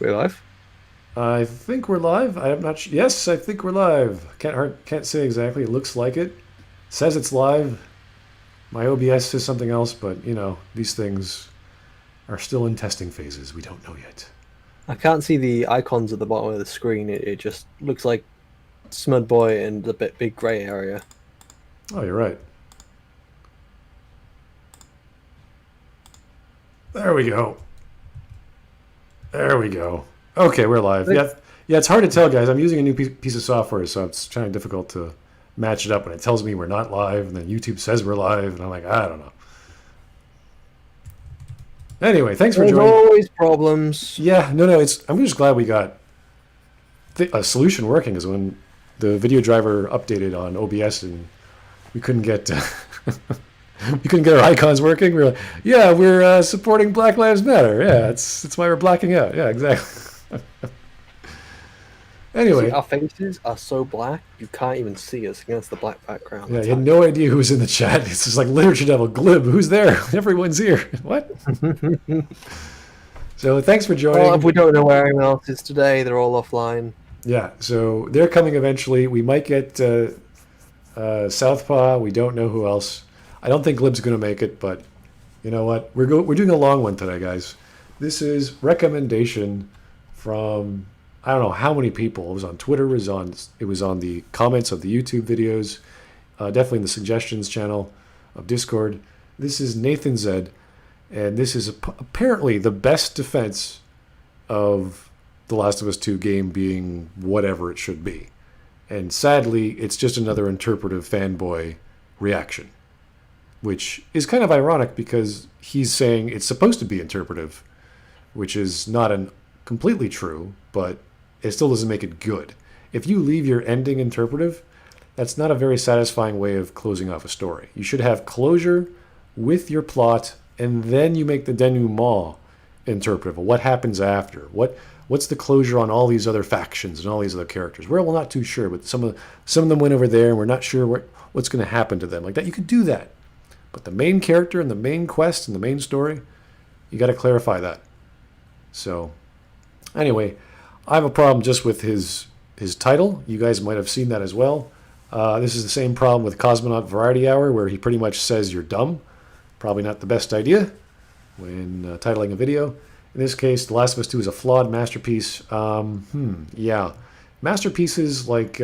We're live. I think we're live. I'm not sure. Yes, I think we're live. Can't say exactly. It looks like it. Says it's live. My OBS says something else, but these things are still in testing phases. We don't know yet. I can't see the icons at the bottom of the screen. It just looks like Smud Boy and the big grey area. Oh, you're right. There we go. There we go. Okay, we're live. Yeah, it's hard to tell, guys. I'm using a new piece of software, so it's kind of difficult to match it up when it tells me we're not live, and then YouTube says we're live, and I'm like, I don't know. Anyway, thanks for There's joining. always problems. Yeah, no. I'm just glad we got a solution working. Is when the video driver updated on OBS and we couldn't get we couldn't get our icons working. We were like, yeah, we're supporting Black Lives Matter. Yeah, it's why we're blacking out. Yeah, exactly. See, Anyway, our faces are so black you can't even see us against the black background. yeah, you had no idea who was in the chat. It's just like LiteratureDevil, Glib, who's there? Everyone's here. What? So thanks for joining. Well, if we don't know where anyone else is today, they're all offline. Yeah, so they're coming eventually. We might get Southpaw. We don't know who else. I don't think Glib's going to make it, but you know what? We're doing a long one today, guys. This is recommendation from I don't know how many people. It was on Twitter. It was on the comments of the YouTube videos. Definitely in the suggestions channel of Discord. This is Nathan Zed, and this is apparently the best defense of The Last of Us 2 game being whatever it should be. And sadly, it's just another interpretive fanboy reaction, which is kind of ironic because he's saying it's supposed to be interpretive, which is not completely true, but it still doesn't make it good. If you leave your ending interpretive, that's not a very satisfying way of closing off a story. You should have closure with your plot, and then you make the denouement interpretive. What happens after? What's the closure on all these other factions and all these other characters? We're not too sure, but some of them went over there, and we're not sure what's going to happen to them. Like that, you could do that. But the main character and the main quest and the main story, you got to clarify that. So, anyway, I have a problem just with his title. You guys might have seen that as well. This is the same problem with Cosmonaut Variety Hour, where he pretty much says you're dumb. Probably not the best idea when titling a video. In this case, The Last of Us 2 is a flawed masterpiece. Yeah. Masterpieces like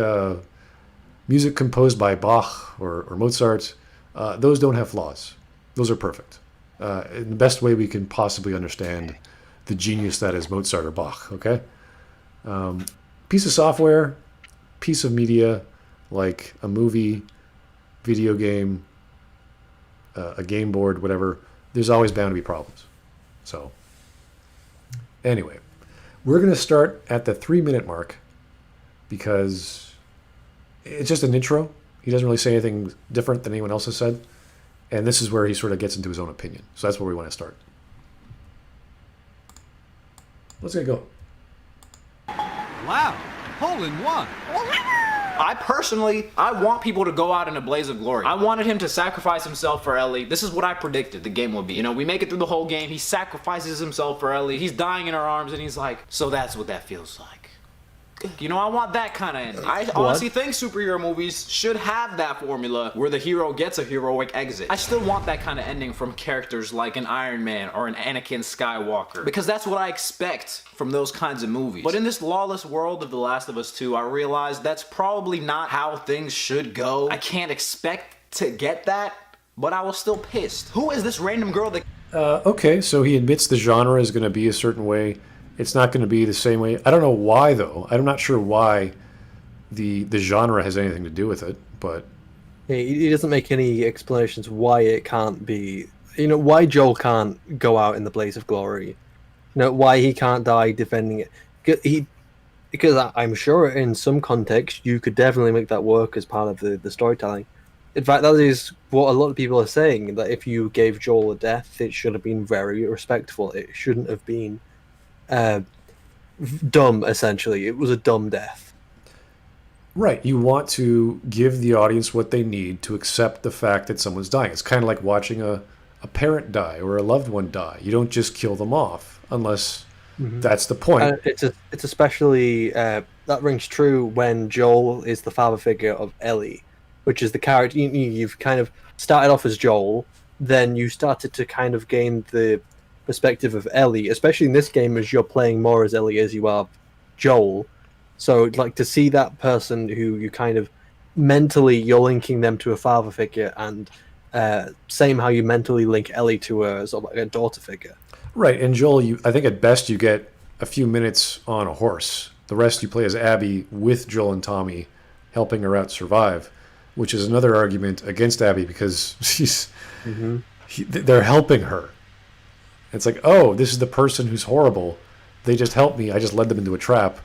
music composed by Bach or Mozart, those don't have flaws. Those are perfect. In the best way we can possibly understand the genius that is Mozart or Bach, okay? Piece of software, piece of media, like a movie, video game, a game board, whatever, there's always bound to be problems. So, anyway, we're going to start at the 3-minute mark because it's just an intro. He doesn't really say anything different than anyone else has said. And this is where he sort of gets into his own opinion. So that's where we want to start. Let's get going. Wow, hole in one. I want people to go out in a blaze of glory. I wanted him to sacrifice himself for Ellie. This is what I predicted the game would be. You know, we make it through the whole game. He sacrifices himself for Ellie. He's dying in her arms, and he's like, so that's what that feels like. You know, I want that kind of ending. I honestly think superhero movies should have that formula where the hero gets a heroic exit. I still want that kind of ending from characters like an Iron Man or an Anakin Skywalker, because that's what I expect from those kinds of movies. But in this lawless world of The Last of Us 2, I realized that's probably not how things should go. I can't expect to get that, but I was still pissed. Who is this random girl that... Okay, so he admits the genre is going to be a certain way. It's not going to be the same way. I don't know why, though. I'm not sure why the genre has anything to do with it, but... He doesn't make any explanations why it can't be... You know, why Joel can't go out in the blaze of glory. You know, why he can't die defending it. Because I'm sure in some context you could definitely make that work as part of the storytelling. In fact, that is what a lot of people are saying, that if you gave Joel a death, it should have been very respectful. It shouldn't have been... dumb, essentially. It was a dumb death. Right. You want to give the audience what they need to accept the fact that someone's dying. It's kind of like watching a parent die or a loved one die. You don't just kill them off unless That's the point. It's especially that rings true when Joel is the father figure of Ellie, which is the character you've kind of started off as Joel, then you started to kind of gain the perspective of Ellie, especially in this game as you're playing more as Ellie as you are Joel. So like to see that person who you kind of mentally you're linking them to a father figure, and same how you mentally link Ellie to a sort of like a daughter figure. Right, and Joel, I think at best you get a few minutes on a horse. The rest you play as Abby with Joel and Tommy, helping her out survive, which is another argument against Abby because they're helping her. It's like, oh, this is the person who's horrible. They just helped me. I just led them into a trap,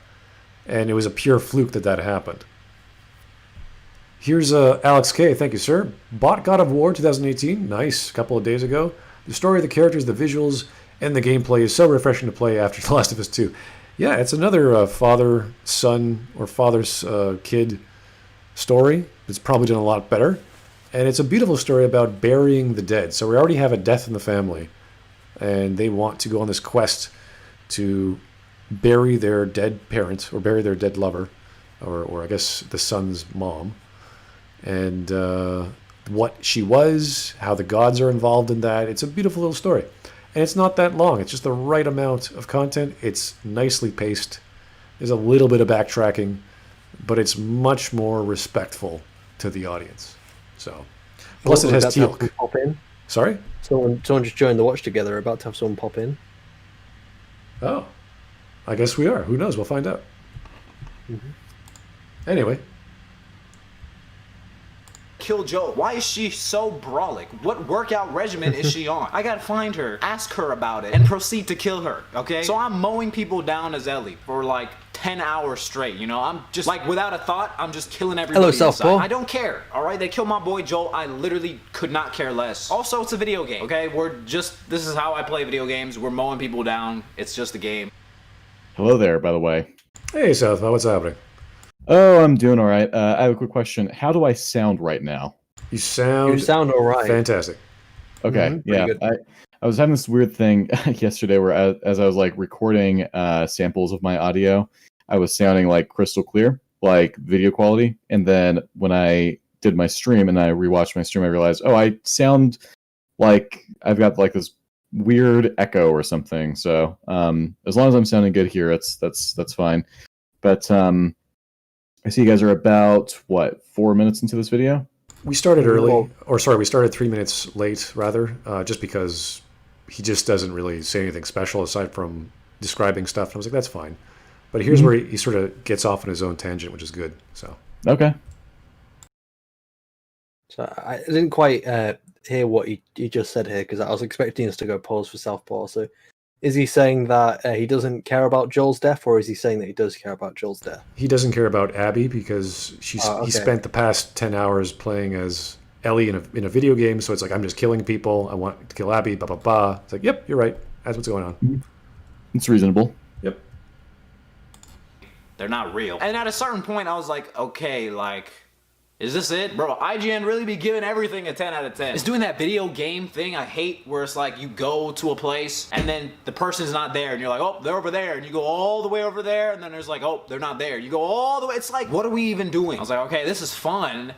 and it was a pure fluke that happened. Here's Alex K. Thank you, sir. Bought God of War 2018. Nice. A couple of days ago. The story, the characters, the visuals, and the gameplay is so refreshing to play after The Last of Us 2. Yeah, it's another father-son or father's-kid story. It's probably done a lot better. And it's a beautiful story about burying the dead. So we already have a death in the family. And they want to go on this quest to bury their dead parent or bury their dead lover. Or I guess the son's mom. And what she was, how the gods are involved in that. It's a beautiful little story. And it's not that long. It's just the right amount of content. It's nicely paced. There's a little bit of backtracking, but it's much more respectful to the audience. So, plus it has Teal'c. Pop in. Sorry? Someone just joined the watch together. About to have someone pop in. Oh, I guess we are. Who knows? We'll find out. Anyway. Kill Joel. Why is she so brolic? What workout regimen is she on? I gotta find her, ask her about it, and proceed to kill her, okay? So I'm mowing people down as Ellie for like 10 hours straight, you know? I'm just like, without a thought, I'm just killing everybody. Hello, Southpaw. I don't care, all right? They killed my boy Joel. I literally could not care less. Also, it's a video game, okay? This is how I play video games. We're mowing people down. It's just a game. Hello there, by the way. Hey, Southpaw, what's happening? Oh, I'm doing all right. I have a quick question. How do I sound right now? You sound all right. Fantastic. Okay, yeah. I was having this weird thing yesterday where as I was like recording samples of my audio, I was sounding like crystal clear, like video quality. And then when I did my stream and I rewatched my stream, I realized, oh, I sound like I've got like this weird echo or something. So as long as I'm sounding good here, that's fine. But I see you guys are about, 4 minutes into this video? We started early, we started 3 minutes late, rather, just because he just doesn't really say anything special aside from describing stuff. And I was like, that's fine. But here's where he sort of gets off on his own tangent, which is good. So okay. So I didn't quite hear what he just said here, because I was expecting us to go pause for Southpaw. So is he saying that he doesn't care about Joel's death, or is he saying that he does care about Joel's death? He doesn't care about Abby because he spent the past 10 hours playing as Ellie in a video game. So it's like, I'm just killing people. I want to kill Abby, blah, blah, blah. It's like, yep, you're right. That's what's going on. It's reasonable. Yep. They're not real. And at a certain point, I was like, okay, like, is this it? Bro, IGN really be giving everything a 10 out of 10. It's doing that video game thing I hate where it's like you go to a place and then the person's not there and you're like, oh, they're over there. And you go all the way over there and then there's like, oh, they're not there. You go all the way. It's like, what are we even doing? I was like, okay, this is fun,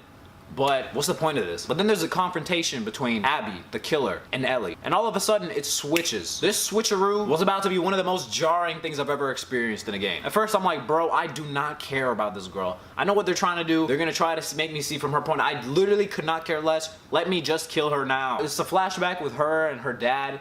but what's the point of this? But then there's a confrontation between Abby, the killer, and Ellie. And all of a sudden, it switches. This switcheroo was about to be one of the most jarring things I've ever experienced in a game. At first, I'm like, bro, I do not care about this girl. I know what they're trying to do. They're gonna try to make me see from her point. I literally could not care less. Let me just kill her now. It's a flashback with her and her dad.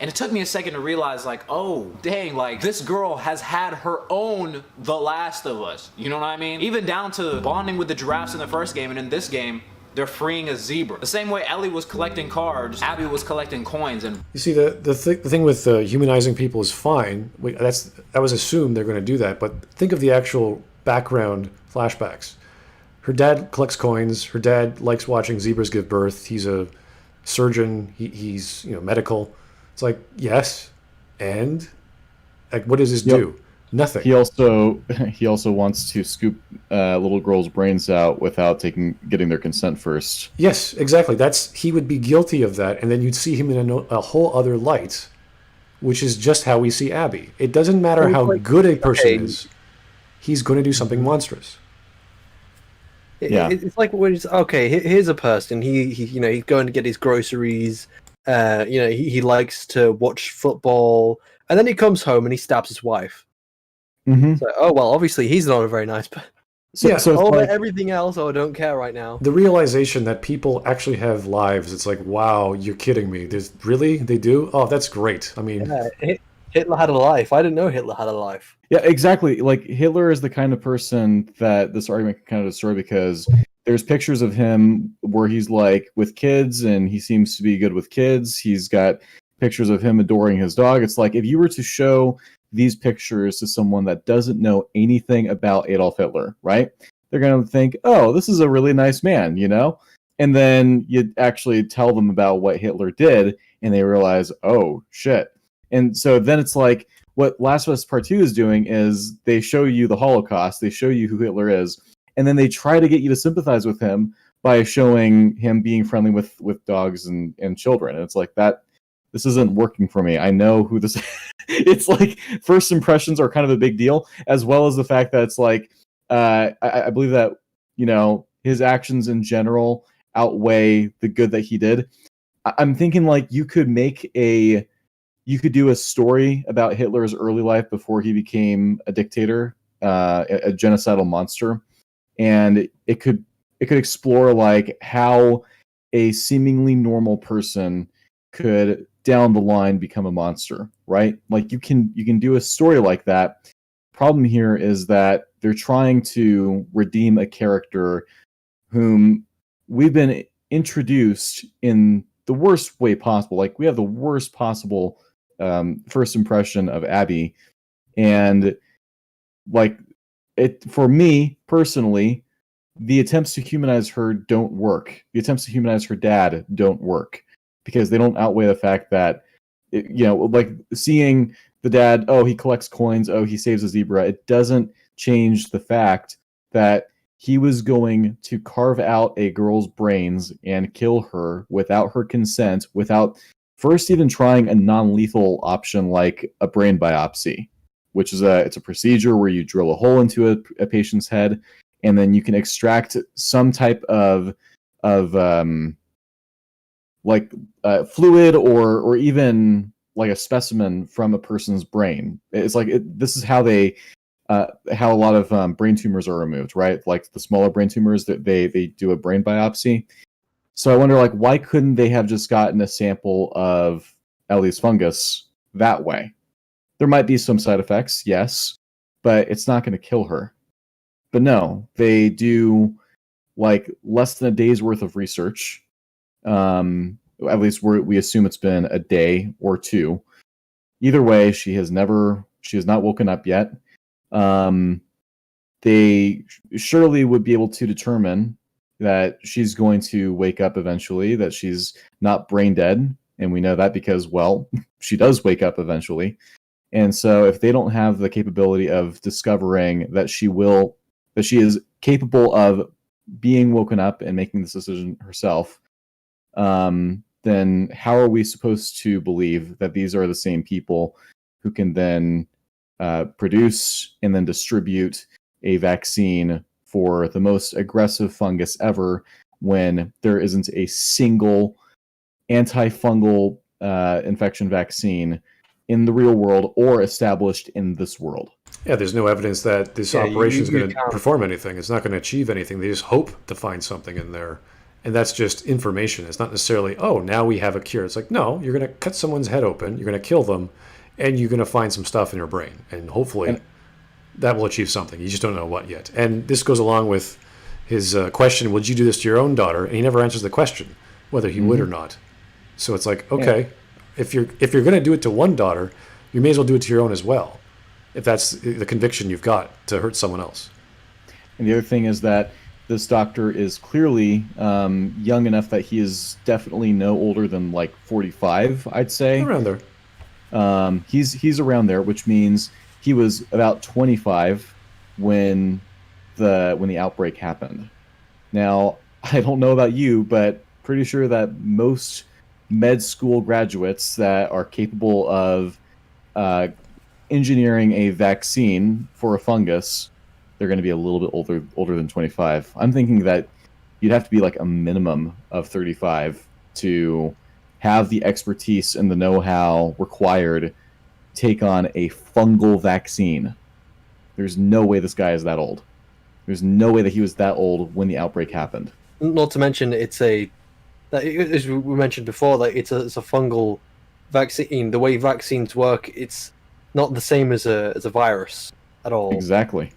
And it took me a second to realize, like, oh, dang, like, this girl has had her own The Last of Us. You know what I mean? Even down to bonding with the giraffes in the first game, and in this game, they're freeing a zebra. The same way Ellie was collecting cards, Abby was collecting coins. And you see, the thing with humanizing people is fine. That was assumed they're going to do that. But think of the actual background flashbacks. Her dad collects coins. Her dad likes watching zebras give birth. He's a surgeon. He's medical. It's like, yes, and like, what does this do? Nothing. He also wants to scoop little girls' brains out without getting their consent first. Yes, exactly. He would be guilty of that, and then you'd see him in a whole other light which is just how we see Abby. It doesn't matter how good a person is, he's going to do something monstrous. It's like when it's here's a person. He's going to get his groceries. He likes to watch football, and then he comes home and he stabs his wife. Mm-hmm. So, obviously he's not a very nice person. Everything else, I don't care right now. The realization that people actually have lives, it's like, wow, you're kidding me. Really? They do? Oh, that's great. I mean... Yeah, Hitler had a life. I didn't know Hitler had a life. Yeah, exactly. Like, Hitler is the kind of person that this argument can kind of destroy, because there's pictures of him where he's, like, with kids, and he seems to be good with kids. He's got pictures of him adoring his dog. It's like, if you were to show these pictures to someone that doesn't know anything about Adolf Hitler, right? They're going to think, oh, this is a really nice man, you know? And then you actually tell them about what Hitler did, and they realize, oh, shit. And so then it's like, what Last of Us Part 2 is doing is they show you the Holocaust, they show you who Hitler is, and then they try to get you to sympathize with him by showing him being friendly with dogs and children. And it's like, this isn't working for me. I know who this it's like, first impressions are kind of a big deal, as well as the fact that it's like, I believe that, his actions in general outweigh the good that he did. I'm thinking, like, you could do a story about Hitler's early life before he became a dictator, a genocidal monster, and it could explore, like, how a seemingly normal person could down the line become a monster, right? Like, you can do a story like that. Problem here is that they're trying to redeem a character whom we've been introduced in the worst way possible. Like, we have the worst possible first impression of Abby, and like, for me personally, the attempts to humanize her don't work. The attempts to humanize her dad don't work, because they don't outweigh the fact that, like, seeing the dad, oh, he collects coins, oh, he saves a zebra, it doesn't change the fact that he was going to carve out a girl's brains and kill her without her consent, without first even trying a non-lethal option like a brain biopsy, which is it's a procedure where you drill a hole into a patient's head, and then you can extract some type of fluid or even like a specimen from a person's brain. It's like this is how how a lot of brain tumors are removed, right? Like the smaller brain tumors, that they do a brain biopsy. So I wonder, like, why couldn't they have just gotten a sample of Ellie's fungus that way? There might be some side effects, yes, but it's not going to kill her. But no, they do like less than a day's worth of research. At least we assume it's been a day or two. Either way, she has not woken up yet. They surely would be able to determine that she's going to wake up eventually, that she's not brain dead. And we know that because, well, she does wake up eventually. And so if they don't have the capability of discovering that she is capable of being woken up and making this decision herself, then how are we supposed to believe that these are the same people who can then produce and then distribute a vaccine for the most aggressive fungus ever, when there isn't a single antifungal infection vaccine in the real world or established in this world? Yeah, there's no evidence that this operation is going to perform anything. It's not going to achieve anything. They just hope to find something in there. And that's just information. It's not necessarily, oh, now we have a cure. It's like, no, you're going to cut someone's head open, you're going to kill them, and you're going to find some stuff in your brain. And hopefully that will achieve something. You just don't know what yet. And this goes along with his question, would you do this to your own daughter? And he never answers the question, whether he would or not. So it's like, okay, if you're going to do it to one daughter, you may as well do it to your own as well, if that's the conviction you've got to hurt someone else. And the other thing is that this doctor is clearly young enough that he is definitely no older than like 45, I'd say. Around there. He's around there, which means he was about 25 when the outbreak happened. Now, I don't know about you, but pretty sure that most med school graduates that are capable of engineering a vaccine for a fungus, they're going to be a little bit older than 25. I'm thinking that you'd have to be like a minimum of 35 to have the expertise and the know-how required to take on a fungal vaccine. There's no way this guy is that old. There's no way that he was that old when the outbreak happened. Not to mention, as we mentioned before, that it's a fungal vaccine. The way vaccines work, it's not the same as a virus at all. Exactly.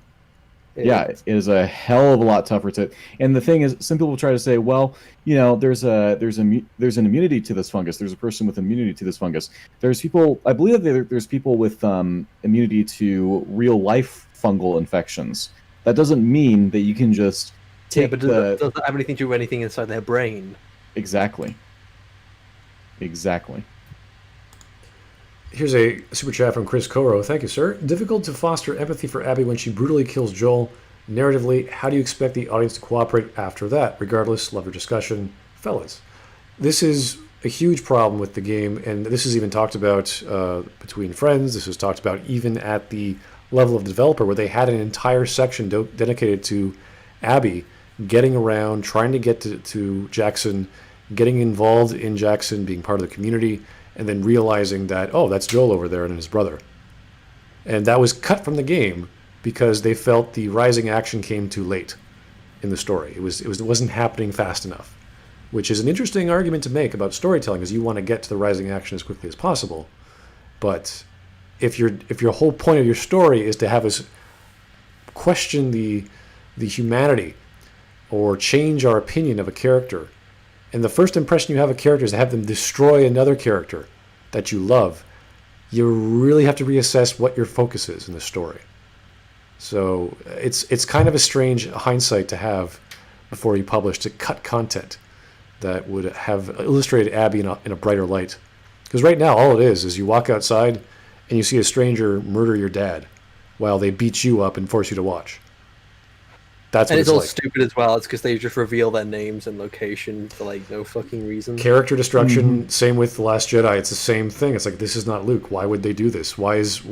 Yeah, it is a hell of a lot tougher to. And the thing is, some people try to say, well, there's an immunity to this fungus. There's a person with immunity to this fungus. There's people, I believe that there's people with immunity to real life fungal infections. That doesn't mean that you can just take. Yeah, but does that have anything to do with anything inside their brain? Exactly. Here's a super chat from Chris Coro. Thank you, sir. Difficult to foster empathy for Abby when she brutally kills Joel. Narratively, how do you expect the audience to cooperate after that? Regardless, love your discussion. Fellas, this is a huge problem with the game, and this is even talked about between friends. This is talked about even at the level of developer, where they had an entire section dedicated to Abby getting around, trying to get to Jackson, getting involved in Jackson, being part of the community, and then realizing that, oh, that's Joel over there and his brother. And that was cut from the game because they felt the rising action came too late in the story. It wasn't happening fast enough, which is an interesting argument to make about storytelling, because you want to get to the rising action as quickly as possible. But if your whole point of your story is to have us question the humanity or change our opinion of a character, and the first impression you have of a character is to have them destroy another character that you love, you really have to reassess what your focus is in the story. So it's kind of a strange hindsight to have before you publish, to cut content that would have illustrated Abby in a brighter light. Because right now, all it is you walk outside and you see a stranger murder your dad while they beat you up and force you to watch. That's what it's all like. stupid as well. It's because they just reveal their names and location for like no fucking reason. Character destruction. Same with The Last Jedi. It's the same thing. It's like, this is not Luke. Why would they do this? Why is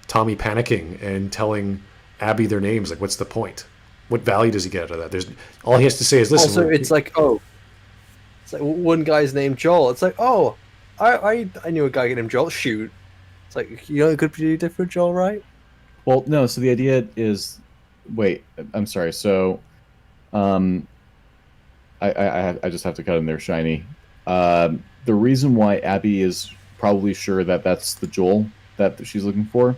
Tommy panicking and telling Abby their names? Like, what's the point? What value does he get out of that? All he has to say is, listen. Also, it's like one guy's named Joel. It's like, oh, I knew a guy named Joel. Shoot. It's like, it could be different, Joel, right? Well, no. So the idea is. Wait, I'm sorry. So, I just have to cut in there, Shiny. The reason why Abby is probably sure that that's the Joel that she's looking for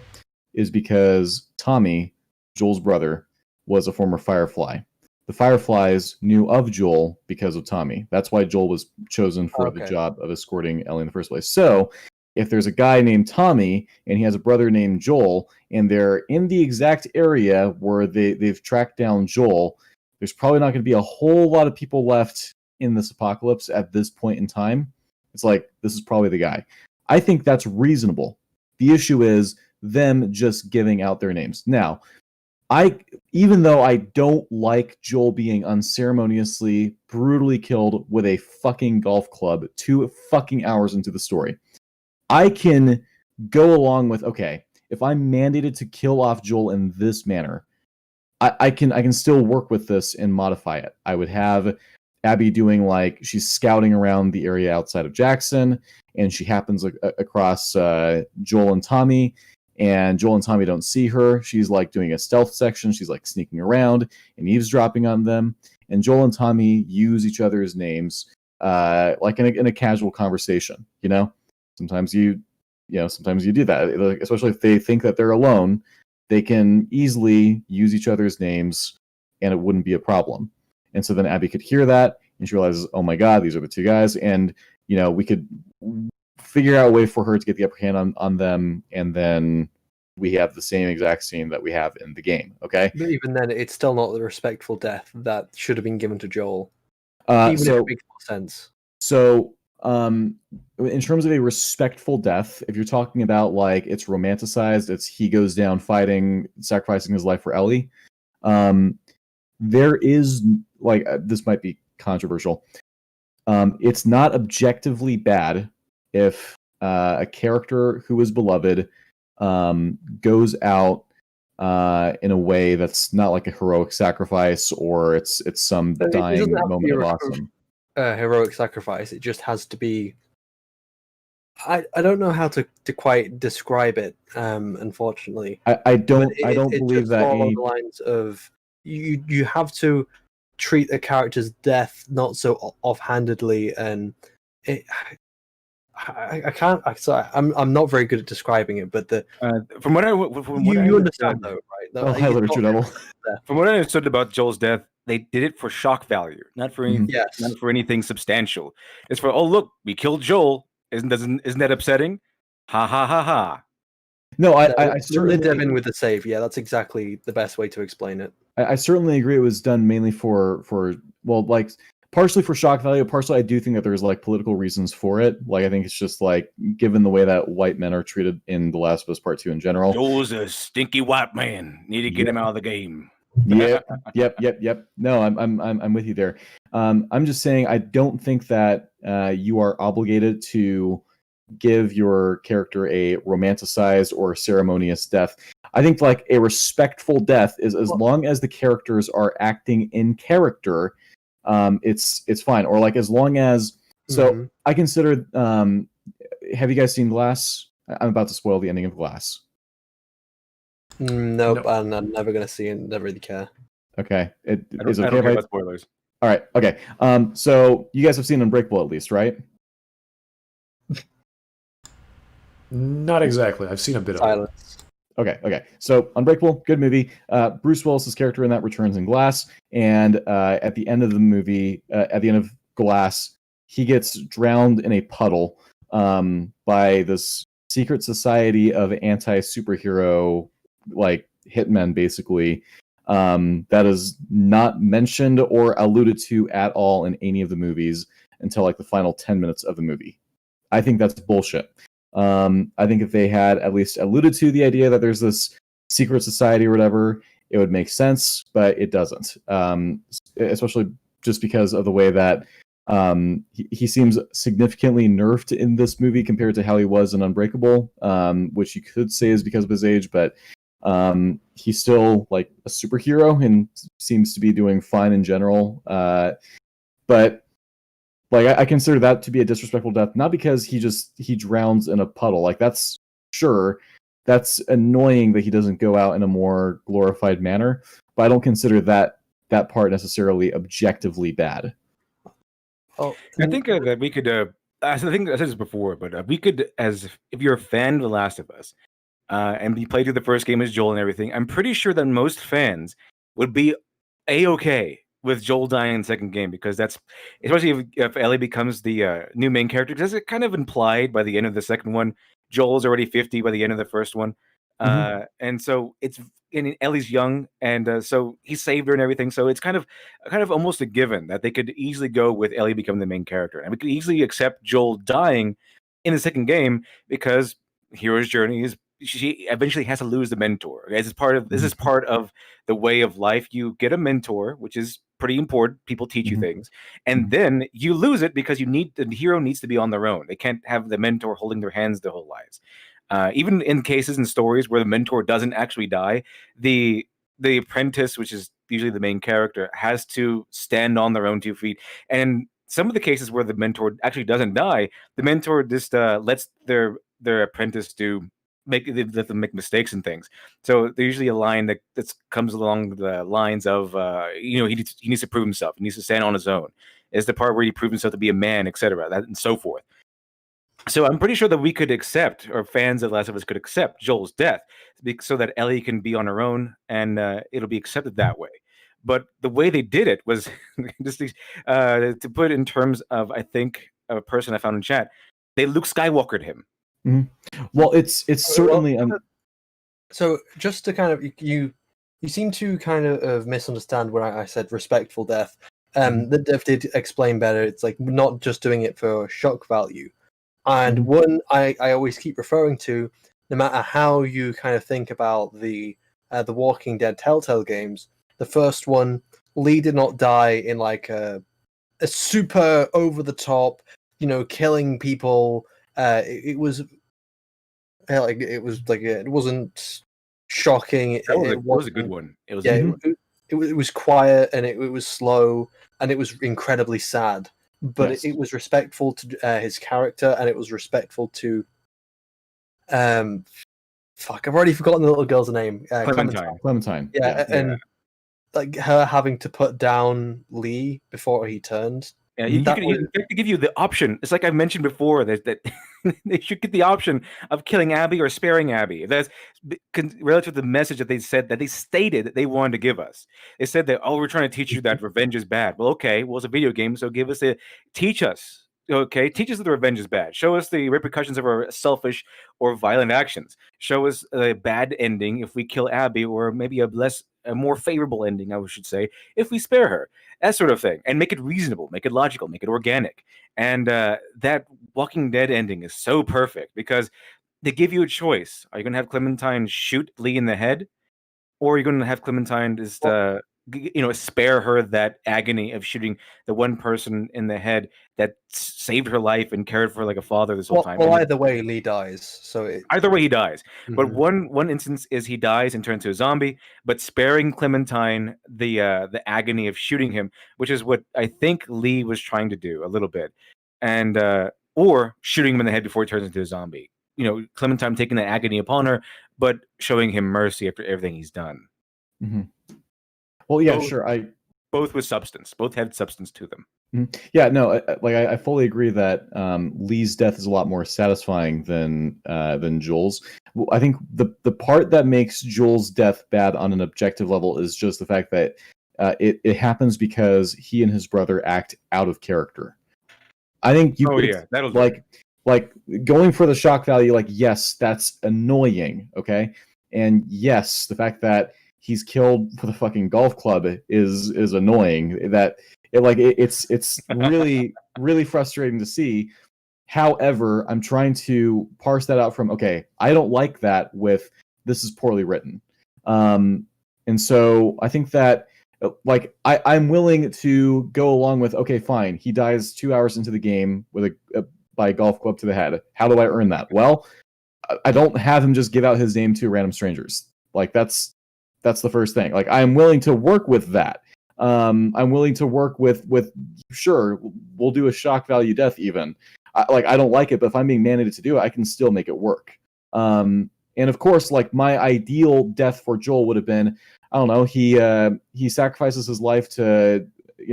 is because Tommy, Joel's brother, was a former Firefly. The Fireflies knew of Joel because of Tommy. That's why Joel was chosen for the job of escorting Ellie in the first place. So, if there's a guy named Tommy and he has a brother named Joel, and they're in the exact area where they've tracked down Joel, there's probably not going to be a whole lot of people left in this apocalypse at this point in time. It's like, this is probably the guy. I think that's reasonable. The issue is them just giving out their names. Now, even though I don't like Joel being unceremoniously, brutally killed with a fucking golf club 2 fucking hours into the story, I can go along with, okay, if I'm mandated to kill off Joel in this manner, I can still work with this and modify it. I would have Abby doing like, she's scouting around the area outside of Jackson, and she happens across Joel and Tommy, and Joel and Tommy don't see her. She's like doing a stealth section. She's like sneaking around and eavesdropping on them. And Joel and Tommy use each other's names like in a casual conversation, Sometimes you do that, especially if they think that they're alone. They can easily use each other's names, and it wouldn't be a problem. And so then Abby could hear that, and she realizes, oh my god, these are the 2 guys, and we could figure out a way for her to get the upper hand on them, and then we have the same exact scene that we have in the game. Okay, but even then, it's still not the respectful death that should have been given to Joel. Even if it makes more sense. So. In terms of a respectful death, if you're talking about like it's romanticized, it's he goes down fighting, sacrificing his life for Ellie. There is like this might be controversial. It's not objectively bad if a character who is beloved goes out in a way that's not like a heroic sacrifice, or it's some dying moment of awesome. Heroic sacrifice. It just has to be. I don't know how to quite describe it. Unfortunately, I don't believe that along the lines of you have to treat a character's death not so offhandedly, and I can't. I'm not very good at describing it, but from what I understand though, right? LiteratureDevil. From what I understood about Joel's death, they did it for shock value, not for anything, Yes. not for anything substantial. It's for, oh look, we killed Joel. Isn't that upsetting? Ha ha ha ha. No, I certainly Devin with the save. Yeah, that's exactly the best way to explain it. I certainly agree. It was done mainly for well, like partially for shock value. Partially, I do think that there's like political reasons for it. Like, I think it's just like given the way that white men are treated in The Last of Us Part 2 in general. Joel's a stinky white man. Need to get him out of the game. Yep. No, I'm with you there. I'm just saying I don't think that you are obligated to give your character a romanticized or ceremonious death. I think like a respectful death is as long as the characters are acting in character, it's fine. Or like as long as I consider. Have you guys seen Glass? I'm about to spoil the ending of Glass. Nope, I'm never going to see it. Never really care. Okay, I don't care about spoilers. All right, okay. So you guys have seen Unbreakable at least, right? Not exactly. I've seen a bit of it. Okay. So Unbreakable, good movie. Bruce Willis's character in that returns in Glass, and at the end of the movie, at the end of Glass, he gets drowned in a puddle by this secret society of anti-superhero like hitmen, basically. That is not mentioned or alluded to at all in any of the movies until like the final 10 minutes of the movie. I think that's bullshit. I think if they had at least alluded to the idea that there's this secret society or whatever, it would make sense, but it doesn't. Especially just because of the way that he seems significantly nerfed in this movie compared to how he was in Unbreakable, which you could say is because of his age, but he's still like a superhero and seems to be doing fine in general. But like I consider that to be a disrespectful death, not because he drowns in a puddle. Like that's annoying that he doesn't go out in a more glorified manner, but I don't consider that part necessarily objectively bad. Oh, I think that we could. I think I said this before, but we could, as if you're a fan of The Last of Us, and you played through the first game as Joel and everything, I'm pretty sure that most fans would be a-okay with Joel dying in the second game, because that's, especially if Ellie becomes the new main character, because it's kind of implied by the end of the second one. Joel's already 50 by the end of the first one. And so Ellie's young, and so he saved her and everything. So it's kind of almost a given that they could easily go with Ellie becoming the main character, and we could easily accept Joel dying in the second game because hero's journey is she eventually has to lose the mentor. This is part of the way of life. You get a mentor, which is pretty important. People teach you things, and then you lose it because the hero needs to be on their own. They can't have the mentor holding their hands their whole lives. Even in cases and stories where the mentor doesn't actually die, the apprentice, which is usually the main character, has to stand on their own 2 feet. And some of the cases where the mentor actually doesn't die, the mentor just lets their apprentice let them make mistakes and things. So there's usually a line that comes along the lines of he needs to prove himself. He needs to stand on his own. It's the part where he proves himself to be a man, etc. That and so forth. So I'm pretty sure that we could accept, or fans of The Last of Us could accept, Joel's death so that Ellie can be on her own, and it'll be accepted that way. But the way they did it was just to put it in terms of, I think, a person I found in chat, they Luke Skywalkered him. Well, it's certainly. So just to kind of you seem to kind of misunderstand when I said respectful death. The dev did explain better. It's like not just doing it for shock value. And one I always keep referring to, no matter how you kind of think about the Walking Dead Telltale games, the first one, Lee did not die in like a super over the top, killing people It was like it wasn't shocking. It was a good one. It was it was quiet and it was slow and it was incredibly sad. But Yes. it was respectful to his character and it was respectful to fuck, I've already forgotten the little girl's name. Clementine. Yeah, and like her having to put down Lee before he turned. Yeah, you to give you the option. It's like I mentioned before that they should get the option of killing Abby or sparing Abby. That's relative to the message that they stated that they wanted to give us. They said that, we're trying to teach you that revenge is bad. Well, okay, it's a video game, so teach us. Okay, teach us that the revenge is bad. Show us the repercussions of our selfish or violent actions. Show us a bad ending if we kill Abby, or maybe a more favorable ending, I should say, if we spare her. That sort of thing, and make it reasonable, make it logical, make it organic. And that Walking Dead ending is so perfect because they give you a choice. Are you going to have Clementine shoot Lee in the head, or are you going to have Clementine just spare her that agony of shooting the one person in the head that saved her life and cared for her like a father this whole time? Well, either way, Lee dies. Either way, he dies. Mm-hmm. But one instance is he dies and turns into a zombie, but sparing Clementine the agony of shooting him, which is what I think Lee was trying to do a little bit, and or shooting him in the head before he turns into a zombie. Clementine taking the agony upon her, but showing him mercy after everything he's done. Mm-hmm. Well, yeah, sure. Both with substance. Both had substance to them. Mm-hmm. Yeah, no, I fully agree that Lee's death is a lot more satisfying than Joel's. I think the part that makes Joel's death bad on an objective level is just the fact that it happens because he and his brother act out of character. I think that'll like going for the shock value. Like, yes, that's annoying. Okay, and yes, the fact that he's killed with a fucking golf club is annoying. That it's really really frustrating to see. However, I'm trying to parse that out from, okay, I don't like that with this is poorly written. And so I think that I'm willing to go along with, okay, fine, he dies 2 hours into the game with by a golf club to the head. How do I earn that? Well, I don't have him just give out his name to random strangers. That's the first thing. I'm willing to work with that. I'm willing to work with sure, we'll do a shock value death even. I don't like it, but if I'm being mandated to do it, I can still make it work. And of course, my ideal death for Joel would have been, I don't know, he sacrifices his life to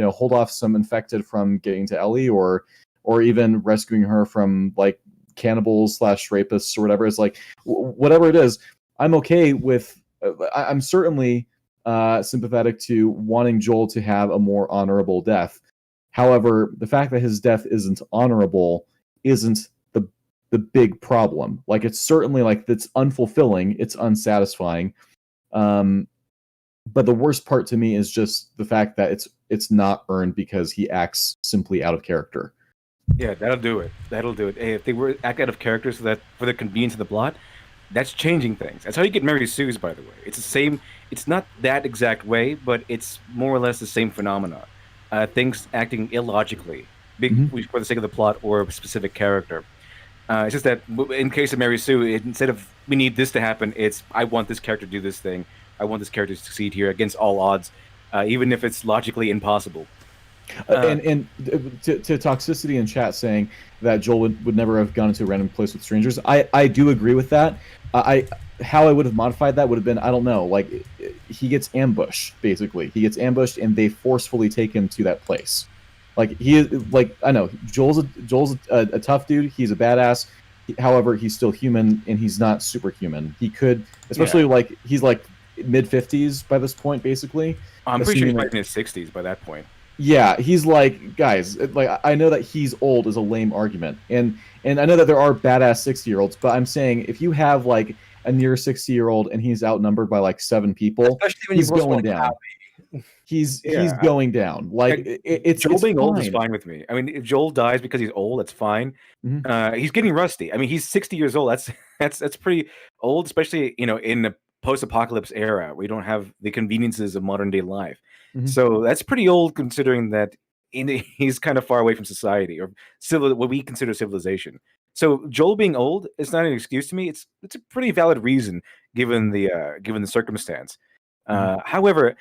hold off some infected from getting to Ellie, or even rescuing her from cannibals / rapists or whatever. It's whatever it is, I'm okay with. I'm certainly sympathetic to wanting Joel to have a more honorable death. However, the fact that his death isn't honorable isn't the big problem. It's certainly it's unfulfilling, it's unsatisfying. But the worst part to me is just the fact that it's not earned because he acts simply out of character. Yeah, that'll do it. Hey, if they were act out of character so that for the convenience of the plot, that's changing things. That's how you get Mary Sue's, by the way. It's the same. It's not that exact way, but it's more or less the same phenomena. Things acting illogically, for the sake of the plot or a specific character. It's just that in case of Mary Sue, instead of we need this to happen, it's I want this character to do this thing. I want this character to succeed here against all odds, even if it's logically impossible. And to Toxicity in chat saying that Joel would never have gone into a random place with strangers, I do agree with that. How I would have modified that would have been, I don't know, he gets ambushed, basically. He gets ambushed and they forcefully take him to that place. He is, I know, Joel's a tough dude, he's a badass, however, he's still human and he's not superhuman. He could, especially he's mid-50s by this point, basically. I'm pretty sure he's in his 60s by that point. Yeah, he's guys, I know that he's old is a lame argument. And I know that there are badass 60-year-olds, but I'm saying if you have a near 60-year-old and he's outnumbered by 7 people, he's going down. He's going down. It's Joel being fine. Old is fine with me. I mean, if Joel dies because he's old, that's fine. Mm-hmm. He's getting rusty. I mean, he's 60 years old. That's pretty old, especially in the post-apocalypse era. We don't have the conveniences of modern day life. Mm-hmm. So that's pretty old considering that he's kind of far away from society or what we consider civilization. So Joel being old is not an excuse to me. It's a pretty valid reason given the circumstance. However,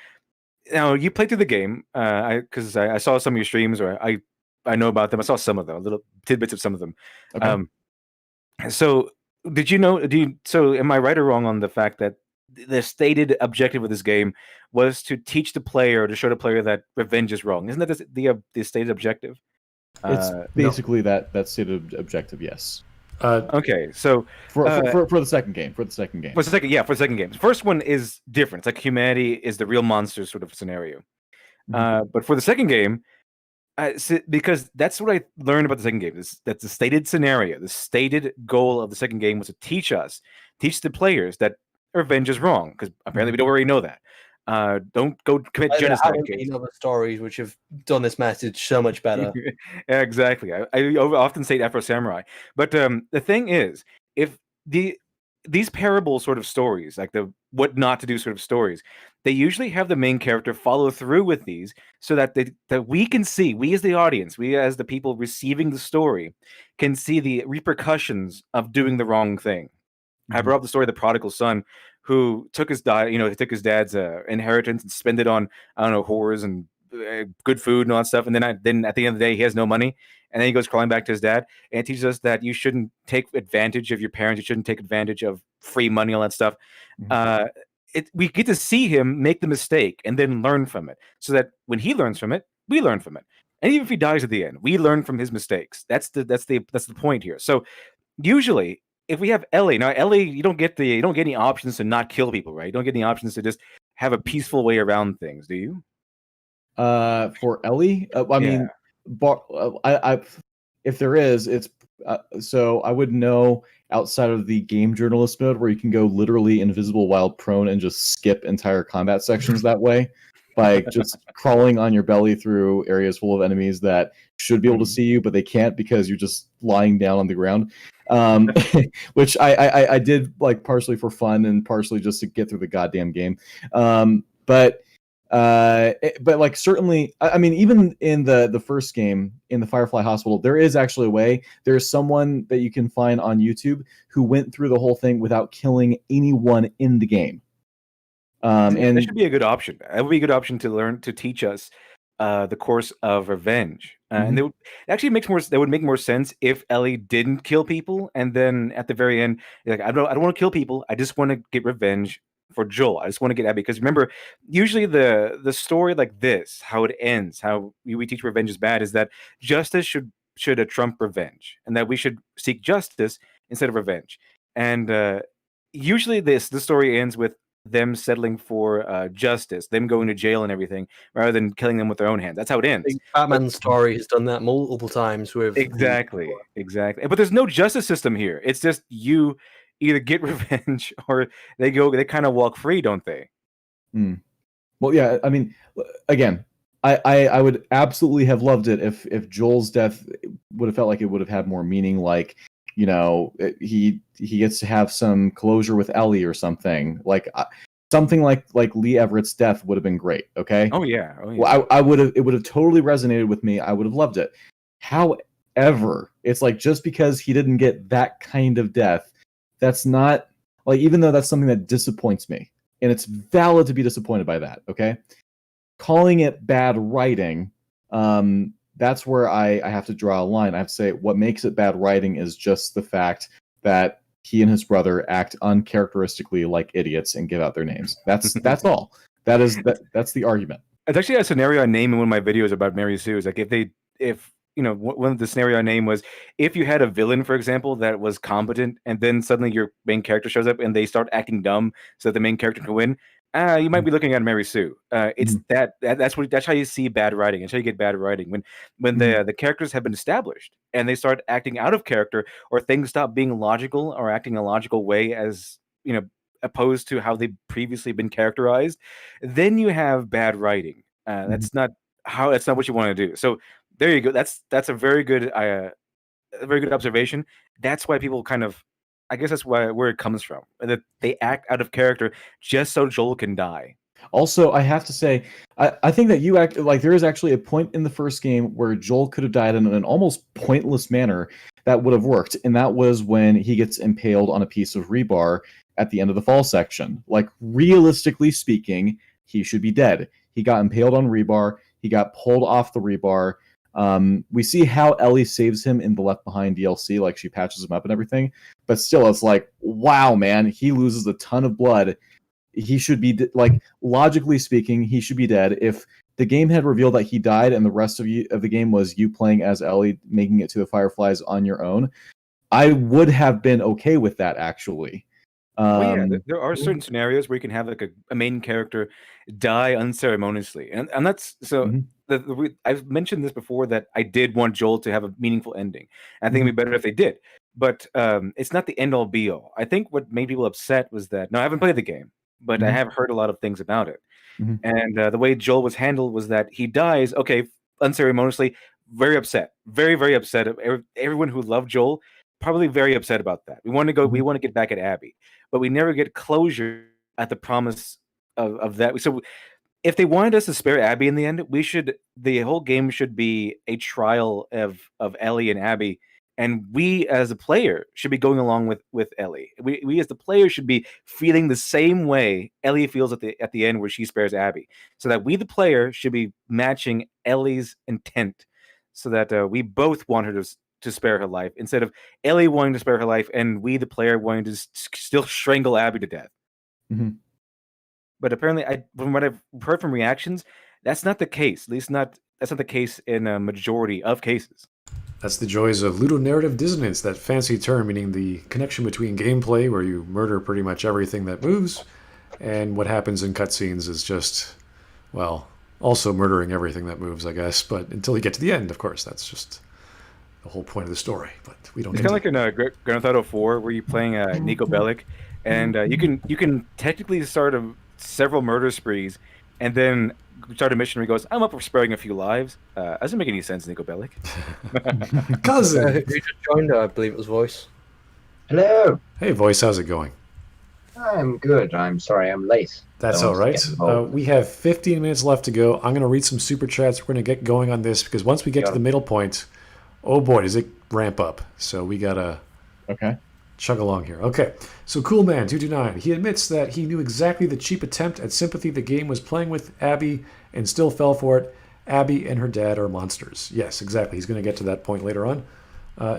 now you played through the game because I saw some of your streams, or I know about them. I saw some of them, little tidbits of some of them. Okay. So did you know? So am I right or wrong on the fact that the stated objective of this game was to teach the player, to show the player that revenge is wrong? Isn't that the stated objective? It's basically that stated objective, yes. Okay, so for the second game, for the second game. For the second game. The first one is different. It's like humanity is the real monster sort of scenario. But for the second game, because that's what I learned about the second game. That's the stated scenario. The stated goal of the second game was to teach the players that revenge is wrong, because apparently we don't already know that. Don't go commit genocide. There have been other stories which have done this message so much better. Yeah, exactly. I often say Afro Samurai, but the thing is, if these parable sort of stories, like the what not to do sort of stories, they usually have the main character follow through with these, so that we can see, we as the audience, we as the people receiving the story, can see the repercussions of doing the wrong thing. I brought up the story of the prodigal son, who took his dad's inheritance and spent it on, I don't know, whores and good food and all that stuff, and then at the end of the day he has no money, and then he goes crawling back to his dad, and it teaches us that you shouldn't take advantage of your parents, you shouldn't take advantage of free money, all that stuff. We get to see him make the mistake and then learn from it, so that when he learns from it, we learn from it, and even if he dies at the end, we learn from his mistakes. That's the point here. So usually, if we have Ellie, now Ellie, you don't get any options to not kill people, right? You don't get any options to just have a peaceful way around things, do you? For Ellie, I mean, if there is, it's so I would know outside of the game journalist mode, where you can go literally invisible while prone and just skip entire combat sections that way, by just crawling on your belly through areas full of enemies that should be able to see you, but they can't because you're just lying down on the ground. Which I did, like, partially for fun and partially just to get through the goddamn game. But like, certainly, I mean, even in the first game, in the Firefly Hospital, there is actually a way. There's someone that you can find on YouTube who went through the whole thing without killing anyone in the game. And that should be a good option. That would be a good option to learn, to teach us the course of revenge. And it actually would make more sense if Ellie didn't kill people, and then at the very end, like, I don't want to kill people. I just want to get revenge for Joel. I just want to get Abby, because remember, usually the story like this, how it ends, how we teach revenge is bad, is that justice should trump revenge, and that we should seek justice instead of revenge. And usually the story ends with them settling for justice, them going to jail and everything, rather than killing them with their own hands. That's how it ends. Batman's story has done that multiple times with exactly. But there's no justice system here. It's just you either get revenge or they kind of walk free, don't they? Well, yeah. I mean, again, I would absolutely have loved it if Joel's death would have felt like it would have had more meaning, like, you know, he gets to have some closure with Ellie or something. Like something like Lee Everett's death would have been great. Okay. Oh yeah. Well, it would have totally resonated with me. I would have loved it. However, it's like, just because he didn't get that kind of death, that's not, like, even though that's something that disappoints me, and it's valid to be disappointed by that. Okay. Calling it bad writing, that's where I have to draw a line. I have to say, what makes it bad writing is just the fact that he and his brother act uncharacteristically like idiots and give out their names. That's all. That's the argument. It's actually a scenario I named in one of my videos about Mary Sue. Is like, if you know, one of the scenario I named was, if you had a villain, for example, that was competent, and then suddenly your main character shows up and they start acting dumb so that the main character can win. You might be looking at Mary Sue. It's that's how you see bad writing. That's how you get bad writing, when the characters have been established and they start acting out of character, or things stop being logical or acting a logical way, as you know, opposed to how they've previously been characterized. Then you have bad writing. That's not what you want to do. So there you go. That's a very good observation. That's why people kind of, I guess that's where it comes from, that they act out of character just so Joel can die. Also, I have to say, I think that there is actually a point in the first game where Joel could have died in an almost pointless manner that would have worked, and that was when he gets impaled on a piece of rebar at the end of the fall section. Like, realistically speaking, he should be dead. He got impaled on rebar. He got pulled off the rebar. We see how Ellie saves him in the Left Behind DLC, like she patches him up and everything. But still, it's like, wow, man, he loses a ton of blood. He should be, like, logically speaking, he should be dead. If the game had revealed that he died and the rest of the game was you playing as Ellie, making it to the Fireflies on your own, I would have been okay with that, actually. There are certain scenarios where you can have like a main character die unceremoniously, and that's so. I've mentioned this before that I did want Joel to have a meaningful ending. I think it'd be better if they did, but it's not the end all be all. I think what made people upset was that I haven't played the game, but I have heard a lot of things about it, and the way Joel was handled was that he dies unceremoniously, very upset, very very upset. Everyone who loved Joel probably very upset about that. We want to go. We want to get back at Abby, but we never get closure at the promise of that. So if they wanted us to spare Abby in the end, the whole game should be a trial of Ellie and Abby, and we as a player should be going along with Ellie. We as the player should be feeling the same way Ellie feels at the end where she spares Abby, so that we the player should be matching Ellie's intent, so that we both want her to spare her life, instead of Ellie wanting to spare her life and we the player wanting to still strangle Abby to death. But apparently, from what I've heard from reactions, that's not the case. At least that's not the case in a majority of cases. That's the joys of ludonarrative dissonance, that fancy term meaning the connection between gameplay, where you murder pretty much everything that moves, and what happens in cutscenes is just, well, also murdering everything that moves, I guess. But until you get to the end, of course, that's just the whole point of the story. But we don't. It's kind of like in Grand Theft Auto 4, where you're playing Nico Bellic, and you can technically start several murder sprees, and then start a mission where he goes, "I'm up for sparing a few lives." Doesn't make any sense, Nico Bellic. Cousin, who just joined? I believe it was Voice. Hello. Hey, Voice, how's it going? I'm good. I'm sorry I'm late. That's all right. We have 15 minutes left to go. I'm going to read some super chats. We're going to get going on this, because once we get to the middle point, oh boy, does it ramp up. So we got to chug along here. Okay, so Coolman229, he admits that he knew exactly the cheap attempt at sympathy the game was playing with Abby and still fell for it. Abby and her dad are monsters. Yes, exactly. He's going to get to that point later on.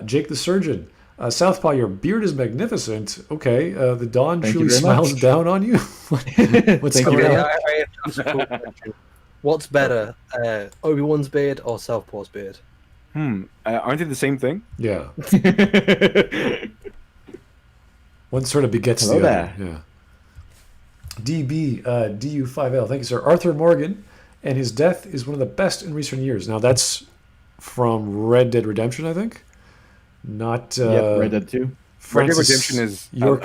Jake the Surgeon, Southpaw, your beard is magnificent. Okay, the Dawn truly smiles down on you. What's going on? What's better, Obi-Wan's beard or Southpaw's beard? Aren't they the same thing? Yeah. One sort of begets the other. Yeah. DB, DU5L, thank you, sir. Arthur Morgan, and his death is one of the best in recent years. Now, that's from Red Dead Redemption, I think. Not Red Dead 2. Red Dead Redemption is York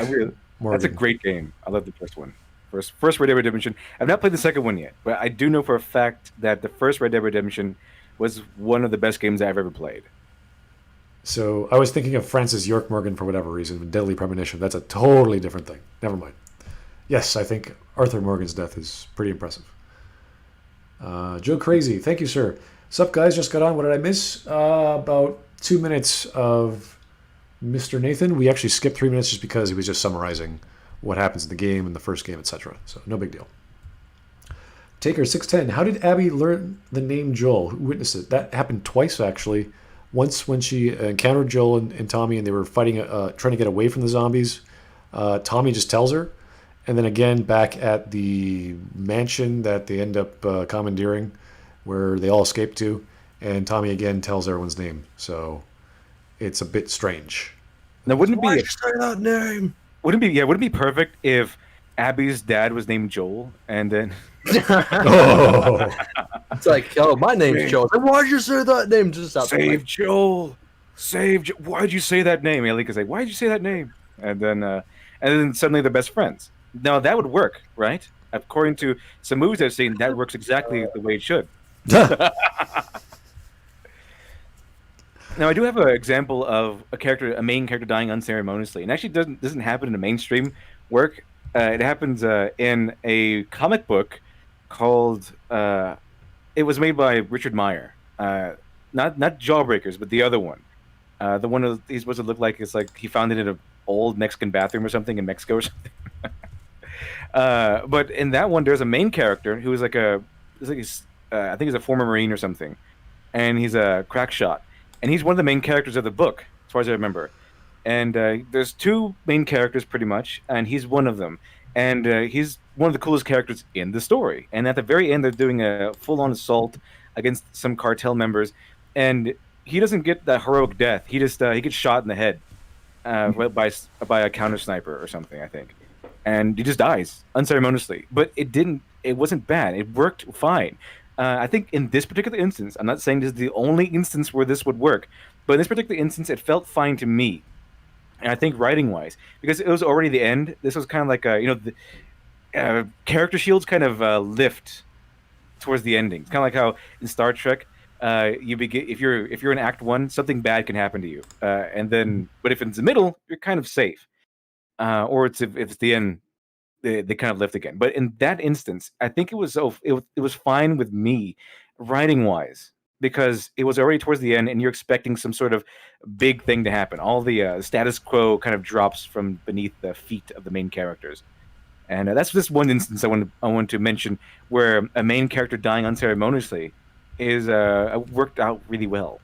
that's a great game. I love the first one. First Red Dead Redemption. I've not played the second one yet, but I do know for a fact that the first Red Dead Redemption was one of the best games I've ever played. So I was thinking of Francis York Morgan for whatever reason. Deadly Premonition. That's a totally different thing. Never mind. Yes, I think Arthur Morgan's death is pretty impressive. Joe Crazy, thank you, sir. Sup, guys? Just got on. What did I miss? About 2 minutes of Mr. Nathan. We actually skipped 3 minutes just because he was just summarizing what happens in the game and the first game, etc. So no big deal. Taker 610. How did Abby learn the name Joel? Who witnessed it? That happened twice, actually. Once when she encountered Joel and Tommy, and they were fighting, trying to get away from the zombies. Tommy just tells her. And then again, back at the mansion that they end up commandeering, where they all escape to, and Tommy again tells everyone's name. So it's a bit strange. Now, wouldn't Why'd you say that name? Wouldn't it be perfect if Abby's dad was named Joel, and then It's like, oh, my name's Joel. Why'd you say that name? Just save Joel, why'd you say that name? Ellie could say, why'd you say that name? And then suddenly they're best friends. Now that would work, right? According to some movies I've seen, that works exactly the way it should. Now I do have an example of a main character dying unceremoniously, and actually doesn't happen in a mainstream work. It happens in a comic book called. It was made by Richard Meyer. Not Jawbreakers, but the other one. The one that he's supposed to look like it's like he found it in an old Mexican bathroom or something in Mexico or something. But in that one, there's a main character who is like I think he's a former Marine or something, and he's a crack shot, and he's one of the main characters of the book, as far as I remember. And there's two main characters pretty much, and he's one of them, and he's one of the coolest characters in the story. And at the very end, they're doing a full-on assault against some cartel members, and he doesn't get that heroic death. He just he gets shot in the head by a counter sniper or something, I think, and he just dies unceremoniously. But it wasn't bad. It worked fine. I think in this particular instance, I'm not saying this is the only instance where this would work, but in this particular instance, it felt fine to me. And I think writing-wise, because it was already the end, this was kind of like the character shields kind of lift towards the ending. It's kind of like how in Star Trek, you begin if you're in Act 1, something bad can happen to you, and then but if it's the middle, you're kind of safe. Or if it's the end, they kind of lift again. But in that instance, I think it was fine with me, writing-wise, because it was already towards the end, and you're expecting some sort of big thing to happen. All the status quo kind of drops from beneath the feet of the main characters. And that's just one instance I want to mention where a main character dying unceremoniously is worked out really well.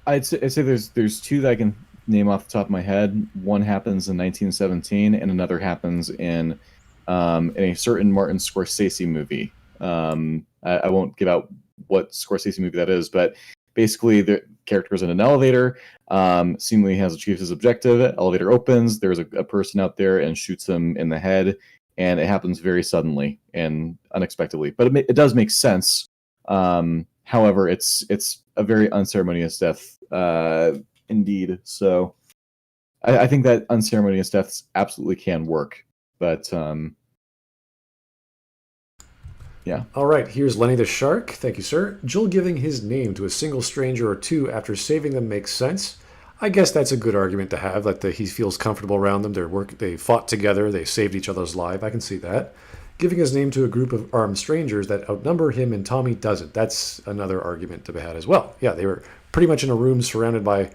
I'd say there's two that I can name off the top of my head. One happens in 1917, and another happens in a certain Martin Scorsese movie. I won't give out what Scorsese movie that is, but basically the character is in an elevator, seemingly has achieved his objective. Elevator opens, there's a person out there and shoots him in the head, and it happens very suddenly and unexpectedly. But it does make sense. However, it's a very unceremonious death indeed. So I think that unceremonious deaths absolutely can work. But yeah. All right, here's Lenny the Shark. Thank you, sir. Joel giving his name to a single stranger or two after saving them makes sense. I guess that's a good argument to have, that he feels comfortable around them. They fought together. They saved each other's life. I can see that. Giving his name to a group of armed strangers that outnumber him and Tommy doesn't. That's another argument to be had as well. Yeah, they were pretty much in a room surrounded by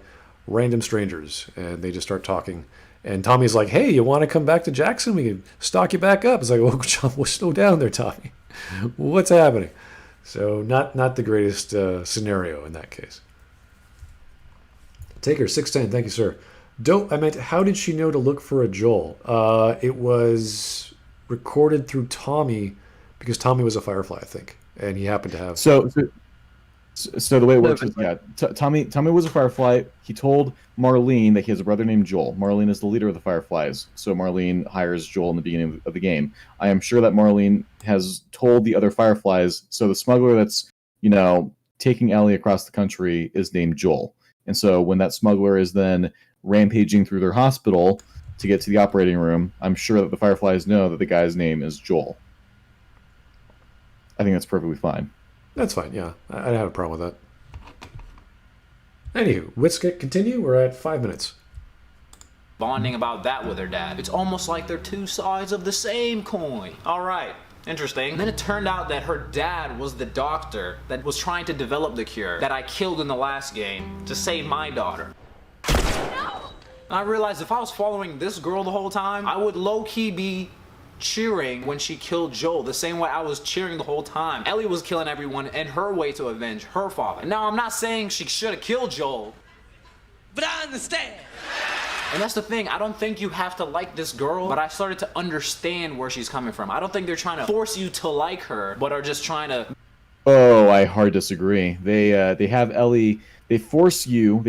random strangers, and they just start talking. And Tommy's like, hey, you want to come back to Jackson? We can stock you back up. It's like, well, slow down there, Tommy. What's happening? So not the greatest scenario in that case. Taker 610, thank you, sir. I meant, how did she know to look for a Joel? It was recorded through Tommy because Tommy was a Firefly, I think, and he happened to have. So the way it works is, yeah, Tommy was a Firefly. He told Marlene that he has a brother named Joel. Marlene is the leader of the Fireflies, so Marlene hires Joel in the beginning of the game. I am sure that Marlene has told the other Fireflies, so the smuggler that's, taking Ellie across the country is named Joel. And so when that smuggler is then rampaging through their hospital to get to the operating room, I'm sure that the Fireflies know that the guy's name is Joel. I think that's perfectly fine. That's fine, yeah. I don't have a problem with that. Anywho, let's continue. We're at 5 minutes. Bonding about that with her dad. It's almost like they're two sides of the same coin. All right, interesting. And then it turned out that her dad was the doctor that was trying to develop the cure that I killed in the last game to save my daughter. No! I realized if I was following this girl the whole time, I would low-key be cheering when she killed Joel the same way I was cheering the whole time. Ellie was killing everyone in her way to avenge her father. Now, I'm not saying she should have killed Joel, but I understand. And that's the thing, I don't think you have to like this girl, but I started to understand where she's coming from. I don't think they're trying to force you to like her, but are just trying to... Oh, I hard disagree. They have Ellie... They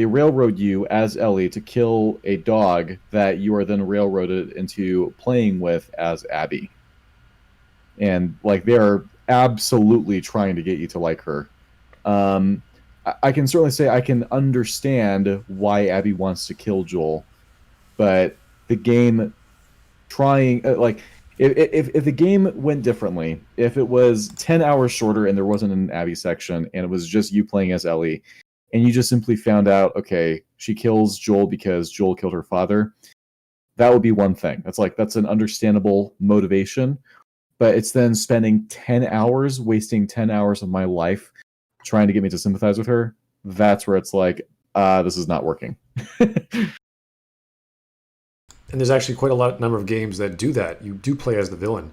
railroad you as Ellie to kill a dog that you are then railroaded into playing with as Abby. And, they are absolutely trying to get you to like her. I can certainly say I can understand why Abby wants to kill Joel, but the game trying... If the game went differently, if it was 10 hours shorter and there wasn't an Abby section, and it was just you playing as Ellie... and you just simply found out, okay, she kills Joel because Joel killed her father, that would be one thing. That's an understandable motivation. but it's then spending 10 hours, wasting 10 hours of my life trying to get me to sympathize with her. That's where it's like, this is not working. And there's actually quite a number of games that do that. You do play as the villain,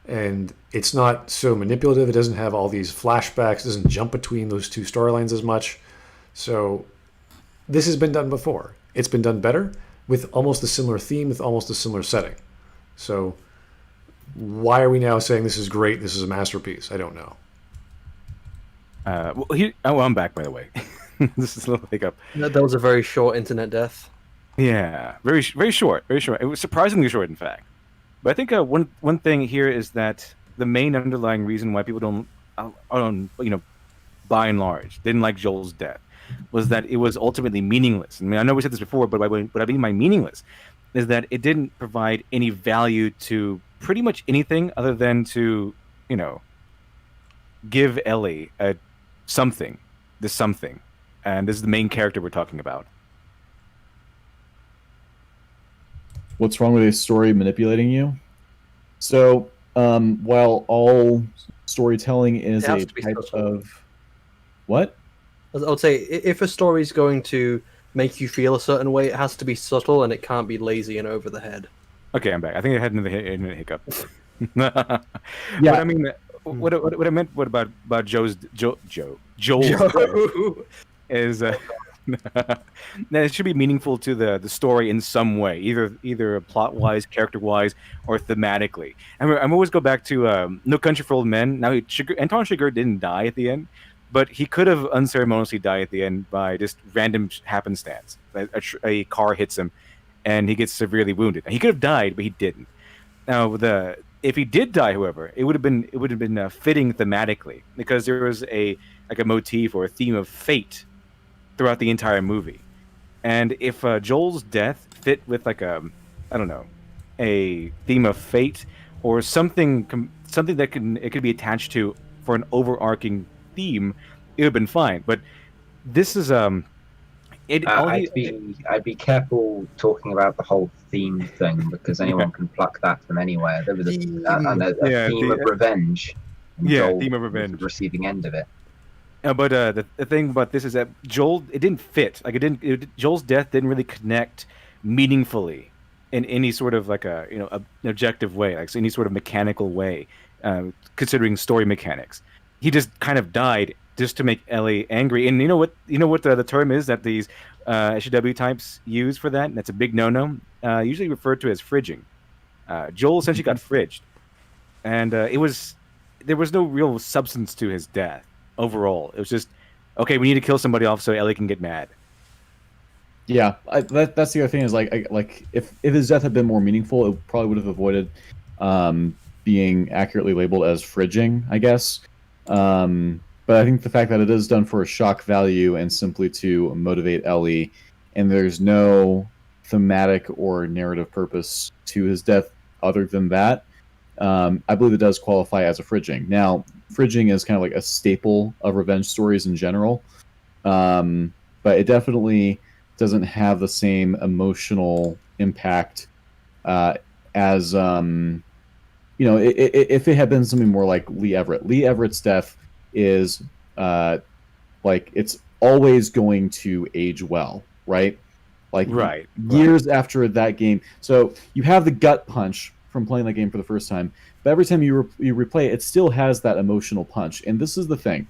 and it's not so manipulative. It doesn't have all these flashbacks. It doesn't jump between those two storylines as much. So this has been done before. It's been done better with almost a similar theme, with almost a similar setting. So why are we now saying this is great, this is a masterpiece? I don't know. I'm back, by the way. This is a little hiccup. That was a very short internet death. Yeah, very short, very short. It was surprisingly short, in fact. But I think one thing here is that the main underlying reason why people don't, by and large, didn't like Joel's death was that it was ultimately meaningless. I mean, I know we said this before, but what I mean by meaningless is that it didn't provide any value to pretty much anything other than to, give Ellie something, and this is the main character we're talking about. What's wrong with a story manipulating you? So, while all storytelling is a type of... What? I would say, if a story is going to make you feel a certain way, it has to be subtle and it can't be lazy and over the head. Okay, I'm back. I think I had another hiccup. Yeah. But I mean, what I meant about Joel's is that it should be meaningful to the story in some way, either plot wise, character wise, or thematically. I'm always go back to No Country for Old Men. Now Anton Chigurh didn't die at the end, but he could have unceremoniously died at the end by just random happenstance. A car hits him, and he gets severely wounded. He could have died, but he didn't. Now if he did die, however, it would have been fitting thematically, because there was a motif or a theme of fate throughout the entire movie. And if Joel's death fit with a theme of fate or something that it could be attached to for an overarching theme, it would have been fine. But this is I'd be careful talking about the whole theme thing, because anyone can pluck that from anywhere. There was a theme of revenge. Theme of revenge. The receiving end of it. But the thing about this is that it didn't fit. Joel's death didn't really connect meaningfully in any sort of an objective way, like any sort of mechanical way, considering story mechanics. He just kind of died just to make Ellie angry. And you know what the term is that these SJW types use for that? And that's a big no-no. Usually referred to as fridging. Joel essentially got fridged, and there was no real substance to his death overall. It was just, okay, we need to kill somebody off so Ellie can get mad. Yeah, that's the other thing is if his death had been more meaningful, it probably would have avoided being accurately labeled as fridging, I guess. But I think the fact that it is done for a shock value and simply to motivate Ellie, and there's no thematic or narrative purpose to his death other than that, I believe it does qualify as a fridging. Now, fridging is kind of like a staple of revenge stories in general, but it definitely doesn't have the same emotional impact as if it had been something more like Lee Everett. Lee Everett's death is it's always going to age well, right? Right. Years after that game. So you have the gut punch from playing that game for the first time, but every time you replay it, it still has that emotional punch. And this is the thing.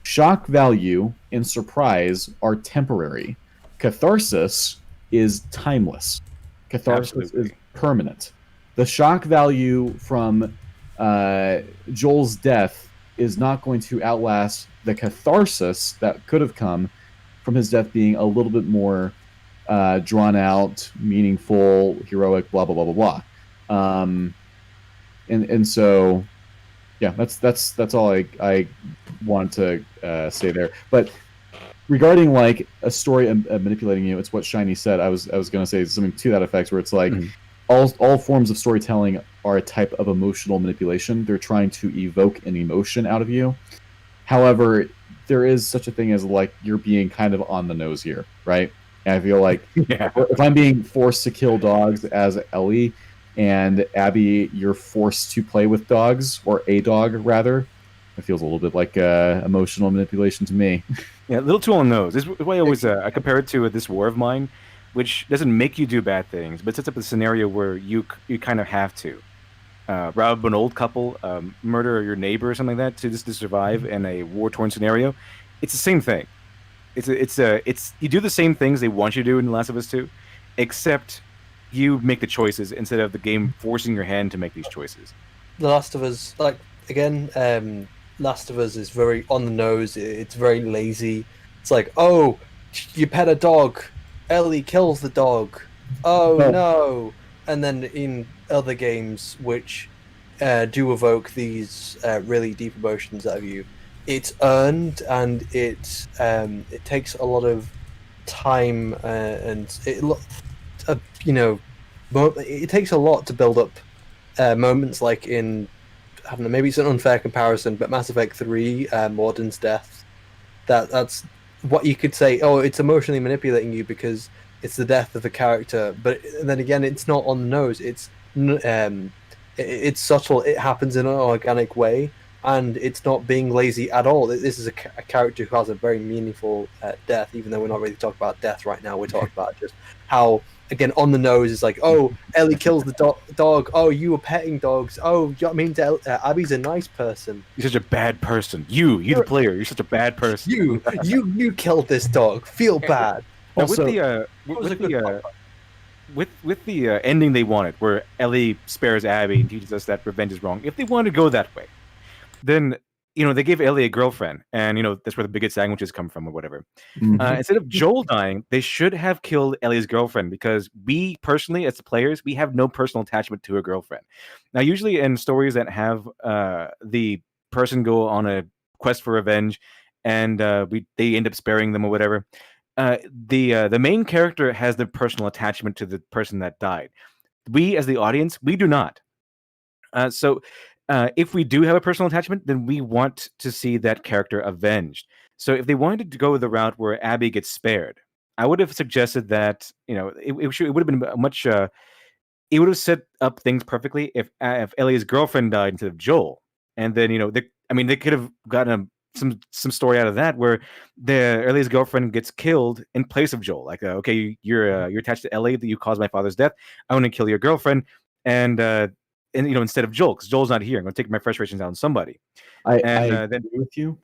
Shock value and surprise are temporary. Catharsis is timeless. Catharsis is permanent. The shock value from Joel's death is not going to outlast the catharsis that could have come from his death being a little bit more drawn out, meaningful, heroic, blah blah blah blah blah. And so, yeah, that's all I wanted to say there. But regarding a story manipulating you, it's what Shiny said. I was going to say something to that effect, where it's like all forms of storytelling are a type of emotional manipulation. They're trying to evoke an emotion out of you. However, there is such a thing as you're being kind of on the nose here, right? And I feel like if I'm being forced to kill dogs as Ellie, and Abby, you're forced to play with dogs, or a dog rather. It feels a little bit like emotional manipulation to me. Yeah, a little too on the nose. This is why I always I compare it to This War of Mine, which doesn't make you do bad things, but sets up a scenario where you kind of have to. Rob an old couple, murder your neighbor or something like that to survive in a war-torn scenario. It's the same thing. It's you do the same things they want you to do in The Last of Us 2, except you make the choices instead of the game forcing your hand to make these choices. The Last of Us, Last of Us is very on the nose. It's very lazy. It's like, oh, you pet a dog, Ellie kills the dog. Oh no! And then in other games which do evoke these really deep emotions out of you, it's earned and it takes a lot of time and it takes a lot to build up moments like in, I don't know, maybe it's an unfair comparison, but Mass Effect 3, Morden's death, that's what you could say, oh, it's emotionally manipulating you because it's the death of the character, but then again, it's not on the nose, it's subtle, it happens in an organic way, and it's not being lazy at all. This is a character who has a very meaningful death, even though we're not really talking about death right now, we're talking about just how, again, on the nose is like, oh, Ellie kills the dog. Oh, you were petting dogs. Oh, you know what I mean? Abby's a nice person. You're such a bad person. You the player. You're such a bad person. You killed this dog. Feel bad. Also, with the ending they wanted, where Ellie spares Abby and teaches us that revenge is wrong. If they wanted to go that way, then they gave Ellie a girlfriend, and that's where the bigot sandwiches come from, or whatever. Mm-hmm. Instead of Joel dying, they should have killed Ellie's girlfriend, because we personally, as the players, we have no personal attachment to her girlfriend. Now, usually in stories that have the person go on a quest for revenge, and they end up sparing them or whatever, the main character has the personal attachment to the person that died. We, as the audience, we do not. So if we do have a personal attachment, then we want to see that character avenged. So if they wanted to go the route where Abby gets spared, I would have suggested that it would have been much. It would have set up things perfectly if Ellie's girlfriend died instead of Joel, and then they could have gotten some story out of that where Ellie's girlfriend gets killed in place of Joel. Like, okay, you're attached to Ellie, that you caused my father's death. I want to kill your girlfriend, and instead of Joel, because Joel's not here, I'm going to take my frustrations out on somebody. I agree with you.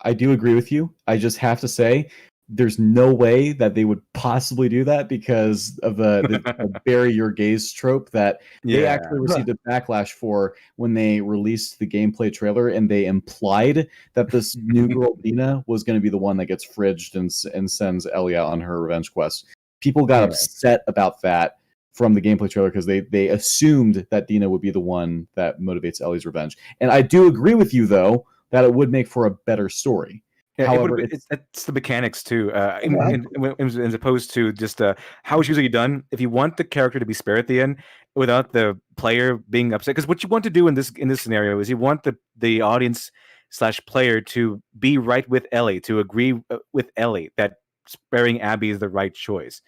I do agree with you. I just have to say, there's no way that they would possibly do that because of the bury your gaze trope that they actually received a backlash for when they released the gameplay trailer, and they implied that this new girl Dina was going to be the one that gets fridged and sends Ellie out on her revenge quest. People got upset about that from the gameplay trailer because they assumed that Dina would be the one that motivates Ellie's revenge. And I do agree with you, though, that it would make for a better story. Yeah, however, it's the mechanics too, as opposed to just how it's usually done. If you want the character to be spared at the end without the player being upset, because what you want to do in this scenario is you want the audience / player to be right with Ellie, to agree with Ellie that sparing Abby is the right choice,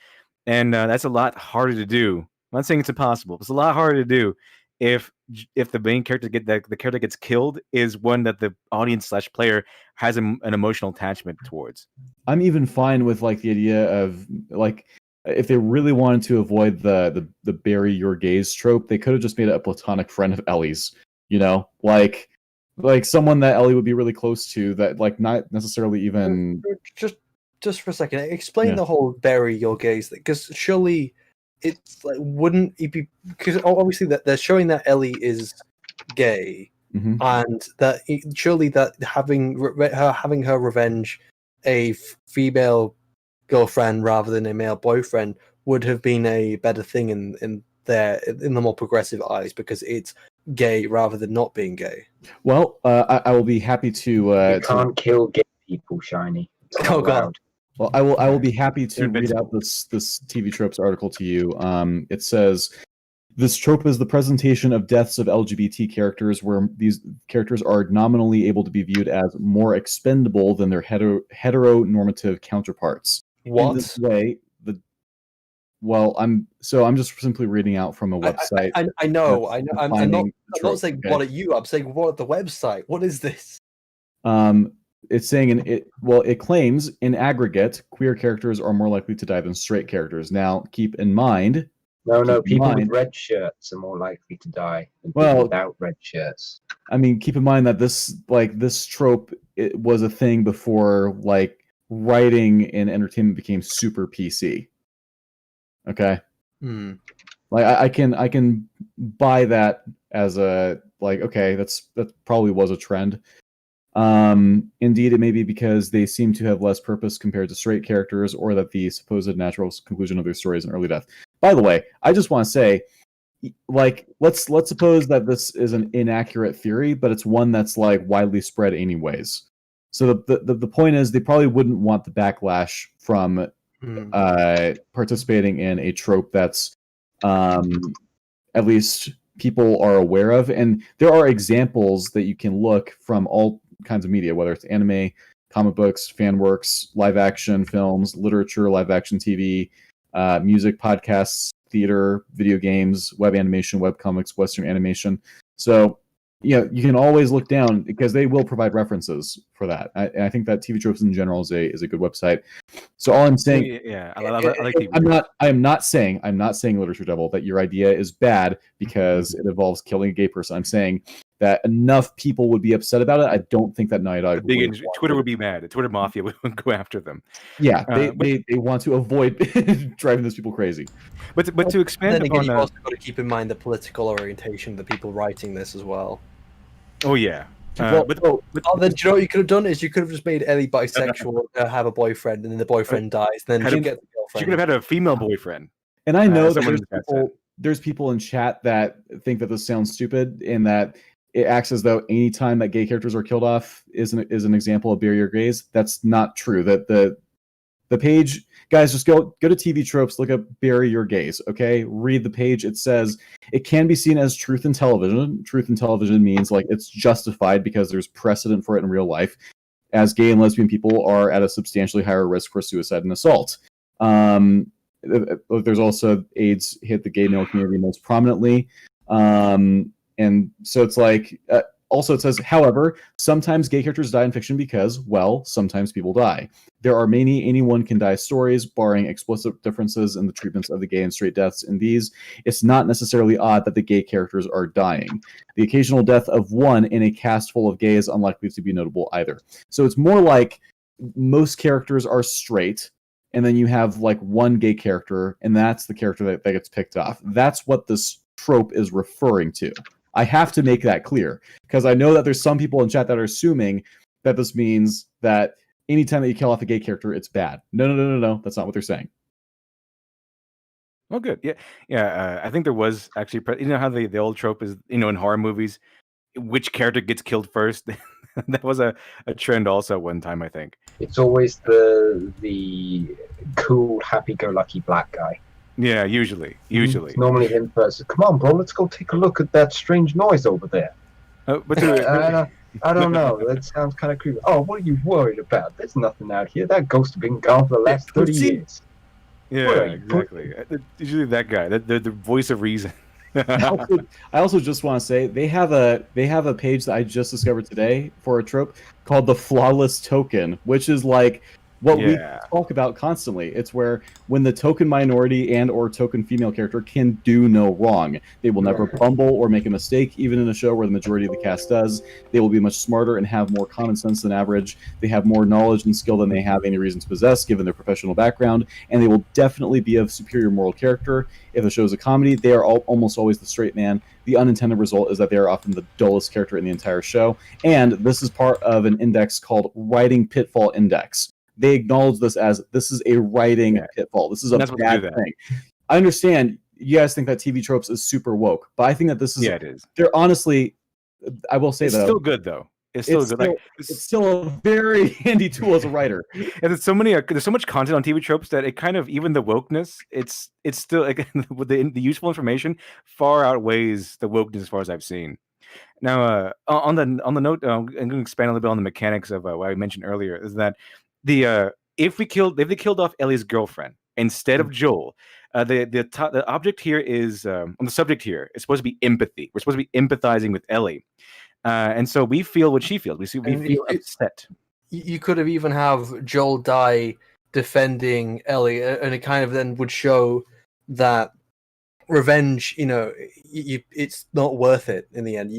and that's a lot harder to do. I'm not saying it's impossible. It's a lot harder to do if the main character the character gets killed is one that the audience / player has an emotional attachment towards. I'm even fine with the idea of if they really wanted to avoid the bury your gaze trope, they could have just made it a platonic friend of Ellie's, like someone that Ellie would be really close to, that not necessarily even just for a second, explain the whole bury your gaze thing, because surely it's wouldn't it be, because obviously that they're showing that Ellie is gay, and that surely that having her revenge a female girlfriend rather than a male boyfriend would have been a better thing in the more progressive eyes, because it's gay rather than not being gay. Well, I will be happy to. You can't kill gay people, Shiny. Oh God. Well, I will be happy to read out this TV Tropes article to you. It says, this trope is the presentation of deaths of LGBT characters where these characters are nominally able to be viewed as more expendable than their heteronormative counterparts. What? In this way, Well, I'm just simply reading out from a website. I know. I'm not saying okay? what at you. I'm saying what at the website. What is this? It's saying it claims in aggregate, queer characters are more likely to die than straight characters. Now, keep in mind. No, people with red shirts are more likely to die than people without red shirts. I mean, keep in mind that this trope was a thing before like writing and entertainment became super PC. Okay. Like I can buy that as a like, okay, that probably was a trend. Indeed, it may be because they seem to have less purpose compared to straight characters, or that the supposed natural conclusion of their story is an early death. By the way, I just want to say, like, let's suppose that this is an inaccurate theory, but it's one that's like widely spread anyways. So the point is, they probably wouldn't want the backlash from participating in a trope that's at least people are aware of, and there are examples that you can look from all kinds of media, whether it's anime, comic books, fan works, live action films, literature, live action TV, music, podcasts, theater, video games, web animation, web comics, Western animation. So, you can always look down because they will provide references for that. I think that TV Tropes in general is a good website. So all I'm saying, I like TV. I'm not saying Literature Devil that your idea is bad because it involves killing a gay person. I'm saying that enough people would be upset about it. I don't think that Naughty Dog Twitter would be mad. The Twitter mafia would go after them. Yeah, they want to avoid driving those people crazy. But to expand then again, upon you've also got to keep in mind the political orientation of the people writing this as well. Oh yeah. Then do you know what you could have done is you could have just made Ellie bisexual, have a boyfriend, and then the boyfriend dies, and then she gets a girlfriend. She could have had a female boyfriend. And I know that there's people in chat that think that this sounds stupid, and that it acts as though any time that gay characters are killed off is an example of bury your gays. That's not true. That the page, guys, just go to TV Tropes, look up bury your gays, okay? Read the page. It says it can be seen as truth in television. Truth in television means like it's justified because there's precedent for it in real life, as gay and lesbian people are at a substantially higher risk for suicide and assault. There's also AIDS hit the gay male community most prominently. And so it's like, also it says, however, sometimes gay characters die in fiction because, well, sometimes people die. There are many anyone can die stories, barring explicit differences in the treatments of the gay and straight deaths in these. It's not necessarily odd that the gay characters are dying. The occasional death of one in a cast full of gay is unlikely to be notable either. So it's more like most characters are straight, and then you have like one gay character, and that's the character that gets picked off. That's what this trope is referring to. I have to make that clear because I know that there's some people in chat that are assuming that this means that anytime that you kill off a gay character, it's bad. No. That's not what they're saying. Oh, good. Yeah. I think there was actually, how the old trope is, in horror movies, which character gets killed first. That was a trend also one time, I think. It's always the cool, happy-go-lucky black guy. Yeah, usually. It's normally him first. Come on, bro, let's go take a look at that strange noise over there. I don't know. That sounds kind of creepy. Oh, what are you worried about? There's nothing out here. That ghost has been gone for the last 30 years. Yeah, exactly. Usually that guy, the voice of reason. I also just want to say they have a page that I just discovered today for a trope called the Flawless Token, which is like what we talk about constantly. It's where when the token minority and or token female character can do no wrong. They will never bumble or make a mistake, even in a show where the majority of the cast does. They will be much smarter and have more common sense than average. They have more knowledge and skill than they have any reason to possess, given their professional background, and they will definitely be of superior moral character. If the show is a comedy, they are almost always the straight man. The unintended result is that they are often the dullest character in the entire show. And this is part of an index called Writing Pitfall Index. They acknowledge this as this is a writing pitfall. This is a bad thing. I understand you guys think that TV Tropes is super woke, but I think that this is. Yeah, it is. They're honestly, I will say it's though, still good though. It's still good. It's still a very handy tool as a writer. And there's so much content on TV Tropes that it kind of, even the wokeness, it's still like, the useful information far outweighs the wokeness as far as I've seen. Now, on the note, I'm going to expand a little bit on the mechanics of what I mentioned earlier. Is that if they killed off Ellie's girlfriend instead of Joel. The object here is on the subject here. It's supposed to be empathy. We're supposed to be empathizing with Ellie, and so we feel what she feels. We feel upset. You could have even have Joel die defending Ellie, and it kind of then would show that revenge, it's not worth it in the end,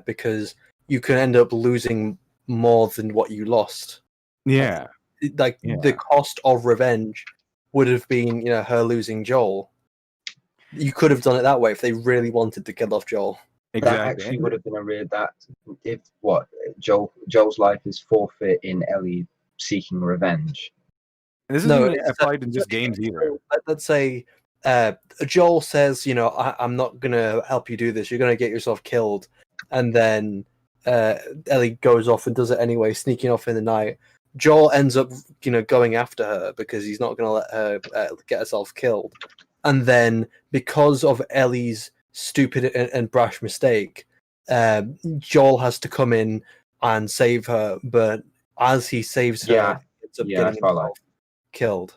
because you can end up losing more than what you lost. Yeah. The cost of revenge would have been, her losing Joel. You could have done it that way if they really wanted to kill off Joel. Exactly. That actually would have been if Joel's life is forfeit in Ellie seeking revenge. And this isn't applied in just games either. Let's say Joel says, I'm not going to help you do this. You're going to get yourself killed. And then Ellie goes off and does it anyway, sneaking off in the night. Joel ends up, going after her because he's not going to let her get herself killed. And then because of Ellie's stupid and brash mistake, Joel has to come in and save her. But as he saves her, he ends up getting himself killed.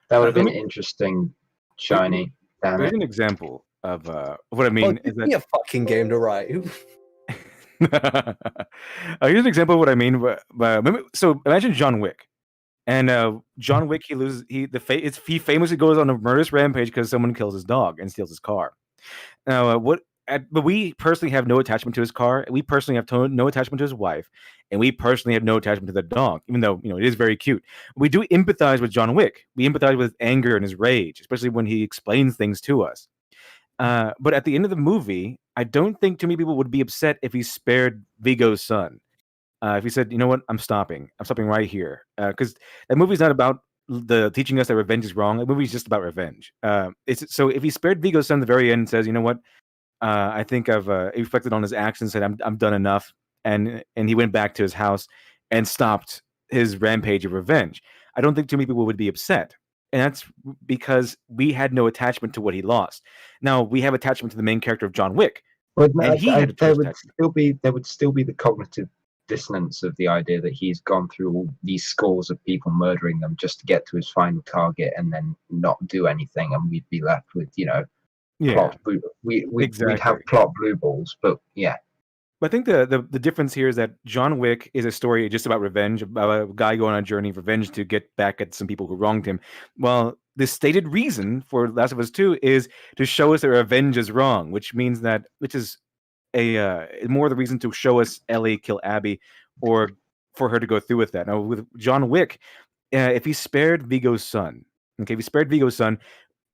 That would have been interesting, Shiny. There's an example of what I mean. Give me a fucking game to write. Here's an example of what I mean. So imagine John Wick, and John Wick, he famously goes on a murderous rampage because someone kills his dog and steals his car. Now, but we personally have no attachment to his car. We personally have no attachment to his wife, and we personally have no attachment to the dog, even though it is very cute. We do empathize with John Wick. We empathize with his anger and his rage, especially when he explains things to us. But at the end of the movie, I don't think too many people would be upset if he spared Viggo's son. If he said, "You know what? I'm stopping right here," because that movie's not about teaching us that revenge is wrong. The movie's just about revenge. So if he spared Viggo's son at the very end and says, "You know what? I think I've reflected on his actions, said I'm done enough," and he went back to his house and stopped his rampage of revenge, I don't think too many people would be upset. And that's because we had no attachment to what he lost. Now we have attachment to the main character of John Wick, but there would still be the cognitive dissonance of the idea that he's gone through all these scores of people, murdering them just to get to his final target, and then not do anything, and we'd be left with plot. We'd have plot blue balls, but yeah. But I think the difference here is that John Wick is a story just about revenge, about a guy going on a journey of revenge to get back at some people who wronged him. Well, the stated reason for Last of Us 2 is to show us that revenge is wrong, which is more the reason to show us Ellie kill Abby, or for her to go through with that. Now, with John Wick, if he spared Viggo's son,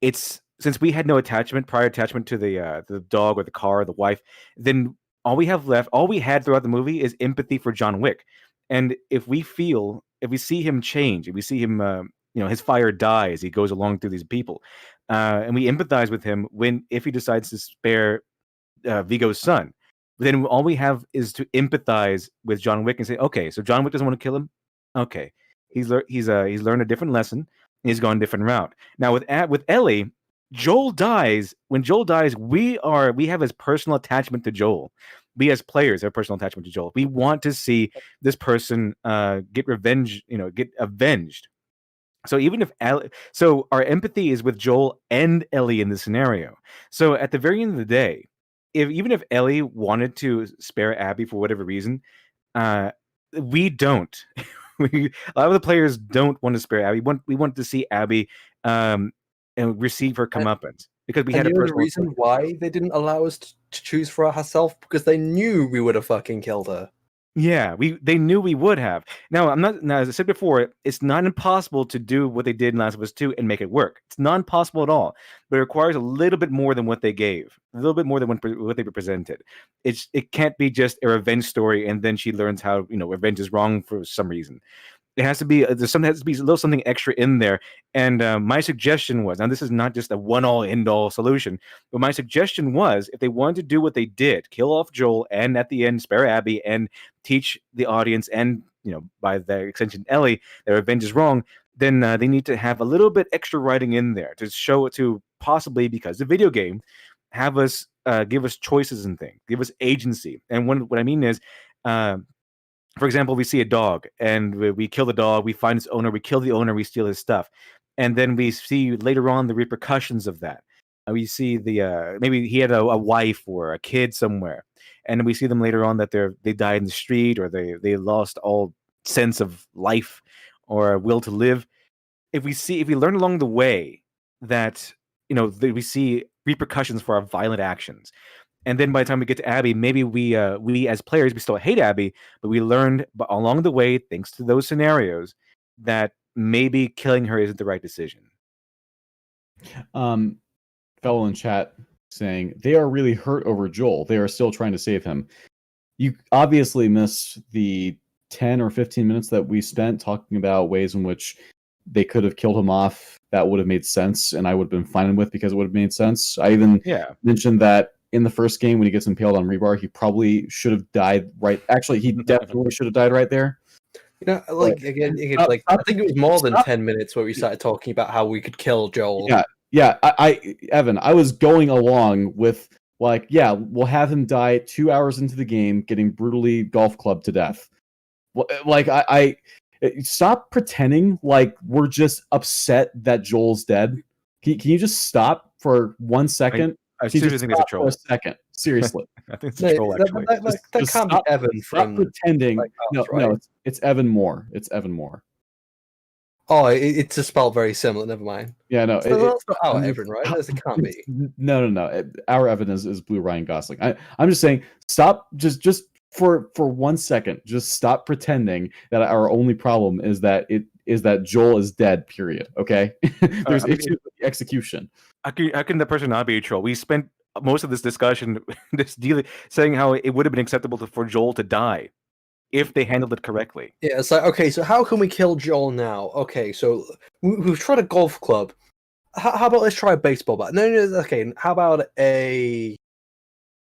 it's since we had no prior attachment to the dog or the car or the wife, then all we had throughout the movie is empathy for John Wick. And if we see him change, if we see him, his fire die as he goes along through these people, and we empathize with him if he decides to spare Viggo's son, then all we have is to empathize with John Wick and say, okay, so John Wick doesn't want to kill him. Okay, he's learned a different lesson. And he's gone a different route. Now with Ellie, Joel dies. When Joel dies, we have his personal attachment to Joel. We as players have personal attachment to Joel. We want to see this person get revenge, get avenged. So even if our empathy is with Joel and Ellie in this scenario. So at the very end of the day, even if Ellie wanted to spare Abby for whatever reason, we don't. A lot of the players don't want to spare Abby. We want to see Abby and receive her comeuppance, because we had a personal reason why they didn't allow us to choose for herself, because they knew we would have fucking killed her. Yeah, they knew we would have. Now, as I said before, it's not impossible to do what they did in Last of Us 2 and make it work. It's not impossible at all, but it requires a little bit more than what they gave, a little bit more than what they presented. It can't be just a revenge story and then she learns how revenge is wrong for some reason. It has to be a little something extra in there. And my suggestion was, now this is not just a one-all end-all solution, but my suggestion was, if they wanted to do what they did, kill off Joel and at the end spare Abby and teach the audience and by the extension Ellie that revenge is wrong, then they need to have a little bit extra writing in there to show it, to possibly, because the video game, have us give us choices and things, give us agency. And what I mean is, for example, we see a dog and we kill the dog, we find its owner, we kill the owner, we steal his stuff. and then we see later on the repercussions of that. We see the maybe he had a wife or a kid somewhere, and we see them later on that they died in the street, or they lost all sense of life or will to live. If we learn along the way that we see repercussions for our violent actions, and then by the time we get to Abby, maybe we as players, we still hate Abby, but we learned along the way, thanks to those scenarios, that maybe killing her isn't the right decision. Fellow in chat saying they are really hurt over Joel. They are still trying to save him. You obviously missed the 10 or 15 minutes that we spent talking about ways in which they could have killed him off that would have made sense, and I would have been fine with because it would have made sense. I even mentioned that in the first game when he gets impaled on rebar, he probably should have died right. Actually, he definitely should have died right there. I think it was more than 10 minutes where we started talking about how we could kill Joel. Yeah, Evan, I was going along with we'll have him die 2 hours into the game, getting brutally golf clubbed to death. I stop pretending like we're just upset that Joel's dead. Can you just stop for 1 second? I seriously think it's a troll. For a second, seriously. I think it's a troll. Actually, that can't be Evan from. Stop pretending. Right? No, it's Evan Moore. It's Evan Moore. Oh, it's just spelled very similar. Never mind. Yeah, no, that's not our Evan, right? It can't be. No. Our Evan is Blue Ryan Gosling. I'm just saying, stop. Just for 1 second, just stop pretending that our only problem is that Joel is dead. Period. Okay. There's issues with the execution. How can that person not be a troll? We spent most of this discussion saying how it would have been acceptable for Joel to die if they handled it correctly. Yeah, it's like, okay, so how can we kill Joel now? Okay, so we've tried a golf club. How about let's try a baseball bat? No, okay, how about a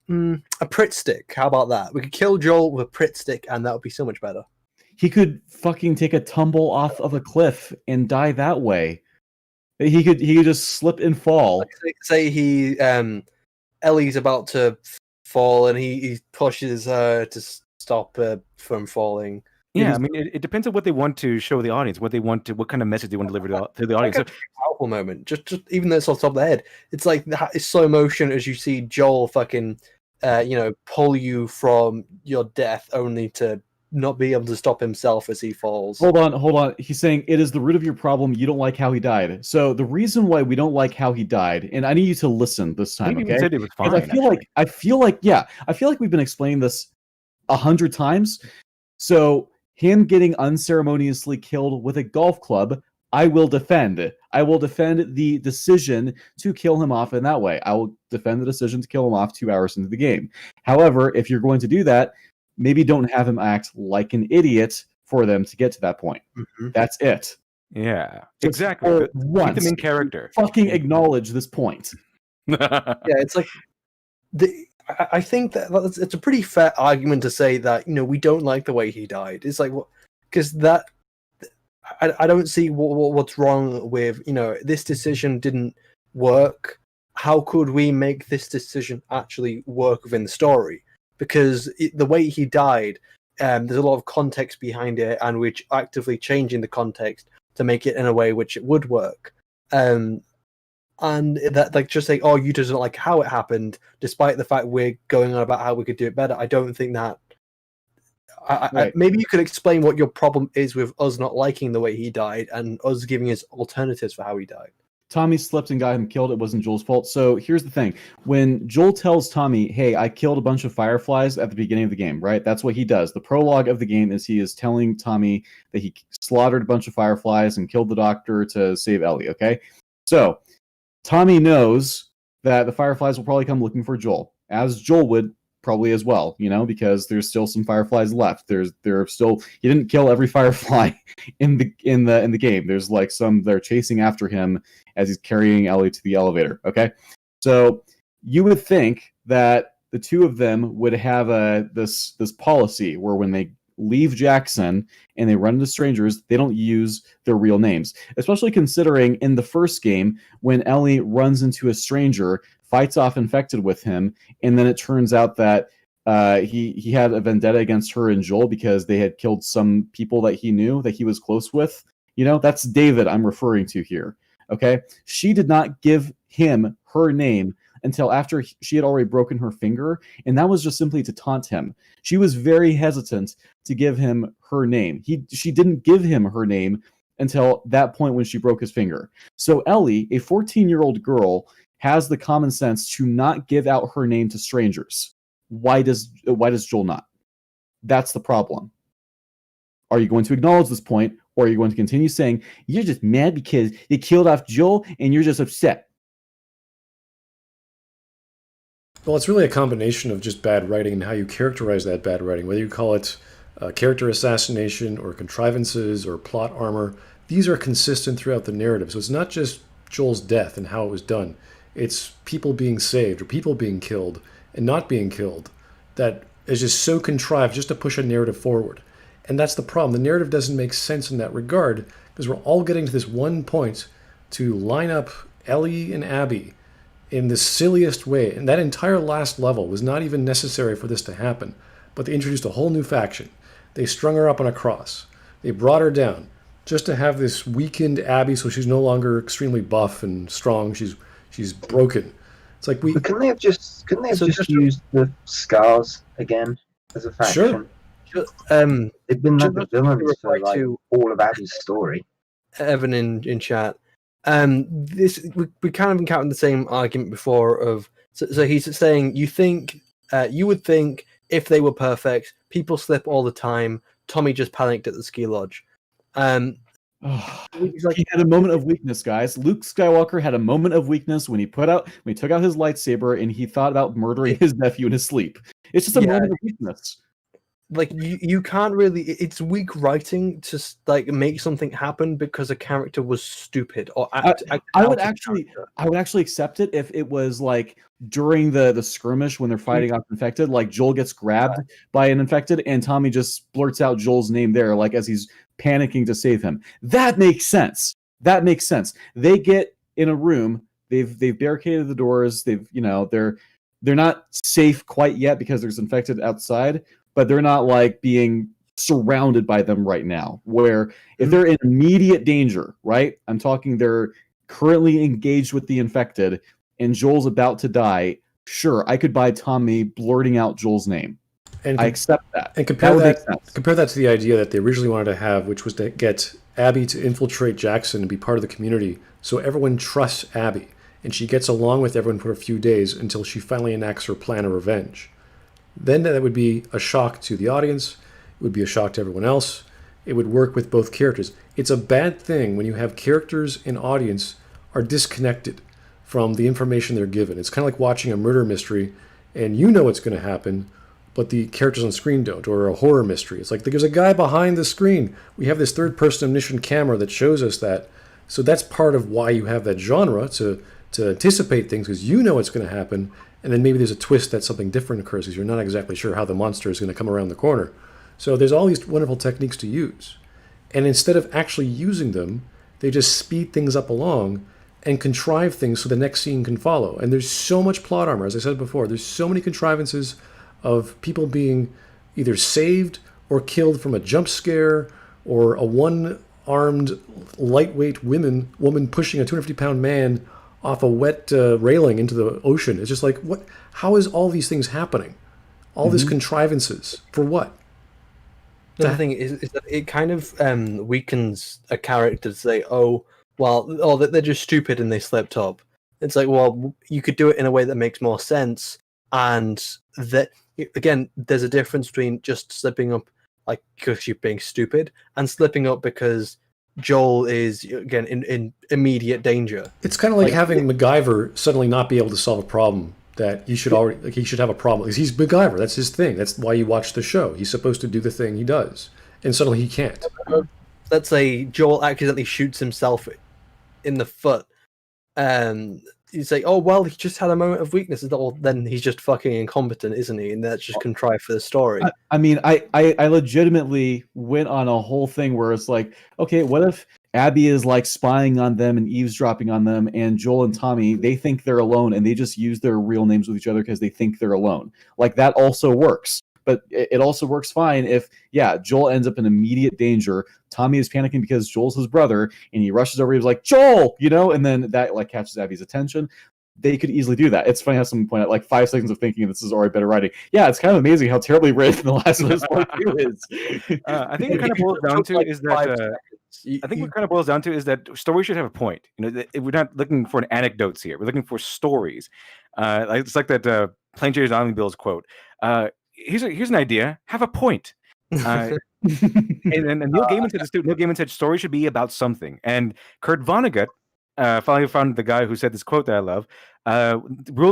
Pritt stick? How about that? We could kill Joel with a Pritt stick, and that would be so much better. He could fucking take a tumble off of a cliff and die that way. He could just slip and fall. Say Ellie's about to fall, and he pushes her to stop from falling. Yeah, I mean, it depends on what they want to show the audience, what kind of message they want to deliver to the audience. It's a powerful moment, just even though it's on top of the head, it's like it's slow motion as you see Joel fucking, pull you from your death, only to not be able to stop himself as he falls. Hold on. He's saying it is the root of your problem. You don't like how he died. So the reason why we don't like how he died, and I need you to listen this time, okay? Said it was fine, I feel like we've been explaining this 100 times. So him getting unceremoniously killed with a golf club, I will defend. I will defend the decision to kill him off in that way. I will defend the decision to kill him off 2 hours into the game. However, if you're going to do that, maybe don't have him act like an idiot for them to get to that point. Mm-hmm. That's it. Yeah, exactly. Once, the main character. Fucking acknowledge this point. Yeah, it's like I think that it's a pretty fair argument to say that we don't like the way he died. It's like because that I don't see what's wrong with this decision didn't work. How could we make this decision actually work within the story? Because the way he died, there's a lot of context behind it, and which actively changing the context to make it in a way which it would work. And that just saying, oh, you just don't like how it happened, despite the fact we're going on about how we could do it better. I don't think that. Maybe you could explain what your problem is with us not liking the way he died, and us giving us alternatives for how he died. Tommy slipped and got him killed. It wasn't Joel's fault. So here's the thing. When Joel tells Tommy, hey, I killed a bunch of fireflies at the beginning of the game, right? That's what he does. The prologue of the game is he is telling Tommy that he slaughtered a bunch of fireflies and killed the doctor to save Ellie, okay? So Tommy knows that the fireflies will probably come looking for Joel, as Joel would probably as well, because there's still some fireflies left. He didn't kill every firefly in the game. There's like some they're chasing after him as he's carrying Ellie to the elevator. Okay, so you would think that the two of them would have this policy where when they leave Jackson and they run into strangers, they don't use their real names. Especially considering in the first game when Ellie runs into a stranger, fights off infected with him, and then it turns out that he had a vendetta against her and Joel because they had killed some people that he knew that he was close with. That's David I'm referring to here. Okay, she did not give him her name until after she had already broken her finger, and that was just simply to taunt him. She was very hesitant to give him her name. She didn't give him her name until that point when she broke his finger. So Ellie, a 14-year-old girl, has the common sense to not give out her name to strangers. Why does Joel not? That's the problem. Are you going to acknowledge this point, or are you going to continue saying you're just mad because they killed off Joel and you're just upset? Well, it's really a combination of just bad writing and how you characterize that bad writing, whether you call it character assassination or contrivances or plot armor. These are consistent throughout the narrative. So it's not just Joel's death and how it was done. It's people being saved or people being killed and not being killed that is just so contrived just to push a narrative forward. And that's the problem. The narrative doesn't make sense in that regard because we're all getting to this one point to line up Ellie and Abby in the silliest way. And that entire last level was not even necessary for this to happen. But they introduced a whole new faction. They strung her up on a cross. They brought her down just to have this weakened Abby so she's no longer extremely buff and strong. She's broken. It's like But couldn't they have just used the scars again as a faction? Sure. They've been like the villains for like all of Abby's story. Evan in chat. We kind of encountered the same argument before of so he's saying you would think if they were perfect, people slip all the time. Tommy just panicked at the ski lodge. He had a moment of weakness, guys. Luke Skywalker had a moment of weakness when he took out his lightsaber and he thought about murdering his nephew in his sleep. It's just a moment of weakness. Like you can't really. It's weak writing to like make something happen because a character was stupid. Or I would actually accept it if it was like during the skirmish when they're fighting off infected. Like Joel gets grabbed by an infected and Tommy just blurts out Joel's name there, like as he's panicking to save him. That makes sense. They get in a room. They've barricaded the doors. They're not safe quite yet because there's infected outside. But they're not like being surrounded by them right now. Where if they're in immediate danger, right? I'm talking they're currently engaged with the infected and Joel's about to die. Sure, I could buy Tommy blurting out Joel's name. And I accept that. And compare that to the idea that they originally wanted to have, which was to get Abby to infiltrate Jackson and be part of the community so everyone trusts Abby. And she gets along with everyone for a few days until she finally enacts her plan of revenge. Then that would be a shock to the audience. It would be a shock to everyone else. It would work with both characters. It's a bad thing when you have characters and audience are disconnected from the information they're given. It's kind of like watching a murder mystery and you know what's going to happen, but the characters on screen don't, or a horror mystery. It's like there's a guy behind the screen. We have this third-person omniscient camera that shows us that. So that's part of why you have that genre, to anticipate things because you know what's going to happen. And then maybe there's a twist that something different occurs because you're not exactly sure how the monster is going to come around the corner. So there's all these wonderful techniques to use. And instead of actually using them, they just speed things up along and contrive things so the next scene can follow. And there's so much plot armor, as I said before. There's so many contrivances of people being either saved or killed from a jump scare or a one-armed, lightweight woman pushing a 250-pound man off a wet railing into the ocean. It's just like, what? How is all these things happening? All these contrivances for what? The thing is that it kind of weakens a character to say, they're just stupid and they slipped up. It's like, well, you could do it in a way that makes more sense, and that again, there's a difference between just slipping up like because you're being stupid and slipping up because Joel is again in immediate danger. It's kind of like having MacGyver suddenly not be able to solve a problem that he should have a problem because he's MacGyver. That's his thing. That's why you watch the show. He's supposed to do the thing he does, and suddenly he can't. Let's say Joel accidentally shoots himself in the foot, and you say, "Oh well, he just had a moment of weakness." Then he's just fucking incompetent, isn't he? And that's just contrived for the story. I mean, I legitimately went on a whole thing where it's like, okay, what if Abby is like spying on them and eavesdropping on them, and Joel and Tommy, they think they're alone and they just use their real names with each other because they think they're alone. Like that also works. But it also works fine if, Joel ends up in immediate danger. Tommy is panicking because Joel's his brother, and he rushes over. He's like, Joel, and then that like catches Abby's attention. They could easily do that. It's funny how someone pointed out, like 5 seconds of thinking this is already better writing. Yeah, it's kind of amazing how terribly written The Last of Us Part 2 is. I think what kind of boils down to is that what kind of boils down to is that stories should have a point. We're not looking for anecdotes here. We're looking for stories. It's like that Plain James Automobile quote. Here's an idea. Have a point. And Neil Gaiman said this too. Neil Gaiman said stories should be about something. And Kurt Vonnegut finally found the guy who said this quote that I love.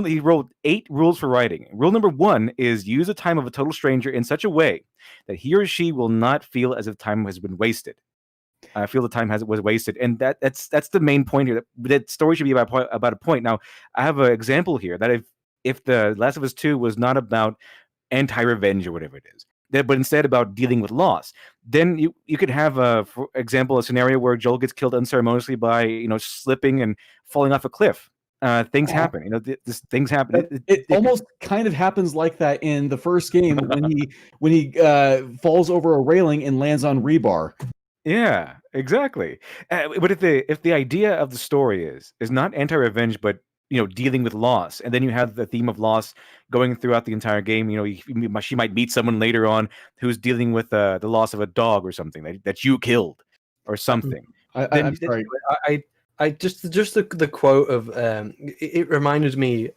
He wrote 8 rules for writing. Rule number 1 is use the time of a total stranger in such a way that he or she will not feel as if time has been wasted. Feel the time was wasted, and that's the main point here. That story should be about a point. Now, I have an example here that if the Last of Us 2 was not about anti-revenge or whatever it is, but instead about dealing with loss, then you could have, for example, a scenario where Joel gets killed unceremoniously by slipping and falling off a cliff. Things happen. Things happen. It almost kind of happens like that in the first game when he falls over a railing and lands on rebar. Yeah, exactly. But if the idea of the story is not anti-revenge, but dealing with loss, and then you have the theme of loss going throughout the entire game. She might meet someone later on who's dealing with the loss of a dog or something that you killed or something. I'm sorry. I just the quote of it reminded me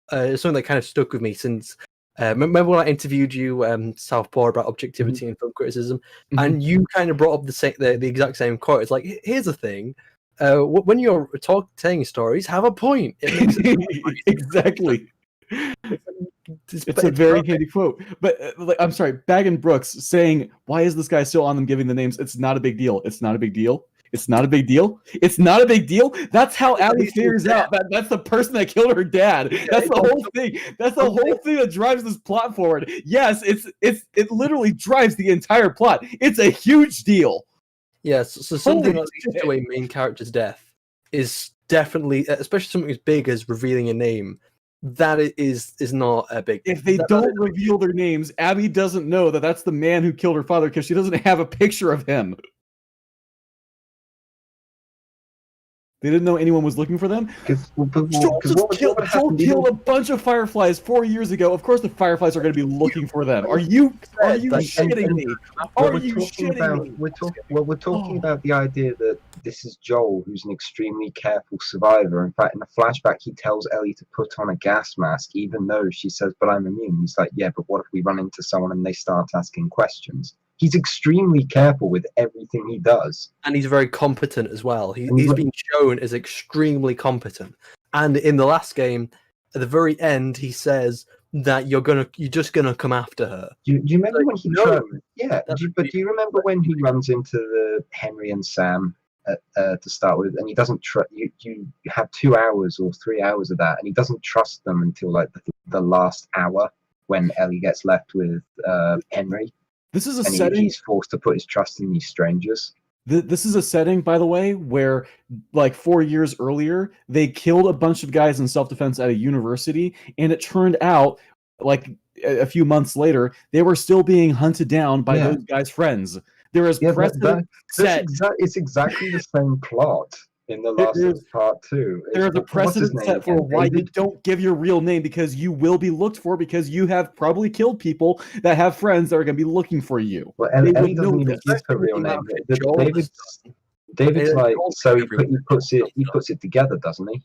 something that kind of stuck with me since remember when I interviewed you Southpaw about objectivity and film criticism, and you kind of brought up the exact same quote. It's like, here's the thing. When you're telling stories, have a point. It makes it exactly. It's a very handy quote. But I'm sorry, Bag and Brooks saying, "Why is this guy still on them giving the names? It's not a big deal. It's not a big deal. It's not a big deal. It's not a big deal." That's how Abby figures out that's the person that killed her dad. That's the whole thing. That's the whole thing that drives this plot forward. Yes, it literally drives the entire plot. It's a huge deal. Yes, so something that leads to a main character's death is definitely, especially something as big as revealing a name, that is not a big deal. If they don't reveal their names, Abby doesn't know that that's the man who killed her father because she doesn't have a picture of him. They didn't know anyone was looking for them. Joel killed a bunch of fireflies 4 years ago. Of course, the fireflies are going to be looking for them. Are you shitting me? Are you shitting me? We're talking about the idea that this is Joel, who's an extremely careful survivor. In fact, in the flashback, he tells Ellie to put on a gas mask, even though she says, "But I'm immune." He's like, "Yeah, but what if we run into someone and they start asking questions?" He's extremely careful with everything he does. And he's very competent as well. He's been shown as extremely competent. And in the last game, at the very end, he says that you're just gonna come after her. Do you remember when he do you remember when he runs into the Henry and Sam to start with, and he doesn't trust you have 2 hours or 3 hours of that, and he doesn't trust them until like the last hour when Ellie gets left with Henry. This is a setting he's forced to put his trust in these strangers. This is a setting, by the way, where like 4 years earlier, they killed a bunch of guys in self-defense at a university, and it turned out, like a few months later, they were still being hunted down by those guys' friends. There is precedent set. It's exactly the same plot in the Last of Us Part 2. There is a precedent set for why you don't give your real name, because you will be looked for, because you have probably killed people that have friends that are going to be looking for you. Well, Ellie doesn't even give her real name. David's like, so he puts it together, doesn't he?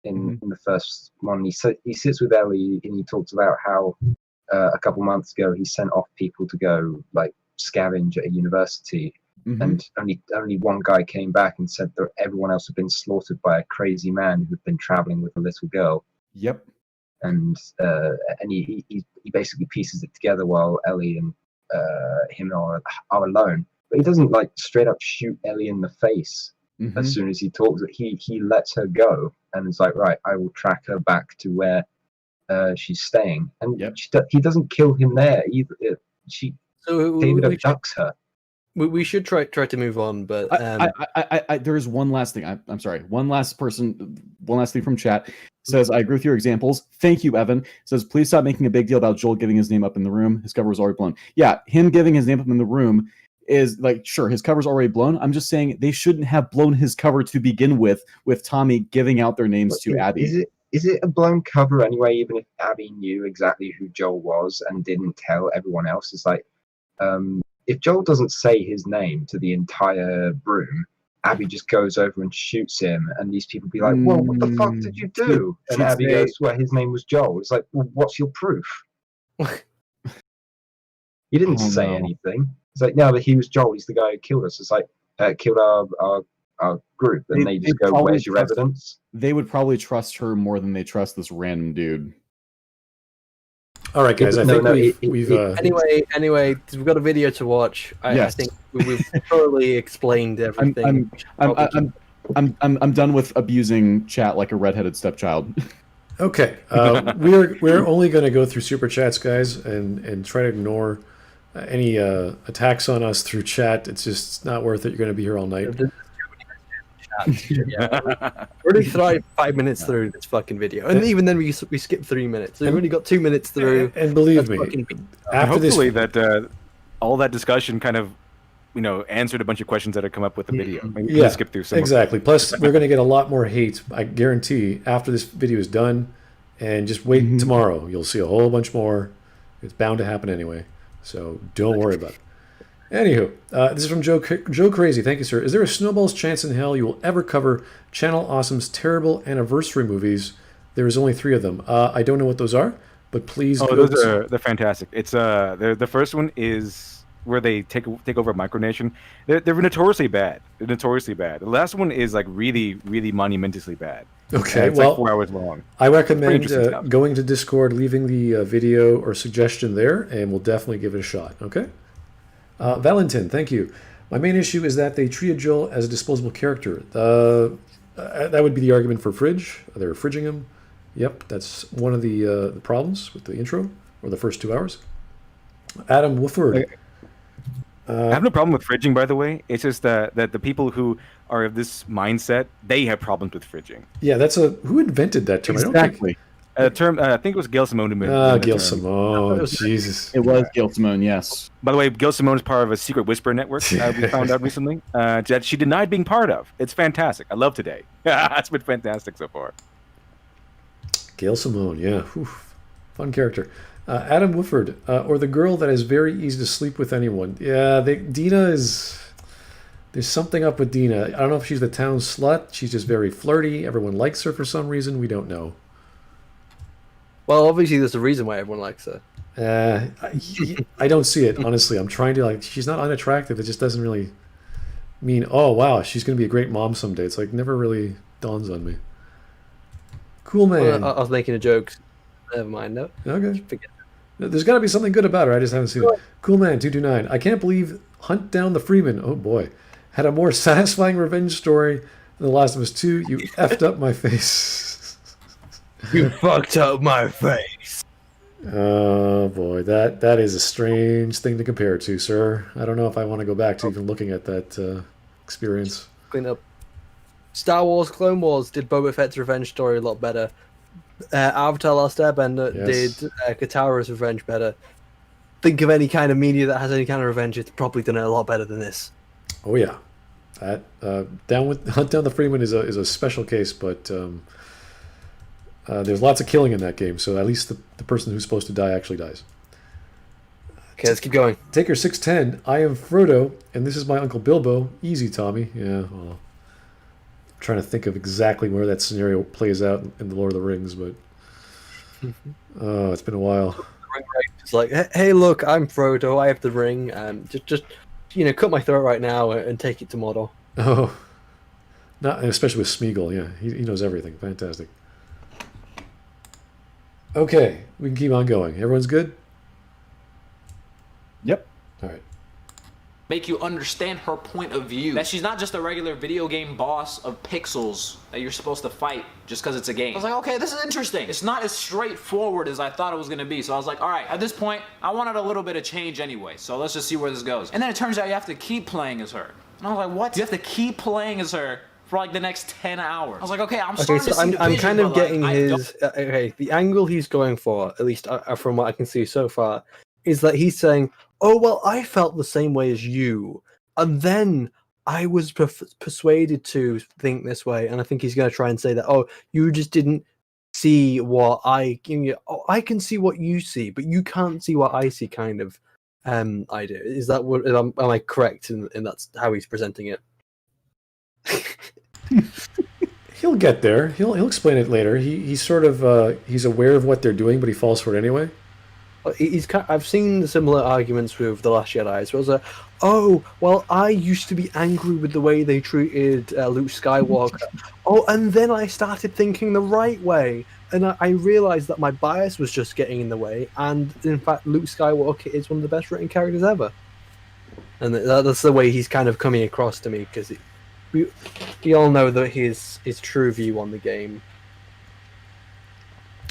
In the first one, he sits with Ellie and he talks about how a couple months ago he sent off people to go like scavenge at a university. And only one guy came back and said that everyone else had been slaughtered by a crazy man who had been traveling with a little girl. Yep. And he basically pieces it together while Ellie and him are alone. But he doesn't like straight up shoot Ellie in the face as soon as he talks. He lets her go and it's like, right, I will track her back to where she's staying. And he doesn't kill him there either. David abducts her. We should try to move on, but there is one last thing. I'm sorry. One last thing from chat. Says, I agree with your examples. Thank you, Evan. Says, please stop making a big deal about Joel giving his name up in the room. His cover was already blown. Yeah, him giving his name up in the room is like, sure, his cover's already blown. I'm just saying they shouldn't have blown his cover to begin with Tommy giving out their names to Abby. Is it a blown cover anyway, even if Abby knew exactly who Joel was and didn't tell everyone else? It's like, if Joel doesn't say his name to the entire room, Abby just goes over and shoots him, and these people be like, "Whoa, what the fuck did you do?" And Abby goes, "Well, his name was Joel." It's like, well, what's your proof? He didn't say anything. It's like, no, but he was Joel. He's the guy who killed us. It's like, killed our group, and they just go, "Where's your evidence?" They would probably trust her more than they trust this random dude. All right, guys. I think we've Anyway, we've got a video to watch. I think we've thoroughly explained everything. I'm done with abusing chat like a redheaded stepchild. Okay, we're only going to go through super chats, guys, and try to ignore any attacks on us through chat. It's just not worth it. You're going to be here all night. We're already 5 minutes through this fucking video, and even then we skipped 3 minutes. So we've only got 2 minutes through. And believe me, after hopefully that all that discussion kind of answered a bunch of questions that had come up with the video. Maybe we can skip through some. Exactly. Plus, we're going to get a lot more hate, I guarantee, after this video is done. And just wait tomorrow. You'll see a whole bunch more. It's bound to happen anyway. So don't worry about it. Anywho, this is from Joe Crazy. Thank you, sir. Is there a snowball's chance in hell you will ever cover Channel Awesome's terrible anniversary movies? There is only 3 of them. I don't know what those are, but please. They're fantastic. It's the first one is where they take over Micronation. They're notoriously bad. The last one is like really, really monumentously bad. Okay, it's like 4 hours long. I recommend going to Discord, leaving the video or suggestion there, and we'll definitely give it a shot. Okay. Valentin, thank you. My main issue is that they treated Joel as a disposable character. That would be the argument for Fridge. They were fridging him. Yep, that's one of the problems with the intro, or the first 2 hours. Adam Wooford. I have no problem with fridging, by the way. It's just that the people who are of this mindset, they have problems with fridging. Yeah, who invented that term? Exactly. I think it was Gail Simone. Gail Simone. Jesus. It was Gail Simone, yes. By the way, Gail Simone is part of a secret whisper network we found out recently that she denied being part of. It's fantastic. I love today. It's been fantastic so far. Gail Simone, yeah. Whew. Fun character. Adam Wooford, or the girl that is very easy to sleep with anyone. Yeah, Dina is... There's something up with Dina. I don't know if she's the town slut. She's just very flirty. Everyone likes her for some reason. We don't know. Well, obviously there's a reason why everyone likes her. I don't see it, honestly. I'm trying to, she's not unattractive. It just doesn't really mean, oh, wow, she's going to be a great mom someday. It's never really dawns on me. Cool man. Well, I was making a joke. Never mind, no. Okay. There's got to be something good about her. I just haven't seen it. Cool man, 229. I can't believe Hunt Down the Freeman, oh boy, had a more satisfying revenge story than The Last of Us 2. You effed up my face. You fucked up my face. Oh boy, that is a strange thing to compare to, sir. I don't know if I want to go back to even looking at that experience. Clean up. Star Wars Clone Wars did Boba Fett's revenge story a lot better. Avatar Last Airbender did Katara's revenge better. Think of any kind of media that has any kind of revenge, it's probably done it a lot better than this. Oh yeah, that Hunt Down the Freeman is a special case, but there's lots of killing in that game, so at least the person who's supposed to die actually dies. Okay, let's keep going. Taker 610. I am Frodo, and this is my Uncle Bilbo. Easy, Tommy. Yeah. Well, trying to think of exactly where that scenario plays out in the Lord of the Rings, but it's been a while. It's like, hey, look, I'm Frodo. I have the ring. Just cut my throat right now and take it to Mordor. Oh, not especially with Smeagol. Yeah, he knows everything. Fantastic. Okay, we can keep on going. Everyone's good? Yep. All right. Make you understand her point of view. That she's not just a regular video game boss of pixels that you're supposed to fight just because it's a game. I was like, okay, this is interesting. It's not as straightforward as I thought it was going to be. So I was like, all right, at this point, I wanted a little bit of change anyway. So let's just see where this goes. And then it turns out you have to keep playing as her. And I was like, what? You have to keep playing as her for like the next 10 hours. I was like, okay, I'm starting to see the I'm vision, kind of but, getting like, his okay. The angle he's going for, at least from what I can see so far, is that he's saying, "Oh well, I felt the same way as you, and then I was persuaded to think this way." And I think he's going to try and say that, "Oh, you just didn't see what I can see what you see, but you can't see what I see." Kind of idea. Is that what? Am I correct in that's how he's presenting it? He'll get there. He'll explain it later. He's sort of he's aware of what they're doing, but he falls for it anyway. I've seen similar arguments with The Last Jedi. So it was like, oh, well, I used to be angry with the way they treated Luke Skywalker. Oh, and then I started thinking the right way, and I realized that my bias was just getting in the way. And in fact, Luke Skywalker is one of the best written characters ever. And that's the way he's kind of coming across to me, because we all know that his true view on the game.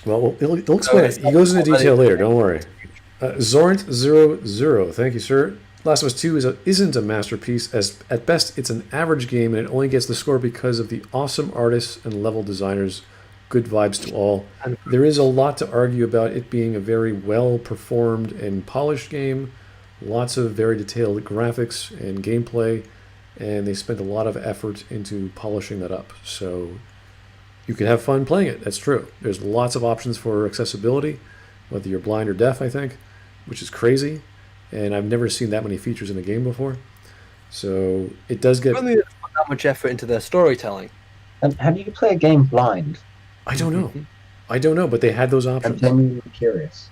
Well, he'll explain it. He goes into detail later. Don't worry. Zornt00, thank you, sir. Last of Us 2 isn't a masterpiece. At best, it's an average game, and it only gets the score because of the awesome artists and level designers. Good vibes to all. There is a lot to argue about it being a very well-performed and polished game. Lots of very detailed graphics and gameplay, and they spent a lot of effort into polishing that up. So you can have fun playing it. That's true. There's lots of options for accessibility, whether you're blind or deaf, I think, which is crazy. And I've never seen that many features in a game before. So it does get... Only put that much effort into their storytelling. And how do you play a game blind? I don't know. I don't know, but they had those options. I'm genuinely curious.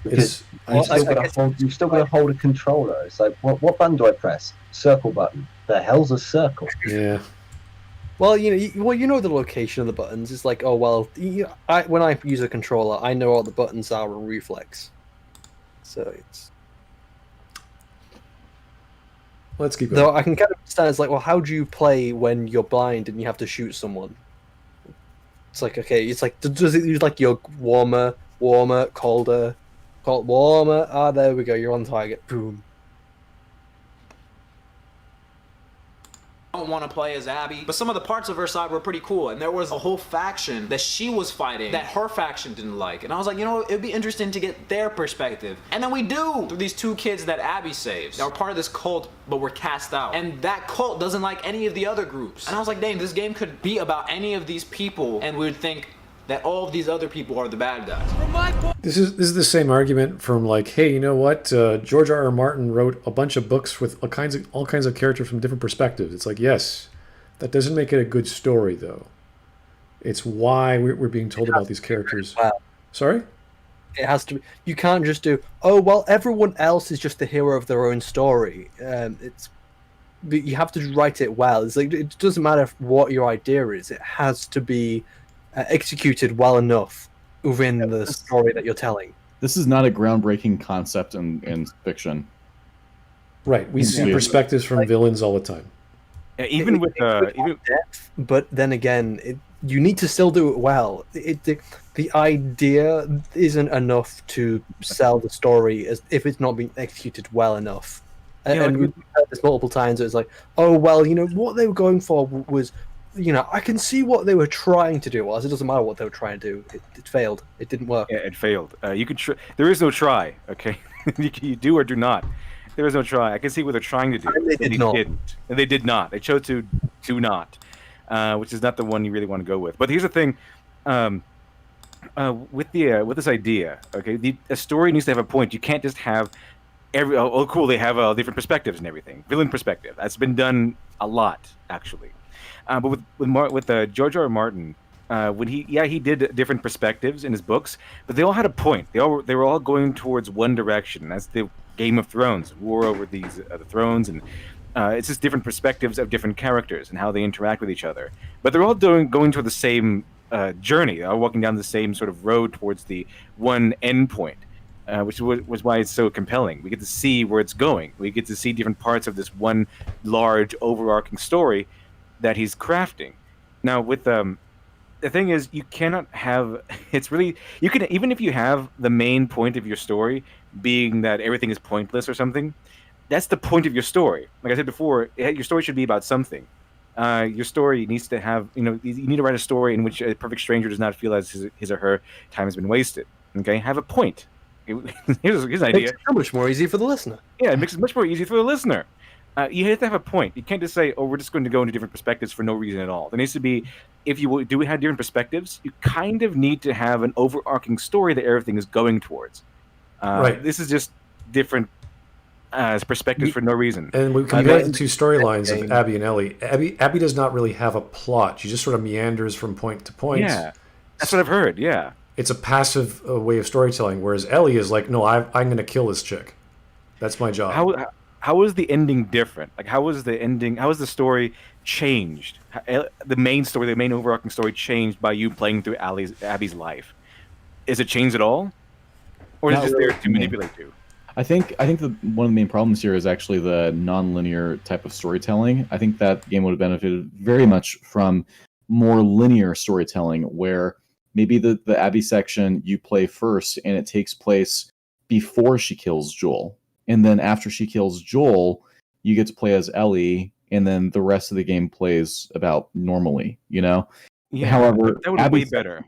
Because you've still got to hold a controller. It's like, what button do I press? Circle button. The hell's a circle? Yeah. Well, you know the location of the buttons. It's like, oh well, when I use a controller, I know all the buttons are on reflex. So it's. Let's keep going. Though I can kind of understand. It's like, well, how do you play when you're blind and you have to shoot someone? It's like, okay, it's like, does it use like your warmer, colder, warmer? Ah, there we go. You're on target. Boom. I don't want to play as Abby, but some of the parts of her side were pretty cool, and there was a whole faction that she was fighting that her faction didn't like, and I was like, it'd be interesting to get their perspective. And then we do through these two kids that Abby saves. They were part of this cult, but were cast out, and that cult doesn't like any of the other groups. And I was like, dang, this game could be about any of these people, and we would think that all of these other people are the bad guys. This is the same argument from like, hey, you know what? George R.R. Martin wrote a bunch of books with all kinds of characters from different perspectives. It's like, yes, that doesn't make it a good story, though. It's why we're being told about these characters. Well, sorry? It has to. You can't just do. Oh well, everyone else is just the hero of their own story. But you have to write it well. It's like it doesn't matter what your idea is. It has to be executed well enough within the story that you're telling. This is not a groundbreaking concept in fiction. Right. We see perspectives from villains all the time. Yeah, even with depth, but then again, you need to still do it well. The idea isn't enough to sell the story as if it's not being executed well enough. And we've heard this multiple times. It's like, oh well, what they were going for was. I can see what they were trying to do. Well, it doesn't matter what they were trying to do. It failed. It didn't work. Yeah, it failed. You could. There is no try. Okay, you do or do not. There is no try. I can see what they're trying to do. And they didn't. And they did not. They chose to do not, which is not the one you really want to go with. But here's the thing. With this idea, okay, a story needs to have a point. You can't just have cool. They have different perspectives and everything. Villain perspective. That's been done a lot, actually. But with George R.R. Martin, when he did different perspectives in his books, but they all had a point. They were all going towards one direction. That's the Game of Thrones, war over the thrones, and it's just different perspectives of different characters and how they interact with each other. But they're all going toward the same journey. They're all walking down the same sort of road towards the one end point. Which was why it's so compelling. We get to see where it's going. We get to see different parts of this one large overarching story that he's crafting. Now, with the thing is, you cannot have. It's really you can even if you have the main point of your story being that everything is pointless or something. That's the point of your story. Like I said before, your story should be about something. your story needs to have, you need to write a story in which a perfect stranger does not feel as his or her time has been wasted. Okay, have a point. Here's an idea. Makes it so much more easy for the listener. Yeah, it makes it much more easy for the listener. You have to have a point. You can't just say, "Oh, we're just going to go into different perspectives for no reason at all." There needs to be, if you do have different perspectives, you kind of need to have an overarching story that everything is going towards. Right. This is just different perspectives for no reason. And we compare the two storylines of Abby and Ellie. Abby does not really have a plot. She just sort of meanders from point to point. Yeah, that's what I've heard. Yeah, it's a passive way of storytelling, whereas Ellie is like, no, I'm going to kill this chick. That's my job. How is the ending different? Like, how is the ending? How is the story changed? The main story, the main overarching story, changed by you playing through Abby's life. Is it changed at all, or is it just there to manipulate you? I think one of the main problems here is actually the non-linear type of storytelling. I think that game would have benefited very much from more linear storytelling, where maybe the Abby section you play first and it takes place before she kills Joel. And then after she kills Joel, you get to play as Ellie, and then the rest of the game plays about normally, Yeah, however, that would be way better.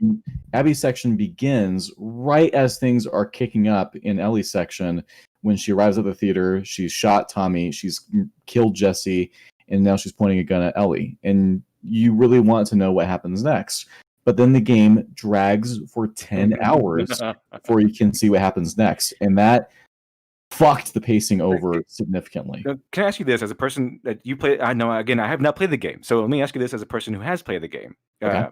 Abby's section begins right as things are kicking up in Ellie's section. When she arrives at the theater, she's shot Tommy, she's killed Jesse, and now she's pointing a gun at Ellie. And you really want to know what happens next. But then the game drags for 10 hours before you can see what happens next. And that fucked the pacing over significantly. Can I ask you this, as a person that you play? I know, again, I have not played the game, so let me ask you this as a person who has played the game. Okay.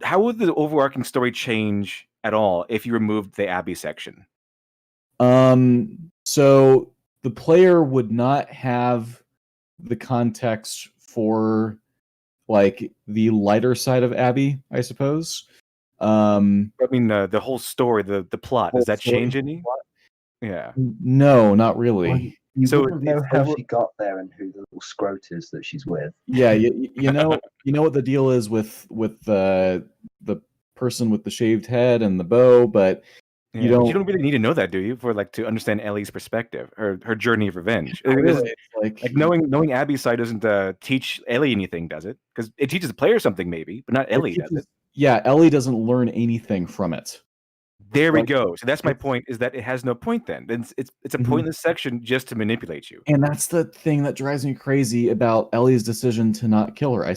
How would the overarching story change at all if you removed the Abby section? So the player would not have the context for like the lighter side of Abby, I suppose. I mean, the whole story, the plot, does that change any? Yeah. No, not really. You wouldn't know how she got there and who the little scrote is that she's with. Yeah, you know what the deal is with the person with the shaved head and the bow, but you don't really need to know that, do you, for to understand Ellie's perspective, her journey of revenge. Really, knowing Abby's side doesn't teach Ellie anything, does it? Because it teaches the player something, maybe, but not Ellie, does it? Yeah, Ellie doesn't learn anything from it. There we go. So that's my point, is that it has no point then. It's a pointless section just to manipulate you. And that's the thing that drives me crazy about Ellie's decision to not kill her. I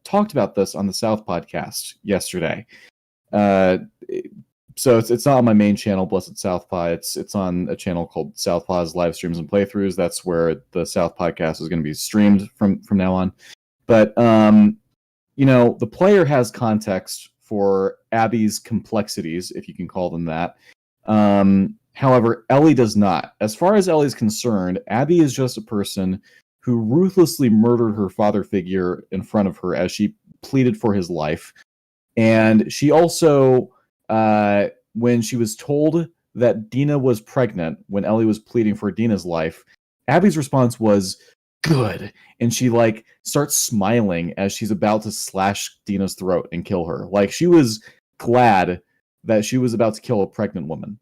talked about this on the South podcast yesterday. So it's not on my main channel, Blessed Southpaw. It's on a channel called Southpaw's Live Streams and Playthroughs. That's where the South podcast is going to be streamed from now on. But the player has context for Abby's complexities, if you can call them that. However, Ellie does not. As far as Ellie's concerned, Abby is just a person who ruthlessly murdered her father figure in front of her as she pleaded for his life. And she also, when she was told that Dina was pregnant, when Ellie was pleading for Dina's life, Abby's response was, good. And she starts smiling as she's about to slash Dina's throat and kill her. She was glad that she was about to kill a pregnant woman.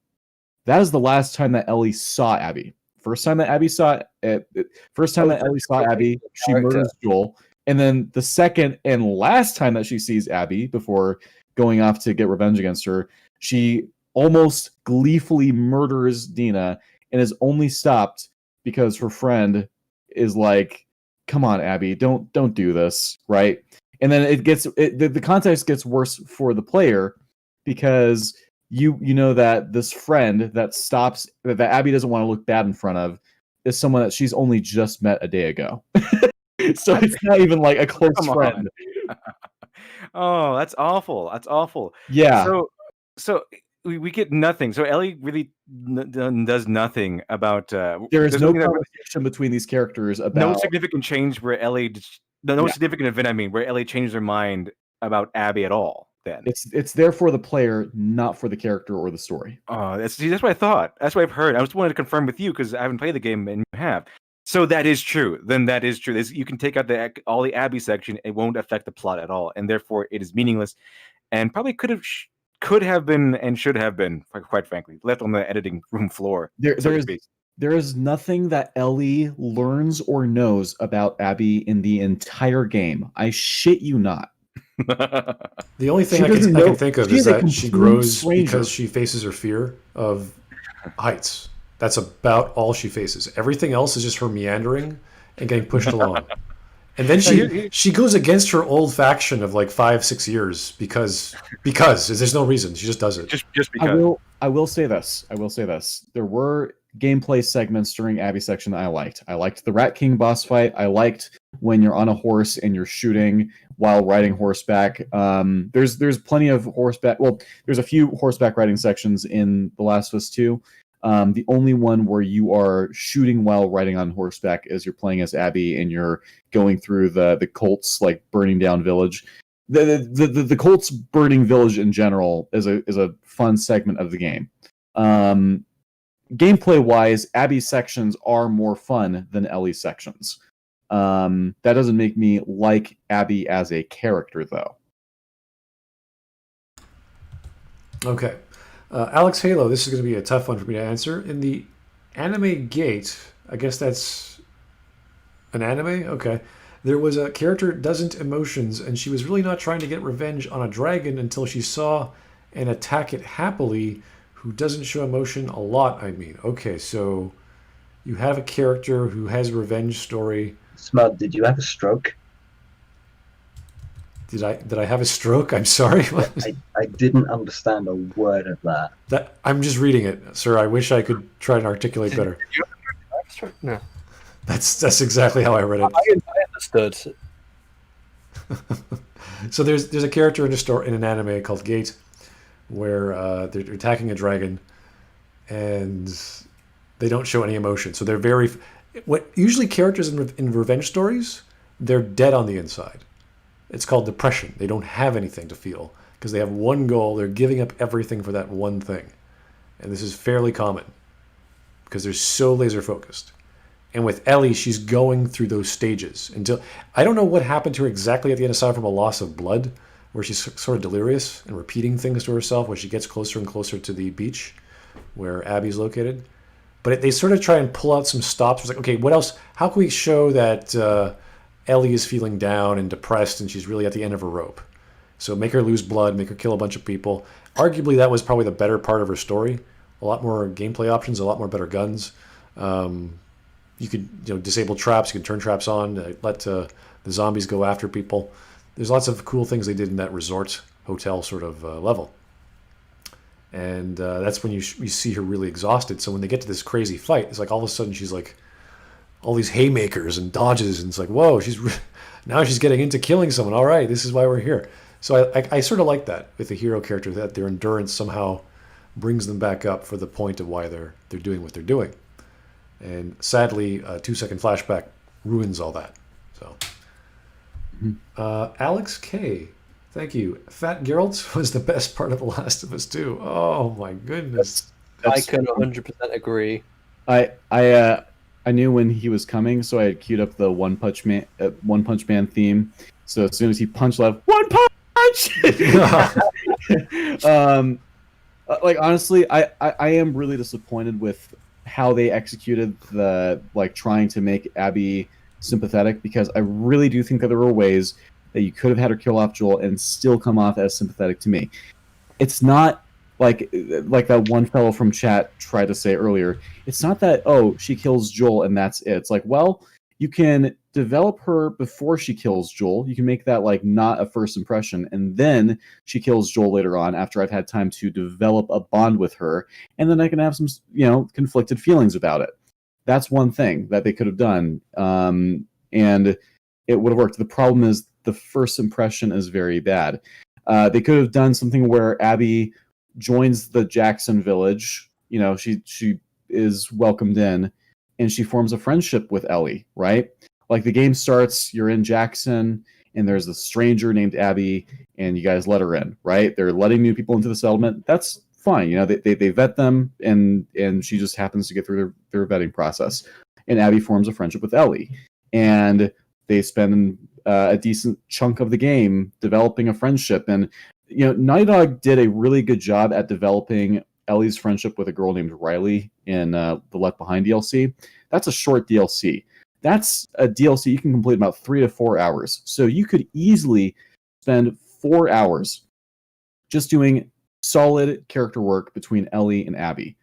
That is the last time that Ellie saw Abby. First time that Ellie saw Abby, she murders Joel. And then the second and last time that she sees Abby before going off to get revenge against her, she almost gleefully murders Dina and is only stopped because her friend is like, come on, Abby, don't do this, right? And then the context gets worse for the player, because you know that this friend that stops, that Abby doesn't want to look bad in front of, is someone that she's only just met a day ago. So it's not even a close friend. Oh, that's awful. That's awful. Yeah. So we get nothing. So Ellie really does nothing about. There is no conversation between these characters about no significant change where Ellie. Significant event. Where Ellie changed her mind about Abby at all. Then it's there for the player, not for the character or the story. Oh, that's what I thought. That's what I've heard. I just wanted to confirm with you because I haven't played the game and you have. So that is true. Then that is true. You can take out all the Abby section. It won't affect the plot at all, and therefore it is meaningless, and probably could have been and should have been, quite frankly, left on the editing room floor. There There is nothing that Ellie learns or knows about Abby in the entire game. I shit you not. The only thing I can think of is that she grows because she faces her fear of heights. That's about all she faces. Everything else is just her meandering and getting pushed along. And then she goes against her old faction of like 5-6 years because there's no reason. She just does it. Just because. I will say this. There were gameplay segments during Abby's section that I liked. I liked the Rat King boss fight. I liked when you're on a horse and you're shooting while riding horseback. There's plenty of horseback. Well, there's a few horseback riding sections in The Last of Us 2. The only one where you are shooting while riding on horseback is you're playing as Abby and you're going through the cults like burning down village. The cults burning village in general is a fun segment of the game. Gameplay wise, Abby's sections are more fun than Ellie's sections. That doesn't make me like Abby as a character though. Okay. Alex Halo, this is going to be a tough one for me to answer. In the anime Gate, I guess that's an anime? Okay. There was a character, Doesn't Emotions, and she was really not trying to get revenge on a dragon until she saw and attack it happily, who doesn't show emotion a lot, I mean. Okay, so you have a character who has a revenge story. Smud, did you have a stroke? Did I have a stroke? I'm sorry. I didn't understand a word of that. I'm just reading it, sir. I wish I could try and articulate better. Did you have a stroke? No. That's exactly how I read it. I understood. So there's a character in an anime called Gate, where they're attacking a dragon, and they don't show any emotion. So they're usually characters in revenge stories, they're dead on the inside. It's called depression. They don't have anything to feel because they have one goal. They're giving up everything for that one thing. And this is fairly common because they're so laser focused. And with Ellie, she's going through those stages until I don't know what happened to her exactly at the end, aside from a loss of blood, where she's sort of delirious and repeating things to herself when she gets closer and closer to the beach where Abby's located. But they sort of try and pull out some stops. It's like, okay, what else? How can we show that Ellie is feeling down and depressed and she's really at the end of her rope? So make her lose blood, make her kill a bunch of people. Arguably, that was probably the better part of her story. A lot more gameplay options, a lot more better guns. You could disable traps, you can turn traps on, let the zombies go after people. There's lots of cool things they did in that resort hotel sort of level. And that's when you see her really exhausted. So when they get to this crazy fight, it's like all of a sudden she's like all these haymakers and dodges, and it's like, whoa, now she's getting into killing someone. All right, this is why we're here. So I sort of like that with the hero character, that their endurance somehow brings them back up for the point of why they're doing what they're doing. And sadly, a 2-second flashback ruins all that. So, Alex K, thank you. Fat Geralt was the best part of The Last of Us 2. Oh my goodness. I can 100% agree. I knew when he was coming, so I had queued up the One Punch Man theme. So as soon as he punched left, One Punch. Like honestly, I am really disappointed with how they executed the trying to make Abby sympathetic, because I really do think that there were ways that you could have had her kill off Joel and still come off as sympathetic to me. It's not like that one fellow from chat tried to say earlier. It's not that, oh, she kills Joel and that's it. It's like, well, you can develop her before she kills Joel. You can make that not a first impression, and then she kills Joel later on after I've had time to develop a bond with her, and then I can have some conflicted feelings about it. That's one thing that they could have done, and it would have worked. The problem is the first impression is very bad. They could have done something where Abby joins the Jackson village. She is welcomed in, and she forms a friendship with Ellie, right? Like the game starts, you're in Jackson, and there's a stranger named Abby, and you guys let her in, right? They're letting new people into the settlement. That's fine. They vet them, and she just happens to get through their vetting process. And Abby forms a friendship with Ellie, and they spend a decent chunk of the game developing a friendship. And Naughty Dog did a really good job at developing Ellie's friendship with a girl named Riley in the Left Behind DLC. That's a short DLC. That's a DLC you can complete in about 3 to 4 hours. So you could easily spend 4 hours just doing solid character work between Ellie and Abby.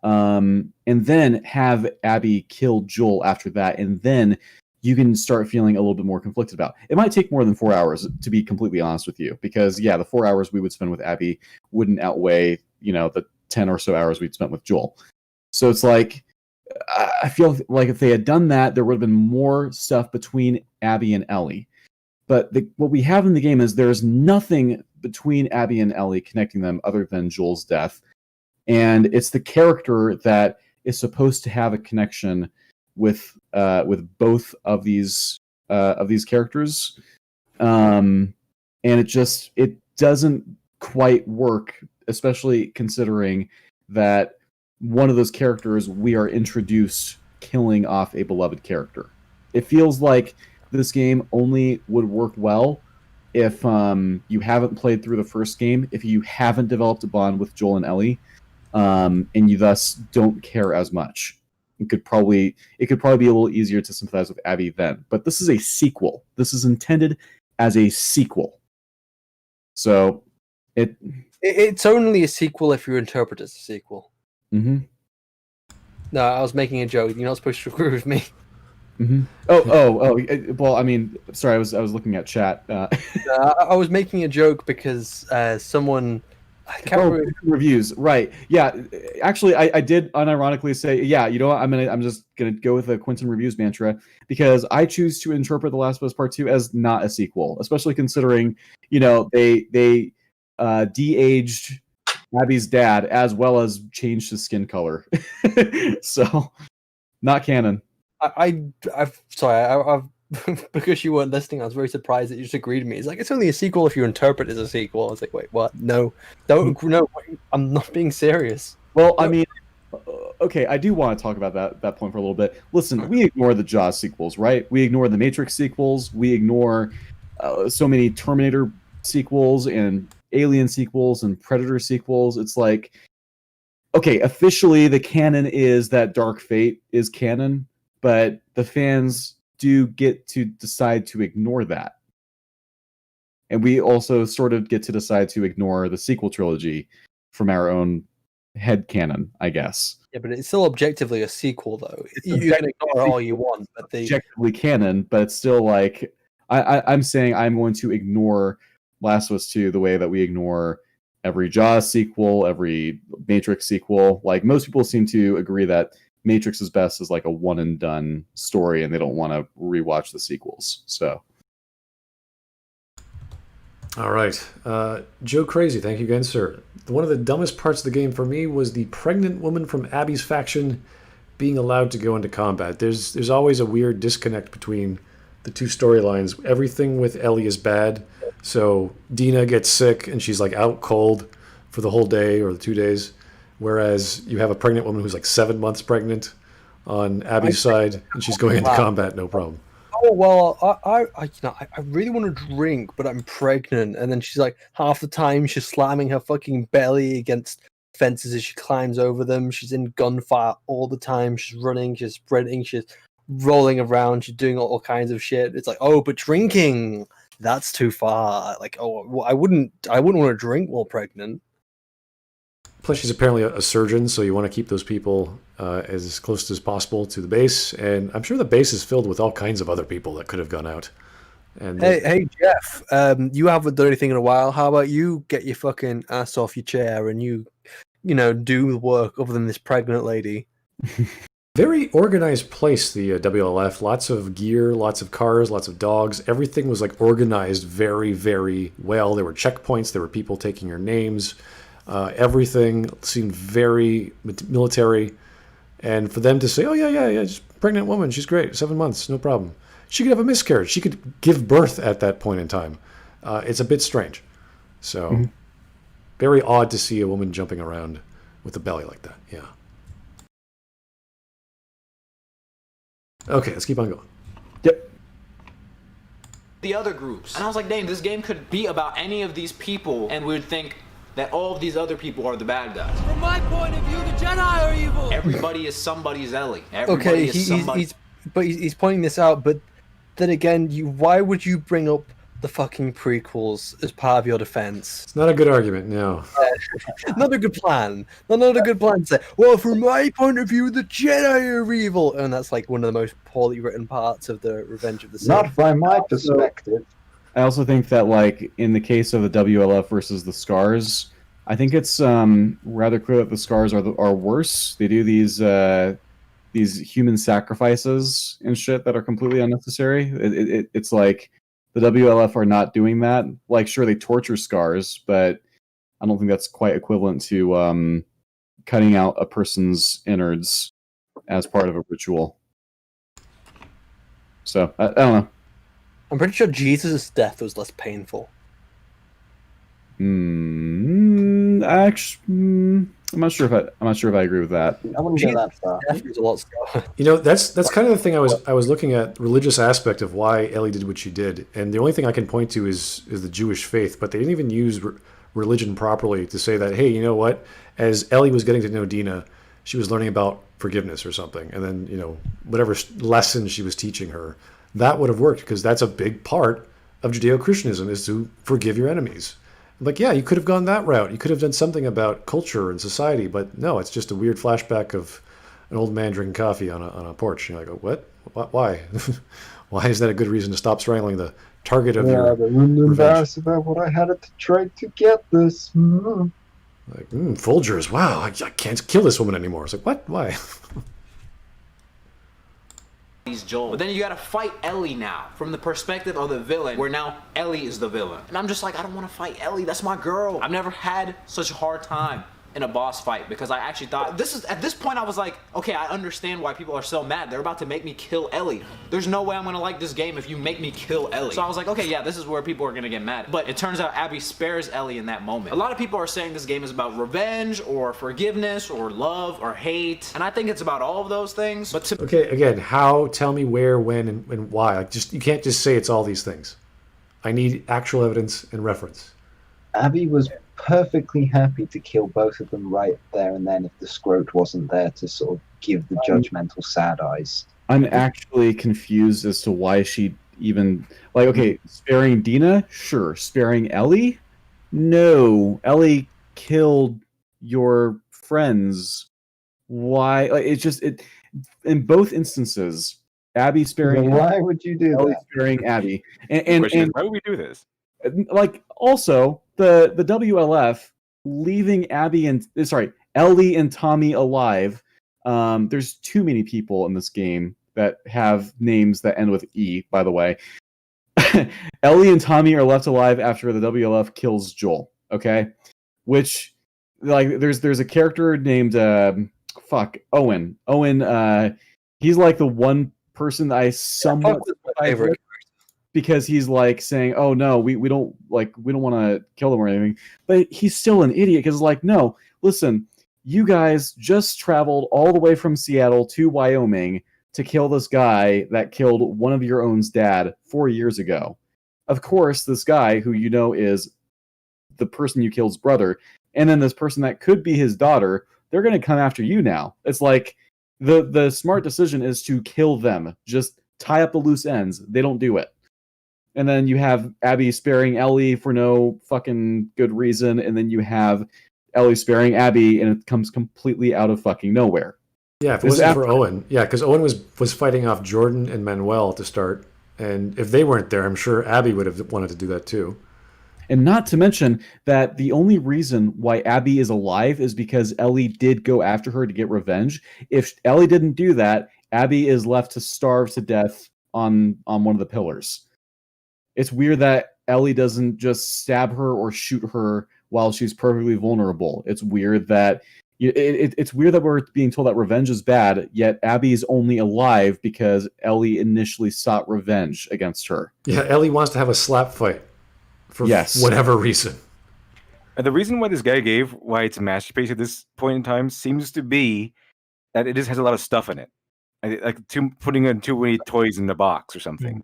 And then have Abby kill Joel after that, and then you can start feeling a little bit more conflicted about. It might take more than 4 hours, to be completely honest with you, because the 4 hours we would spend with Abby wouldn't outweigh, the 10 or so hours we'd spent with Joel. So it's like, I feel like if they had done that, there would have been more stuff between Abby and Ellie. But what we have in the game is there's nothing between Abby and Ellie connecting them other than Joel's death. And it's the character that is supposed to have a connection with both of these characters, and it doesn't quite work, especially considering that one of those characters we are introduced killing off a beloved character. It feels like this game only would work well if you haven't played through the first game, if you haven't developed a bond with Joel and Ellie, and you thus don't care as much. It could probably be a little easier to sympathize with Abby then. But this is a sequel. This is intended as a sequel. So it's only a sequel if you interpret it as a sequel. Mm-hmm. No, I was making a joke. You're not supposed to agree with me. Mm-hmm. Oh. Well, I mean, sorry, I was looking at chat. I was making a joke because someone. I can't remember. Reviews, right? Yeah, actually, I did unironically say, yeah. You know what? I'm just gonna go with the Quentin Reviews mantra, because I choose to interpret The Last of Us Part 2 as not a sequel, especially considering they de-aged Abby's dad as well as changed his skin color, so not canon. I've because you weren't listening, I was very surprised that you just agreed with me. It's like, it's only a sequel if you interpret it as a sequel. I was like, wait, what? No, I'm not being serious. Well, I mean, okay, I do want to talk about that point for a little bit. Listen, we ignore the Jaws sequels, right? We ignore the Matrix sequels. We ignore so many Terminator sequels and Alien sequels and Predator sequels. It's like, okay, officially the canon is that Dark Fate is canon, but the fans do get to decide to ignore that. And we also sort of get to decide to ignore the sequel trilogy from our own head canon, I guess. Yeah, but it's still objectively a sequel, though. You can ignore all you want, but objectively canon, but it's still like, I'm saying I'm going to ignore Last of Us 2 the way that we ignore every Jaws sequel, every Matrix sequel. Like, most people seem to agree that Matrix's best is like a one and done story, and they don't want to rewatch the sequels. So, all right, Joe Crazy, thank you again, sir. One of the dumbest parts of the game for me was the pregnant woman from Abby's faction being allowed to go into combat. There's always a weird disconnect between the two storylines. Everything with Ellie is bad, so Dina gets sick and she's like out cold for the whole day or the 2 days. Whereas you have a pregnant woman who's like 7 months pregnant on Abby's side, and she's going into combat, no problem. Oh, well, I really want to drink, but I'm pregnant. And then she's like, half the time she's slamming her fucking belly against fences as she climbs over them. She's in gunfire all the time. She's running, she's sprinting, she's rolling around, she's doing all kinds of shit. It's like, oh, but drinking, that's too far. Like, oh, well, I wouldn't want to drink while pregnant. Plus, she's apparently a surgeon, so you want to keep those people as close as possible to the base. And I'm sure the base is filled with all kinds of other people that could have gone out. And hey, Jeff, you haven't done anything in a while. How about you get your fucking ass off your chair and you do the work other than this pregnant lady? Very organized place, the WLF. Lots of gear, lots of cars, lots of dogs. Everything was like organized very, very well. There were checkpoints. There were people taking your names. Everything seemed very military, and for them to say, "Oh yeah, just pregnant woman, she's great, 7 months, no problem. She could have a miscarriage. She could give birth at that point in time." It's a bit strange. So, very odd to see a woman jumping around with a belly like that. Yeah. Okay, let's keep on going. Yep. The other groups, and I was like, dang, this game could be about any of these people, and we would think, that all of these other people are the bad guys. From my point of view, the Jedi are evil. Everybody is somebody's Ellie. Everybody is somebody. He's pointing this out, but then again, why would you bring up the fucking prequels as part of your defense? It's not a good argument, no. Not a good plan. Not a good plan to say, well, from my point of view, the Jedi are evil. And that's like one of the most poorly written parts of the Revenge of the Sith. Not from my perspective. I also think that, like, in the case of the WLF versus the Scars, I think it's rather clear that the Scars are worse. They do these human sacrifices and shit that are completely unnecessary. It's like the WLF are not doing that. Like, sure, they torture Scars, but I don't think that's quite equivalent to cutting out a person's innards as part of a ritual. So I don't know. I'm pretty sure Jesus' death was less painful. Actually, I'm not sure if I agree with that. I wouldn't go that far. Death was a lot slower. You know, that's kind of the thing I was looking at, religious aspect of why Ellie did what she did, and the only thing I can point to is the Jewish faith, but they didn't even use religion properly to say that, hey, you know what? As Ellie was getting to know Dina, she was learning about forgiveness or something, and then, you know, whatever lesson she was teaching her, that would have worked, because that's a big part of Judeo-Christianism, is to forgive your enemies. Like, yeah, you could have gone that route. You could have done something about culture and society, but no, it's just a weird flashback of an old man drinking coffee on a porch. And you're like, what? Why? Why is that a good reason to stop strangling the target of your revenge? I'm embarrassed about what I had to try to get this. Like, Folgers, wow, I can't kill this woman anymore. It's like, what? Why? He's Joel. But then you gotta fight Ellie now, from the perspective of the villain, where now Ellie is the villain. And I'm just like, I don't want to fight Ellie, that's my girl. I've never had such a hard time in a boss fight, because I actually thought, at this point I was like, okay, I understand why people are so mad. They're about to make me kill Ellie. There's no way I'm gonna like this game if you make me kill Ellie. So I was like, okay, yeah, this is where people are gonna get mad. But it turns out Abby spares Ellie in that moment. A lot of people are saying this game is about revenge, or forgiveness, or love, or hate. And I think it's about all of those things. But okay, again, how, tell me where, when, and why. Like, you can't just say it's all these things. I need actual evidence and reference. Abby was perfectly happy to kill both of them right there and then if the Scroat wasn't there to sort of give the judgmental sad eyes. I'm actually confused as to why she even, like, okay, sparing Dina, sure. Sparing Ellie? No. Ellie killed your friends. Why? Like, in both instances, Abby sparing why would you do Ellie that? sparing Abby. And why would we do this? Like, also, the WLF leaving Ellie and Tommy alive. There's too many people in this game that have names that end with E, by the way. Ellie and Tommy are left alive after the WLF kills Joel, okay? Which, like, there's a character named Owen. Owen, he's like the one person that I somewhat favorite, because he's like saying, oh no, we don't want to kill them or anything, but he's still an idiot, because like, no, listen, you guys just traveled all the way from Seattle to Wyoming to kill this guy that killed one of your own's dad 4 years ago. Of course, this guy, who you know is the person you killed's brother, and then this person that could be his daughter, they're going to come after you now. It's like, the smart decision is to kill them. Just tie up the loose ends. They don't do it. And then you have Abby sparing Ellie for no fucking good reason, and then you have Ellie sparing Abby, and it comes completely out of fucking nowhere. Yeah, if it wasn't for Owen. Yeah, because Owen was fighting off Jordan and Manuel to start, and if they weren't there, I'm sure Abby would have wanted to do that too. And not to mention that the only reason why Abby is alive is because Ellie did go after her to get revenge. If Ellie didn't do that, Abby is left to starve to death on one of the pillars. It's weird that Ellie doesn't just stab her or shoot her while she's perfectly vulnerable. It's weird that it's weird that we're being told that revenge is bad, yet Abby's only alive because Ellie initially sought revenge against her. Yeah, Ellie wants to have a slap fight for whatever reason. And the reason why this guy gave why it's a masterpiece at this point in time seems to be that it just has a lot of stuff in it. Like putting in too many toys in the box or something.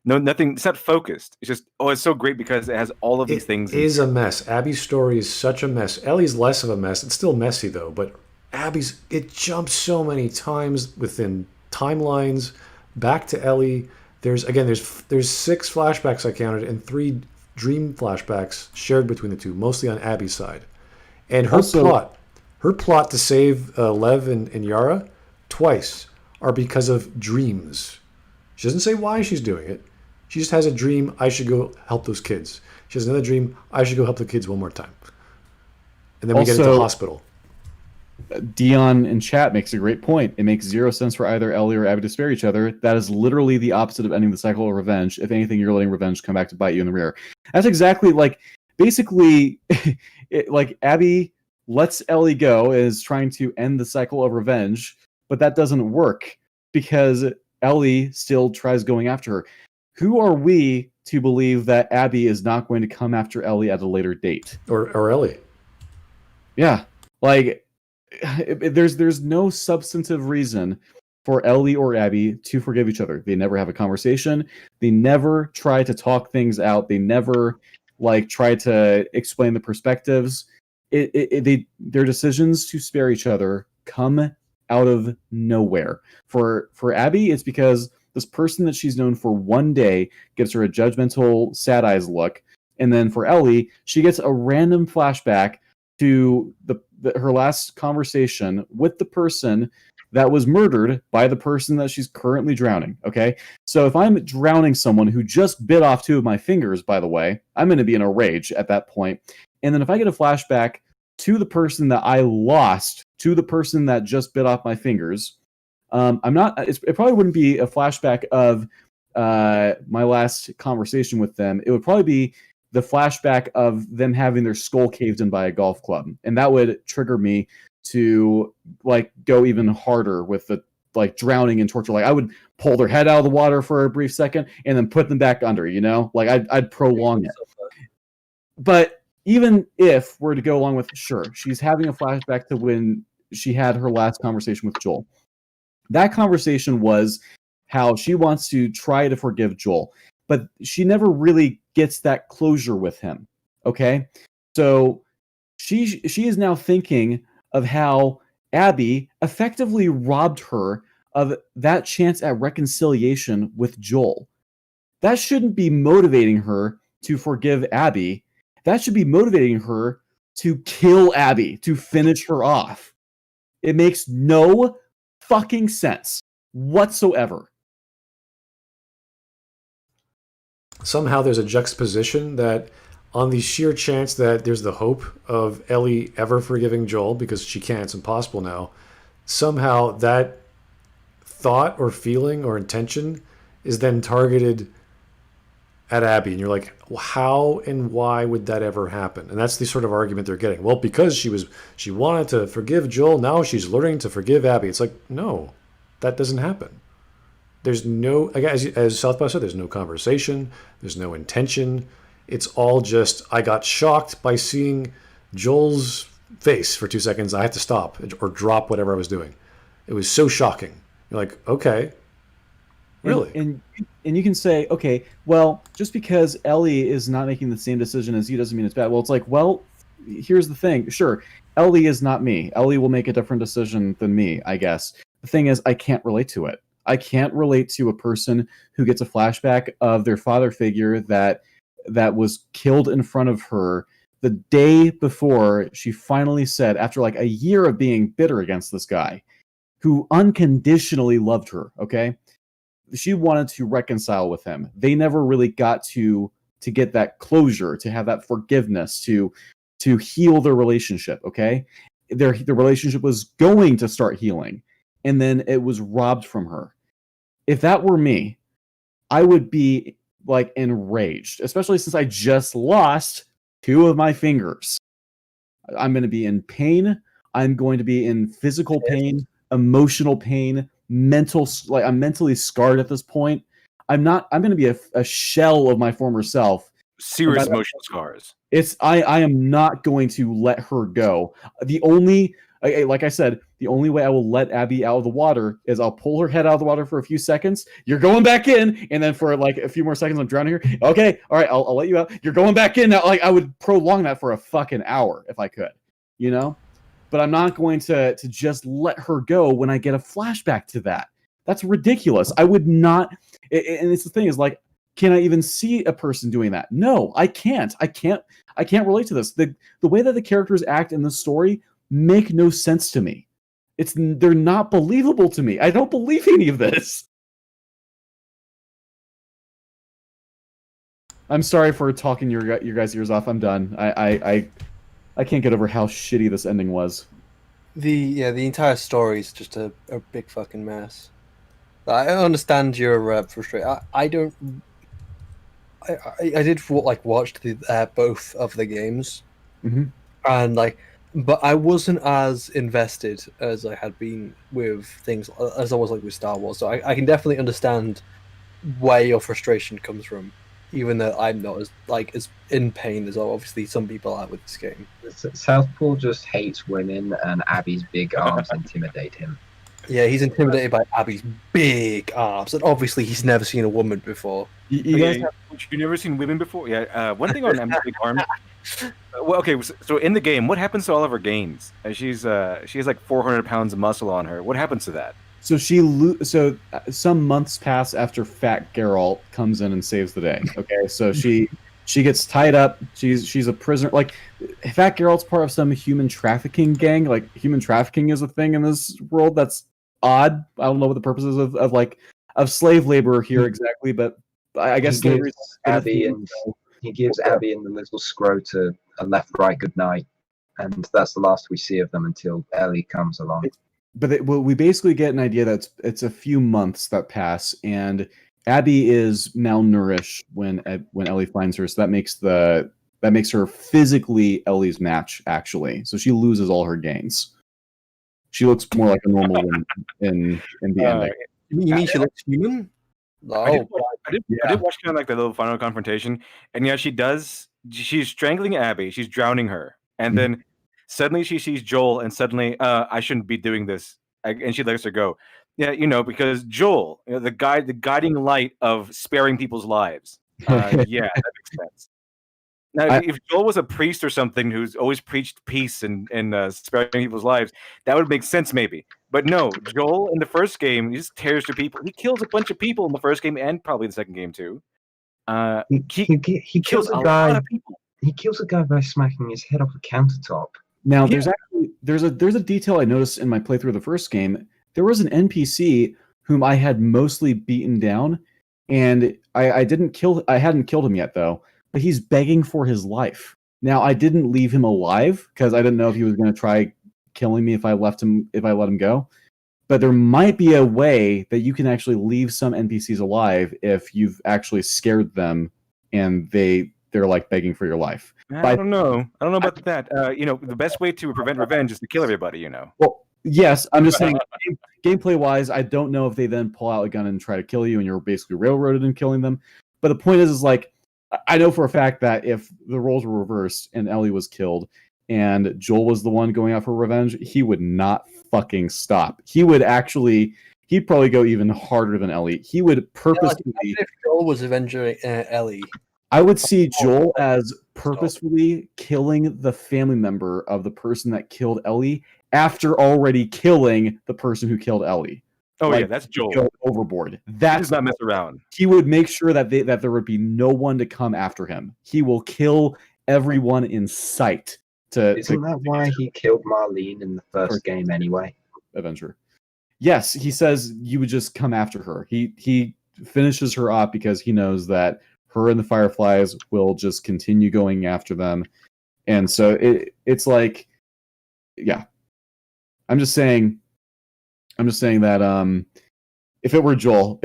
No, nothing. It's not focused. It's just it's so great because it has all of these things. It is a mess. Abby's story is such a mess. Ellie's less of a mess. It's still messy though, but Abby's it jumps so many times within timelines back to Ellie. There's 6 flashbacks I counted and 3 dream flashbacks shared between the two, mostly on Abby's side. And her plot to save Lev and Yara twice are because of dreams. She doesn't say why she's doing it. She just has a dream, I should go help those kids. She has another dream, I should go help the kids one more time. And then we get into the hospital. Dion in chat makes a great point. It makes zero sense for either Ellie or Abby to spare each other. That is literally the opposite of ending the cycle of revenge. If anything, you're letting revenge come back to bite you in the rear. That's exactly basically, Abby lets Ellie go, is trying to end the cycle of revenge, but that doesn't work because Ellie still tries going after her. Who are we to believe that Abby is not going to come after Ellie at a later date? Or Ellie. Yeah. There's no substantive reason for Ellie or Abby to forgive each other. They never have a conversation. They never try to talk things out. They never try to explain the perspectives. Their decisions to spare each other come out of nowhere. For Abby, it's because this person that she's known for one day gives her a judgmental, sad eyes look, and then for Ellie, she gets a random flashback to her last conversation with the person that was murdered by the person that she's currently drowning. Okay, so if I'm drowning someone who just bit off 2 of my fingers, by the way, I'm going to be in a rage at that point. And then if I get a flashback to the person that I lost, to the person that just bit off my fingers, it probably wouldn't be a flashback of my last conversation with them. It would probably be the flashback of them having their skull caved in by a golf club. And that would trigger me to go even harder with the drowning and torture. I would pull their head out of the water for a brief second and then put them back under, I'd prolong it. But even if we're to go along with, sure, she's having a flashback to when she had her last conversation with Joel. That conversation was how she wants to try to forgive Joel, but she never really gets that closure with him. Okay? So she is now thinking of how Abby effectively robbed her of that chance at reconciliation with Joel. That shouldn't be motivating her to forgive Abby. That should be motivating her to kill Abby, to finish her off. It makes no fucking sense whatsoever. Somehow there's a juxtaposition that on the sheer chance that there's the hope of Ellie ever forgiving Joel, because she can't, it's impossible now, somehow that thought or feeling or intention is then targeted at Abby. And you're like, well, how and why would that ever happen? And that's the sort of argument they're getting. Well, because she wanted to forgive Joel, now she's learning to forgive Abby. It's like, no, that doesn't happen. There's no, as Southpaw said, there's no conversation, there's no intention. It's all just, I got shocked by seeing Joel's face for 2 seconds. I have to stop or drop whatever I was doing. It was so shocking. You're like, okay, really? And you can say, okay, well, just because Ellie is not making the same decision as you doesn't mean it's bad. Well, it's like, well, here's the thing. Sure, Ellie is not me. Ellie will make a different decision than me, I guess. The thing is, I can't relate to it. I can't relate to a person who gets a flashback of their father figure that was killed in front of her the day before she finally said, after a year of being bitter against this guy who unconditionally loved her, okay? She wanted to reconcile with him. They never really got to get that closure, to have that forgiveness, to heal their relationship, okay? Their relationship was going to start healing, and then it was robbed from her. If that were me, I would be enraged, especially since I just lost 2 of my fingers. I'm going to be in pain. I'm going to be in physical pain, emotional pain, I'm mentally scarred at this point. I'm going to be a shell of my former self. Serious emotional scars. I am not going to let her go. The only Like I said, the only way I will let Abby out of the water is I'll pull her head out of the water for a few seconds. You're going back in, and then for like a few more seconds, I'm drowning her. Okay, all right, I'll let you out. You're going back in now. Like I would prolong that for a fucking hour if I could, you know. But I'm not going to just let her go when I get a flashback to that. That's ridiculous. I would not. And it's the thing is like, can I even see a person doing that? No, I can't. I can't relate to this. The way that the characters act in the story make no sense to me. They're not believable to me. I don't believe any of this. I'm sorry for talking your guys' ears off. I'm done. I can't get over how shitty this ending was. The entire story is just a big fucking mess. I understand your frustration. I don't. I did watch both of the games, and but I wasn't as invested as I had been with things as I was with Star Wars. So I can definitely understand where your frustration comes from, even though I'm not as in pain as obviously some people are with this game. Southpaw just hates women, and Abby's big arms intimidate him. Yeah, he's intimidated by Abby's big arms, and obviously he's never seen a woman before. You guys you've never seen women before? Yeah. One thing on Abby's big arms. Well, okay. So in the game, what happens to all of her gains? She has like 400 pounds of muscle on her. What happens to that? So some months pass after Fat Geralt comes in and saves the day. Okay, so she gets tied up. She's a prisoner. Like Fat Geralt's part of some human trafficking gang. Like human trafficking is a thing in this world that's odd. I don't know what the purpose is of slave labor here exactly, but I guess he gives Abby and the little scrote a left-right goodnight, and that's the last we see of them until Ellie comes along. But we basically get an idea that it's a few months that pass, and Abby is malnourished when Ellie finds her. So that makes her physically Ellie's match, actually. So she loses all her gains. She looks more like a normal woman in the ending. You mean she looks human? No. I did watch kind of like the little final confrontation, and yeah, she does. She's strangling Abby. She's drowning her, and then suddenly she sees Joel, and suddenly, I shouldn't be doing this, and she lets her go. Yeah, because Joel, the guiding light of sparing people's lives. Yeah, that makes sense. Now, if Joel was a priest or something who's always preached peace and sparing people's lives, that would make sense maybe. But no, Joel in the first game, he just tears through people. He kills a bunch of people in the first game and probably the second game too. He kills a guy. Lot of people. He kills a guy by smacking his head off a countertop. Now, there's a detail I noticed in my playthrough of the first game. There was an NPC whom I had mostly beaten down, and I hadn't killed him yet though. But he's begging for his life. Now, I didn't leave him alive because I didn't know if he was going to try killing me if I let him go. But there might be a way that you can actually leave some NPCs alive if you've actually scared them and they're like begging for your life. I don't know about that. The best way to prevent revenge is to kill everybody. Well, yes, I'm just saying. Gameplay wise, I don't know if they then pull out a gun and try to kill you, and you're basically railroaded in killing them. But the point is like. I know for a fact that if the roles were reversed and Ellie was killed and Joel was the one going out for revenge, he would not fucking stop. He'd probably go even harder than Ellie. He would purposefully... if Joel was avenging Ellie. I would see Joel as purposefully killing the family member of the person that killed Ellie after already killing the person who killed Ellie. Oh, yeah, that's Joel. Go overboard. He does not mess around. He would make sure that there would be no one to come after him. He will kill everyone in sight. Isn't that why he killed Marlene in the first game anyway? Avenger. Yes, he says you would just come after her. He finishes her off because he knows that her and the Fireflies will just continue going after them. And so it's like, yeah. I'm just saying that if it were Joel,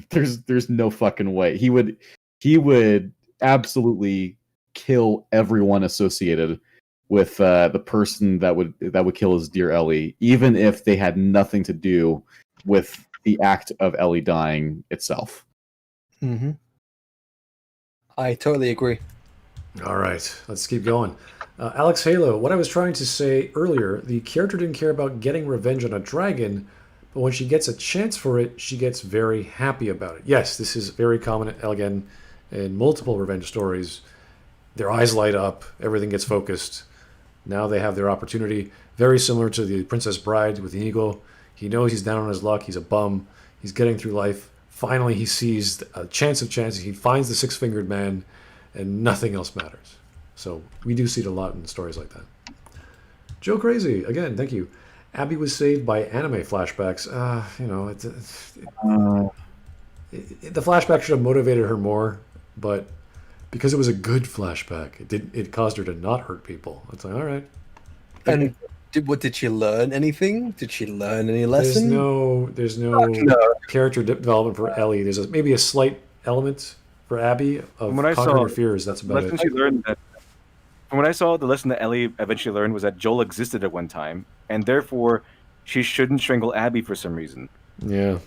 there's no fucking way. He would absolutely kill everyone associated with the person that would kill his dear Ellie, even if they had nothing to do with the act of Ellie dying itself. Mm-hmm. I totally agree. All right, let's keep going. Alex Halo, what I was trying to say earlier, the character didn't care about getting revenge on a dragon, but when she gets a chance for it, she gets very happy about it. Yes, this is very common, again, in multiple revenge stories. Their eyes light up, everything gets focused. Now they have their opportunity. Very similar to the Princess Bride with Inigo. He knows he's down on his luck, he's a bum, he's getting through life. Finally, he sees a chance of chances, he finds the six-fingered man, and nothing else matters. So we do see it a lot in stories like that. Joe Crazy, again, thank you. Abby was saved by anime flashbacks. The flashback should have motivated her more, but because it was a good flashback, it caused her to not hurt people. It's like, all right. And did she learn anything? Did she learn any lesson? There's no character development for Ellie. There's maybe a slight element for Abby of conquering her fears. That's about it. She learned that. From what I saw, the lesson that Ellie eventually learned was that Joel existed at one time, and therefore she shouldn't strangle Abby for some reason. Yeah.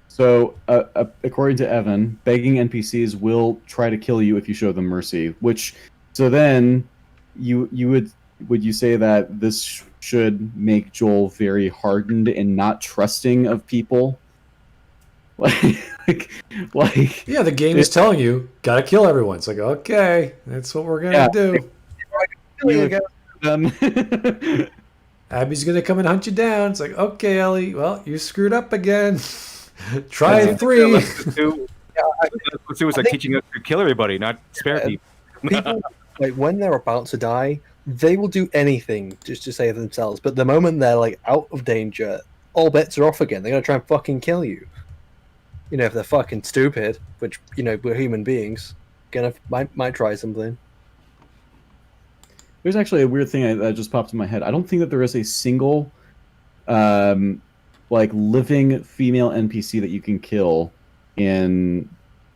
So, according to Evan, begging NPCs will try to kill you if you show them mercy. So then, would you say that this should make Joel very hardened and not trusting of people? Yeah, the game is telling you gotta kill everyone. It's like, okay, that's what we're gonna do. Abby's gonna come and hunt you down. It's like, okay, Ellie, well, you screwed up again. Try 3. Let's do is like teaching us to kill everybody, not spare people. People, like, when they're about to die, they will do anything just to save themselves. But the moment they're like out of danger, all bets are off again. They're gonna try and fucking kill you. If they're fucking stupid, which we're human beings, might try something. There's actually a weird thing that just popped in my head. I don't think that there is a single, living female NPC that you can kill in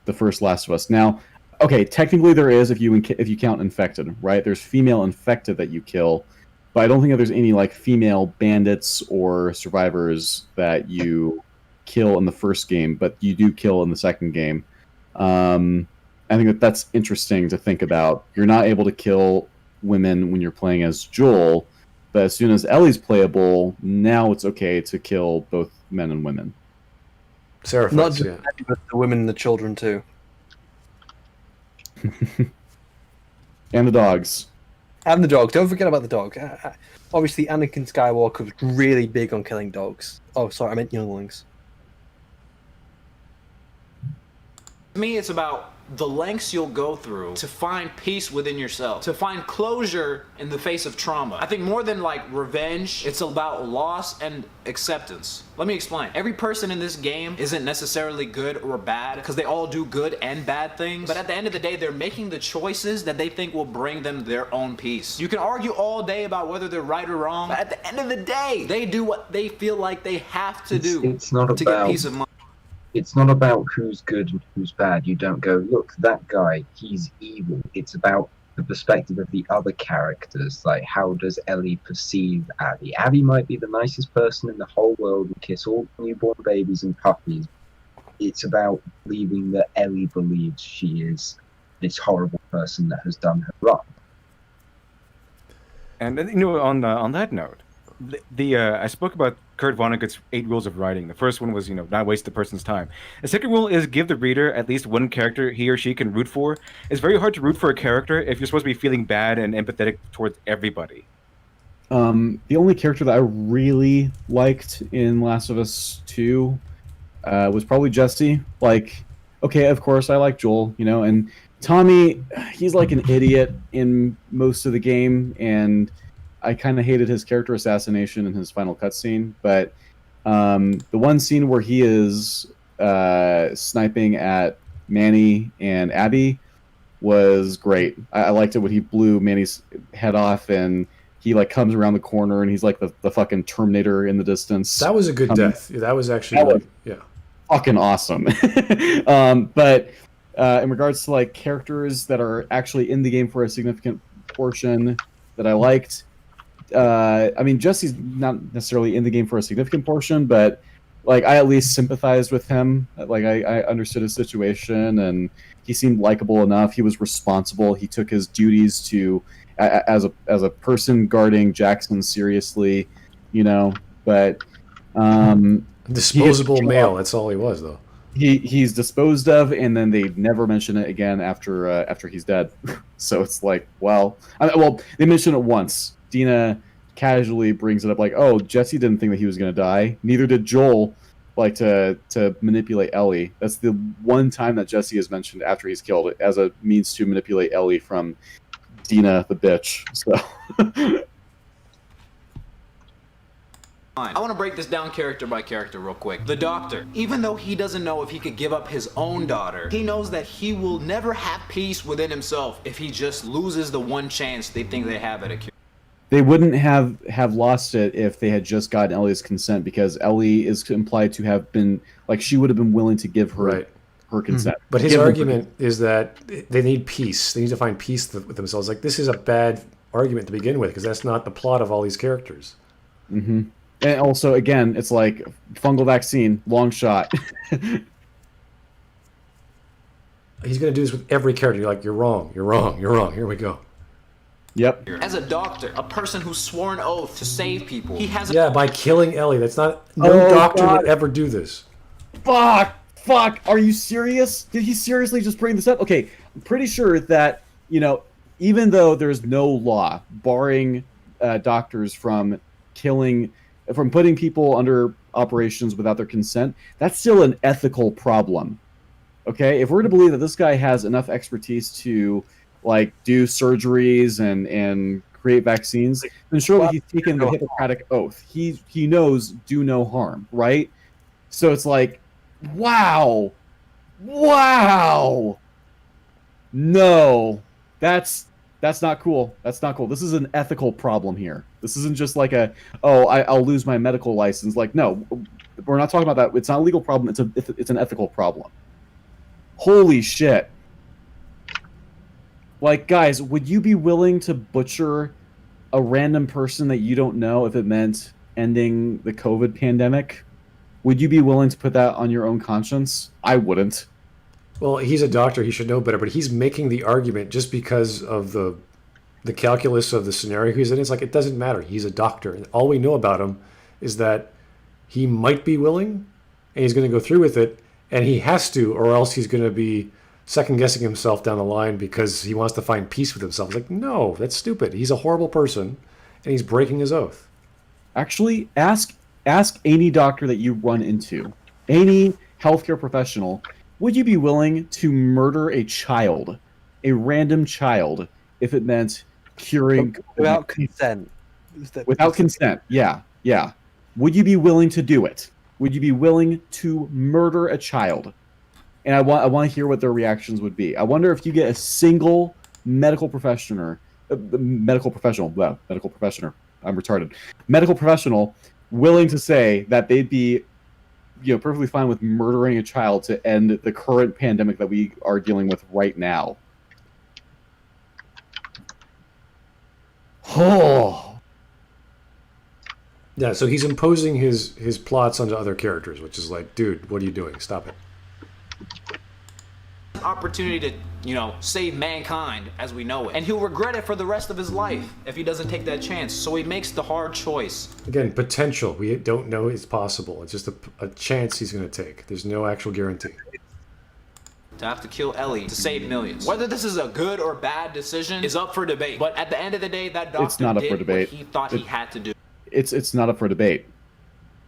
the first Last of Us. Now, okay, technically there is if you count infected, right? There's female infected that you kill, but I don't think that there's any female bandits or survivors that you kill in the first game, but you do kill in the second game. I think that's interesting to think about. You're not able to kill women when you're playing as Joel, but as soon as Ellie's playable, now it's okay to kill both men and women. Sarah, not just but the women and the children too, and the dogs. And the dog. Don't forget about the dog. Obviously, Anakin Skywalker was really big on killing dogs. Oh, sorry, I meant younglings. To me, it's about the lengths you'll go through to find peace within yourself, to find closure in the face of trauma. I think more than revenge, it's about loss and acceptance. Let me explain. Every person in this game isn't necessarily good or bad, because they all do good and bad things. But at the end of the day, they're making the choices that they think will bring them their own peace. You can argue all day about whether they're right or wrong, but at the end of the day, they do what they feel like they have to do to get peace of mind. It's not about who's good and who's bad. You don't go, look, that guy, he's evil. It's about the perspective of the other characters. Like, how does Ellie perceive Abby? Abby might be the nicest person in the whole world and kiss all newborn babies and puppies. It's about believing that Ellie believes she is this horrible person that has done her wrong. And on that note, I spoke about Kurt Vonnegut's 8 rules of writing. The first one was, not waste the person's time. The second rule is give the reader at least one character he or she can root for. It's very hard to root for a character if you're supposed to be feeling bad and empathetic towards everybody. The only character that I really liked in Last of Us 2 was probably Jesse. Okay, of course, I like Joel, and Tommy, he's like an idiot in most of the game, and I kind of hated his character assassination in his final cutscene, but the one scene where he is sniping at Manny and Abby was great. I liked it when he blew Manny's head off and he comes around the corner and he's like the fucking Terminator in the distance. That was a good death. That was actually fucking awesome. But in regards to characters that are actually in the game for a significant portion that I liked, Jesse's not necessarily in the game for a significant portion, but like I at least sympathized with him. Like I understood his situation, and he seemed likable enough. He was responsible. He took his duties to as a person guarding Jackson seriously, you know. But disposable male. That's all he was, though. He's disposed of, and then they never mention it again after he's dead. So it's like, well, they mention it once. Dina casually brings it up, like, oh, Jesse didn't think that he was going to die. Neither did Joel, like to manipulate Ellie. That's the one time that Jesse is mentioned after he's killed as a means to manipulate Ellie from Dina the bitch. So. I want to break this down character by character real quick. The doctor, even though he doesn't know if he could give up his own daughter, he knows that he will never have peace within himself if he just loses the one chance they think they have at a cure. They wouldn't have lost it if they had just gotten Ellie's consent, because Ellie is implied to have been, like, she would have been willing to give her her consent. But his argument is that they need peace. They need to find peace with themselves. Like, this is a bad argument to begin with, because that's not the plot of all these characters. Mm-hmm. And also, again, it's like fungal vaccine, long shot. He's going to do this with every character. You're like, you're wrong, you're wrong, you're wrong. Here we go. Yep. As a doctor, a person who swore an oath to save people, he has by killing Ellie. That's not... No doctor would ever do this. Fuck! Are you serious? Did he seriously just bring this up? Okay, I'm pretty sure that, even though there's no law barring doctors from putting people under operations without their consent, that's still an ethical problem. Okay? If we're to believe that this guy has enough expertise to, like, do surgeries and create vaccines, then surely he's taken the Hippocratic Oath. He knows do no harm, right? So it's like, wow. No. That's not cool. That's not cool. This is an ethical problem here. This isn't just like I'll lose my medical license. Like, no, we're not talking about that. It's not a legal problem. It's an ethical problem. Holy shit. Like, guys, would you be willing to butcher a random person that you don't know if it meant ending the COVID pandemic? Would you be willing to put that on your own conscience? I wouldn't. Well, he's a doctor. He should know better, but he's making the argument just because of the calculus of the scenario he's in. It's like, it doesn't matter. He's a doctor. And all we know about him is that he might be willing, and he's going to go through with it, and he has to, or else he's going to be second-guessing himself down the line because he wants to find peace with himself. It's like, no, that's stupid. He's a horrible person, and he's breaking his oath. Actually, ask any doctor that you run into, any healthcare professional, would you be willing to murder a child, a random child, if it meant curing... Without consent. Without consent, yeah. Would you be willing to do it? Would you be willing to murder a child? And I want to hear what their reactions would be. I wonder if you get a single medical professional, I'm retarded, medical professional willing to say that they'd be perfectly fine with murdering a child to end the current pandemic that we are dealing with right now. Oh. Yeah, so he's imposing his plots onto other characters, which is like, dude, what are you doing? Stop it. Opportunity to, save mankind as we know it. And he'll regret it for the rest of his life if he doesn't take that chance. So he makes the hard choice. Again, potential. We don't know it's possible. It's just a chance he's going to take. There's no actual guarantee. To have to kill Ellie to save millions. Whether this is a good or bad decision is up for debate. But at the end of the day, that doctor did what he thought he had to do. It's not up for debate.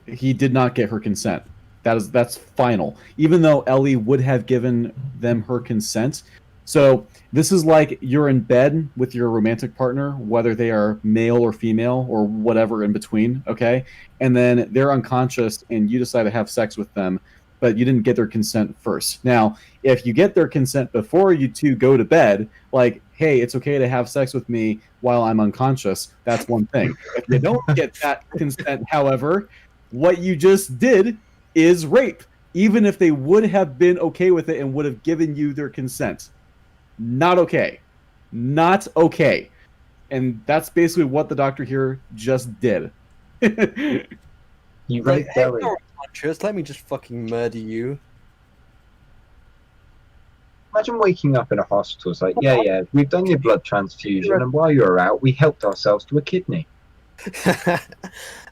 He did not get her consent. That's final. Even though Ellie would have given them her consent. So this is like you're in bed with your romantic partner, whether they are male or female or whatever in between, okay? And then they're unconscious and you decide to have sex with them, but you didn't get their consent first. Now, if you get their consent before you two go to bed, like, hey, it's okay to have sex with me while I'm unconscious, that's one thing. If you don't get that consent, however, what you just did is rape, even if they would have been okay with it and would have given you their consent. Not okay. Not okay. And that's basically what the doctor here just did. You raped Ellie. unconscious. Let me just fucking murder you. Imagine waking up in a hospital. It's like, yeah, we've done your blood transfusion, and while you were out, we helped ourselves to a kidney.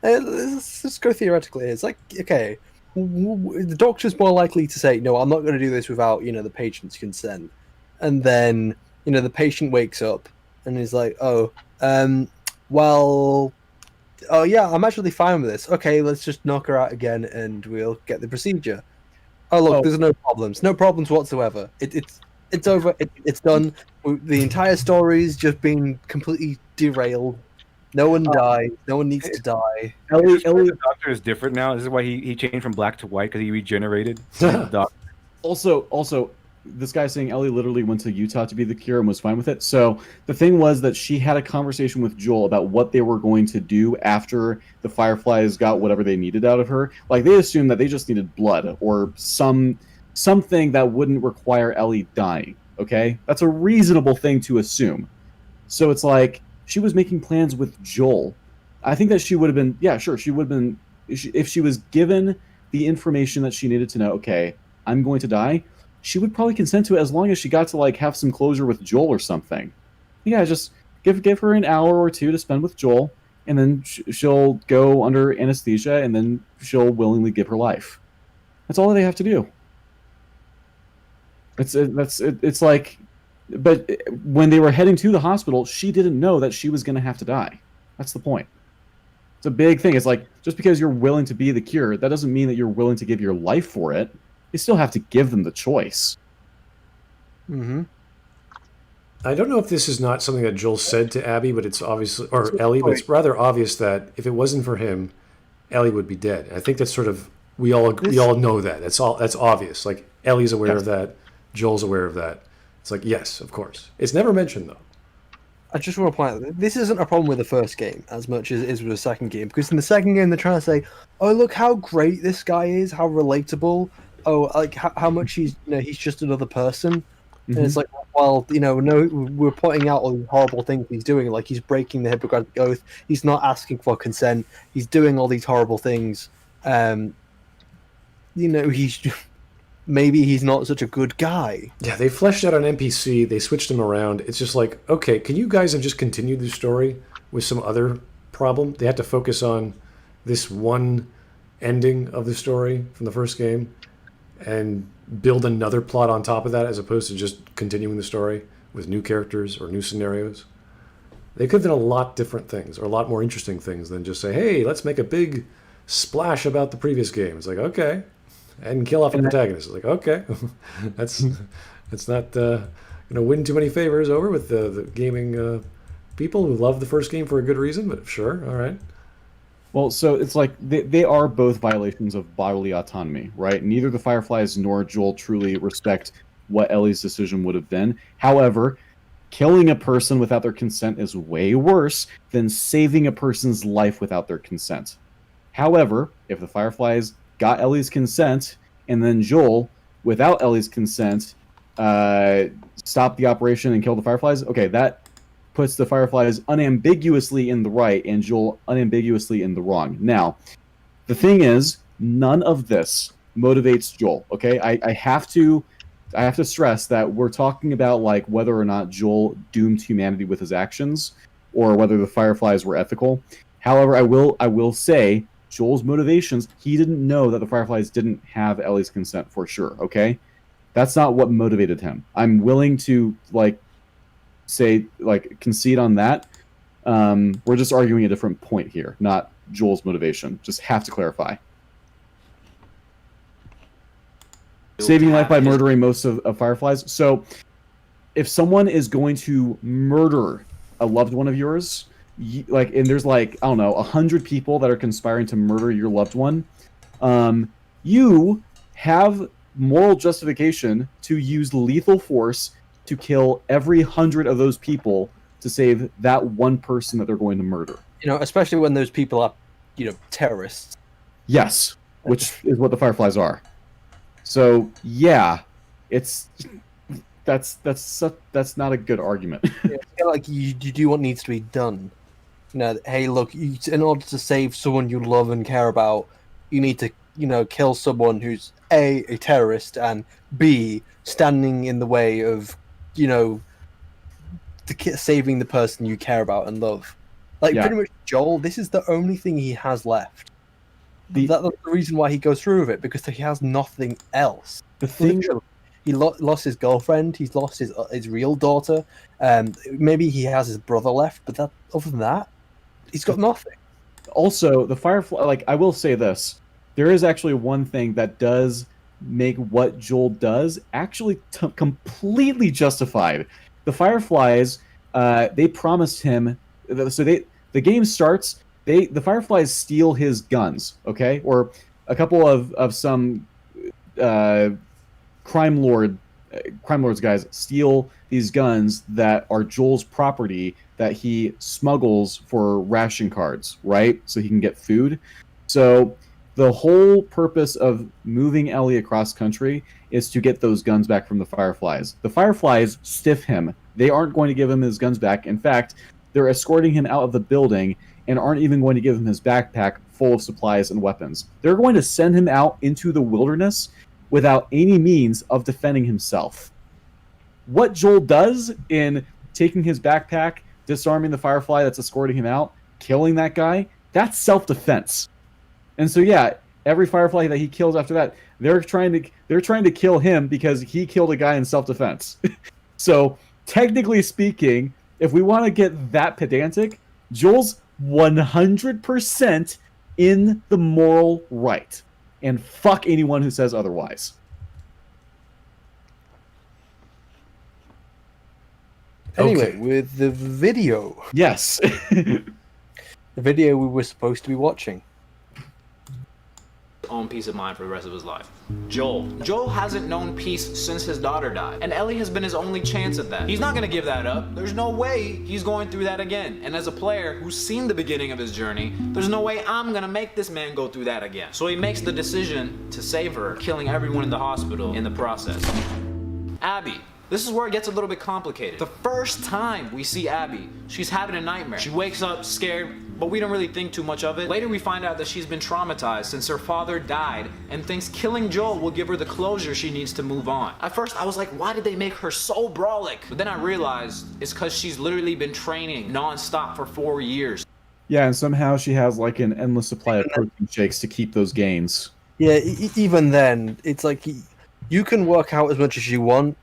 Let's just go theoretically. It's like, okay, the doctor's more likely to say, no, I'm not going to do this without, the patient's consent. And then, the patient wakes up and is like, oh yeah, I'm actually fine with this. Okay, let's just knock her out again and we'll get the procedure. Oh, look, there's no problems whatsoever. It's over. It's done. The entire story's just been completely derailed. No one died. No one needs to die. Ellie, the doctor is different now. This is why he changed from black to white, because he regenerated. Also, this guy saying Ellie literally went to Utah to be the cure and was fine with it. So the thing was that she had a conversation with Joel about what they were going to do after the Fireflies got whatever they needed out of her. Like, they assumed that they just needed blood or something that wouldn't require Ellie dying. Okay, that's a reasonable thing to assume. So it's like she was making plans with Joel. I think that she would have been, she would have been, if she was given the information that she needed to know, okay, I'm going to die, she would probably consent to it as long as she got to, like, have some closure with Joel or something. Yeah, just give her an hour or two to spend with Joel, and then she'll go under anesthesia, and then she'll willingly give her life. That's all they have to do. It's like, but when they were heading to the hospital, she didn't know that she was going to have to die. That's the point. It's a big thing. It's like, just because you're willing to be the cure, that doesn't mean that you're willing to give your life for it. You still have to give them the choice. Mm-hmm. I don't know if this is not something that Joel said to Abby, but it's obviously, or Ellie, but it's rather obvious that if it wasn't for him, Ellie would be dead. I think that's sort of, we all know that. That's obvious. Like, Ellie's aware of that. Joel's aware of that. It's like, yes, of course. It's never mentioned, though. I just want to point out, this isn't a problem with the first game as much as it is with the second game. Because in the second game, they're trying to say, oh, look how great this guy is, how relatable. Oh, like how much he's just another person. Mm-hmm. And it's like, well, no, we're pointing out all the horrible things he's doing. Like, he's breaking the Hippocratic Oath. He's not asking for consent. He's doing all these horrible things. Maybe he's not such a good guy. Yeah, they fleshed out an NPC. They switched him around. It's just like, okay, can you guys have just continued the story with some other problem? They had to focus on this one ending of the story from the first game and build another plot on top of that, as opposed to just continuing the story with new characters or new scenarios. They could have done a lot different things, or a lot more interesting things than just say, hey, let's make a big splash about the previous game. It's like, okay. And kill off the protagonist. It's like, okay. that's not going to win too many favors over with the gaming people who love the first game for a good reason, but sure, all right. Well, so it's like they are both violations of bodily autonomy, right? Neither the Fireflies nor Joel truly respect what Ellie's decision would have been. However, killing a person without their consent is way worse than saving a person's life without their consent. However, if the Fireflies got Ellie's consent and then Joel, without Ellie's consent, stopped the operation and killed the Fireflies, okay, that puts the Fireflies unambiguously in the right and Joel unambiguously in the wrong. Now, the thing is, none of this motivates Joel, okay? I have to stress that we're talking about, like, whether or not Joel doomed humanity with his actions or whether the Fireflies were ethical. However, I will say Joel's motivations, he didn't know that the Fireflies didn't have Ellie's consent for sure, okay? That's not what motivated him. I'm willing to, concede on that. We're just arguing a different point here, not Joel's motivation. Just have to clarify. Saving life by murdering most of Fireflies. So, if someone is going to murder a loved one of yours, and there's 100 people that are conspiring to murder your loved one, you have moral justification to use lethal force to kill every 100 of those people to save that one person that they're going to murder. Especially when those people are, terrorists. Yes, which is what the Fireflies are. So yeah, that's not a good argument. You do what needs to be done. Hey, look, in order to save someone you love and care about, you need to kill someone who's A, a terrorist, and B, standing in the way of, saving the person you care about and love. Pretty much Joel, this is the only thing he has left. That's the reason why he goes through with it, because he has nothing else. The thing... Literally. He lost his girlfriend. He's lost his real daughter. Maybe he has his brother left, but other than that, he's got nothing. Also, the Firefly, I will say this. There is actually one thing that does make what Joel does actually completely justified. The Fireflies, they promised him... So the game starts, the Fireflies steal his guns, okay? Or a couple of some... crime lords guys steal these guns that are Joel's property that he smuggles for ration cards, right? So he can get food. So the whole purpose of moving Ellie across country is to get those guns back from the Fireflies. The Fireflies stiff him. They aren't going to give him his guns back. In fact, they're escorting him out of the building and aren't even going to give him his backpack full of supplies and weapons. They're going to send him out into the wilderness without any means of defending himself. What Joel does in taking his backpack, disarming the Firefly that's escorting him out, killing that guy, that's self-defense. And so every Firefly that he kills after that, they're trying to kill him because he killed a guy in self-defense. So technically speaking, if we want to get that pedantic, Joel's 100% in the moral right. And fuck anyone who says otherwise. Anyway, with the video. Yes. The video we were supposed to be watching. Own peace of mind for the rest of his life. Joel hasn't known peace since his daughter died, and Ellie has been his only chance at that. He's not gonna give that up. There's no way he's going through that again. And as a player who's seen the beginning of his journey, there's no way I'm gonna make this man go through that again. So he makes the decision to save her, killing everyone in the hospital in the process. Abby. This is where it gets a little bit complicated. The first time we see Abby, she's having a nightmare. She wakes up scared, but we don't really think too much of it. Later we find out that she's been traumatized since her father died and thinks killing Joel will give her the closure she needs to move on. At first I was like, why did they make her so brawlic? But then I realized it's because she's literally been training non-stop for 4 years. Yeah, and somehow she has an endless supply of protein shakes to keep those gains. Yeah, even then, it's you can work out as much as you want.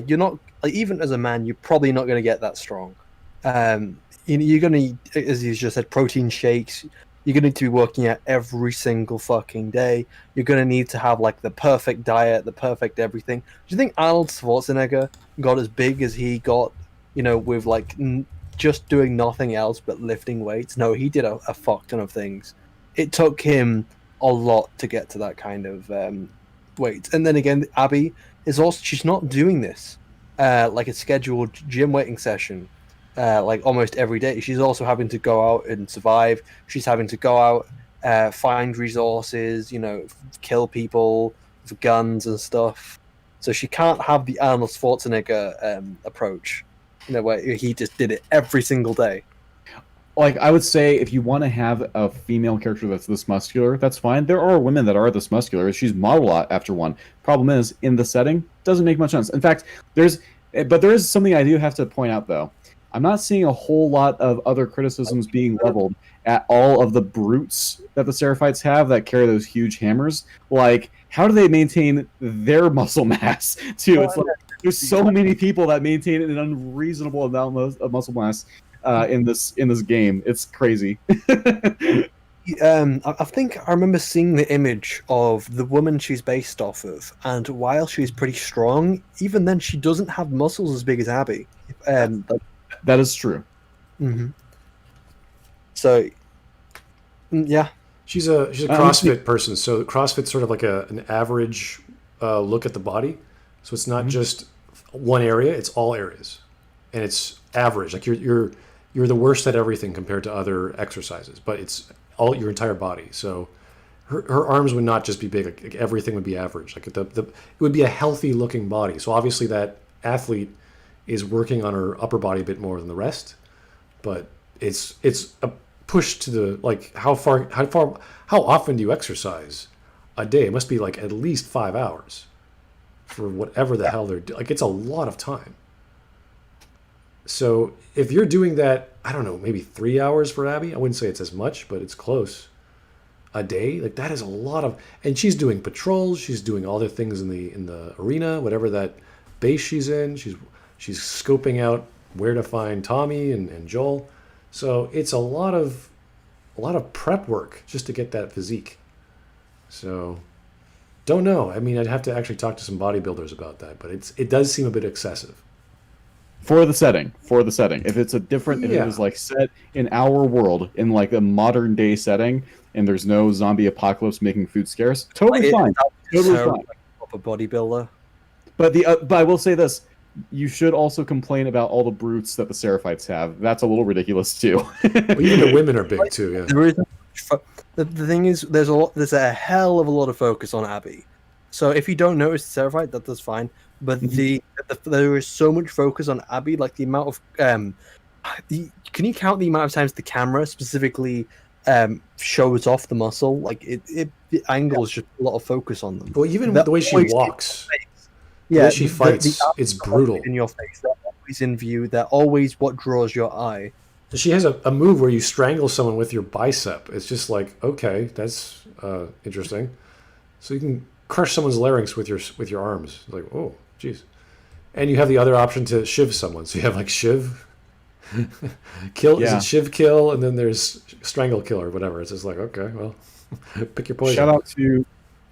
You're not, even as a man, you're probably not going to get that strong. You're going to need, as you just said, protein shakes. You're going to need to be working out every single fucking day. You're going to need to have the perfect diet, the perfect everything. Do you think Arnold Schwarzenegger got as big as he got, with just doing nothing else but lifting weights? No, he did a fuck ton of things. It took him a lot to get to that kind of weight. And then again, Abby is also, she's not doing this like a scheduled gym weighting session almost every day. She's also having to go out and survive. She's having to go out, find resources, kill people with guns and stuff. So she can't have the Arnold Schwarzenegger approach, where he just did it every single day. I would say if you want to have a female character that's this muscular, that's fine. There are women that are this muscular. She's modeled after one. Problem is, in the setting, doesn't make much sense. In fact, there is something I do have to point out, though. I'm not seeing a whole lot of other criticisms being leveled at all of the brutes that the Seraphites have that carry those huge hammers. How do they maintain their muscle mass, too? It's there's so many people that maintain an unreasonable amount of muscle mass in this game. It's crazy. I think I remember seeing the image of the woman she's based off of, and while she's pretty strong, even then she doesn't have muscles as big as Abby. That is true. Mm-hmm. So, yeah. She's a CrossFit person, so CrossFit's sort of an average look at the body. So it's not just one area; it's all areas, and it's average. You're the worst at everything compared to other exercises, but it's all your entire body. So her arms would not just be big; everything would be average. It would be a healthy looking body. So obviously that athlete is working on her upper body a bit more than the rest, but it's a push to the how often do you exercise? a day. It must be like at least 5 hours for whatever the hell they're doing. Like, it's a lot of time. So if you're doing that, I don't know, maybe 3 hours for Abby. I wouldn't say it's as much, but it's close. A day, like that is a lot of, and she's doing patrols. She's doing all the things in the arena, whatever that base she's in. She's scoping out where to find Tommy and Joel. So it's a lot of prep work just to get that physique. So don't know. I mean, I'd have to actually talk to some bodybuilders about that, but it does seem a bit excessive. For the setting. If it's a different, if it was like set in our world, in like a modern day setting, and there's no zombie apocalypse making food scarce, totally fine. Totally fine. Like a bodybuilder. But I will say this: you should also complain about all the brutes that the Seraphites have. That's a little ridiculous too. Well, even the women are big too. Yeah. There is the thing is, there's a hell of a lot of focus on Abby. So if you don't notice the Seraphite, that's fine. But there is so much focus on Abby, like the amount of can you count the amount of times the camera specifically shows off the muscle? Like the angle is just a lot of focus on them. Well, even the way she walks, the way she fights, it's brutal. In your face, they're always in view. They're always what draws your eye. She has a move where you strangle someone with your bicep. It's just like, okay, that's interesting. So you can crush someone's larynx with your arms. Like, oh, jeez. And you have the other option to shiv someone. So you have like shiv, kill. Yeah. Is it shiv kill? And then there's strangle kill or whatever. It's just like, okay, well, pick your poison.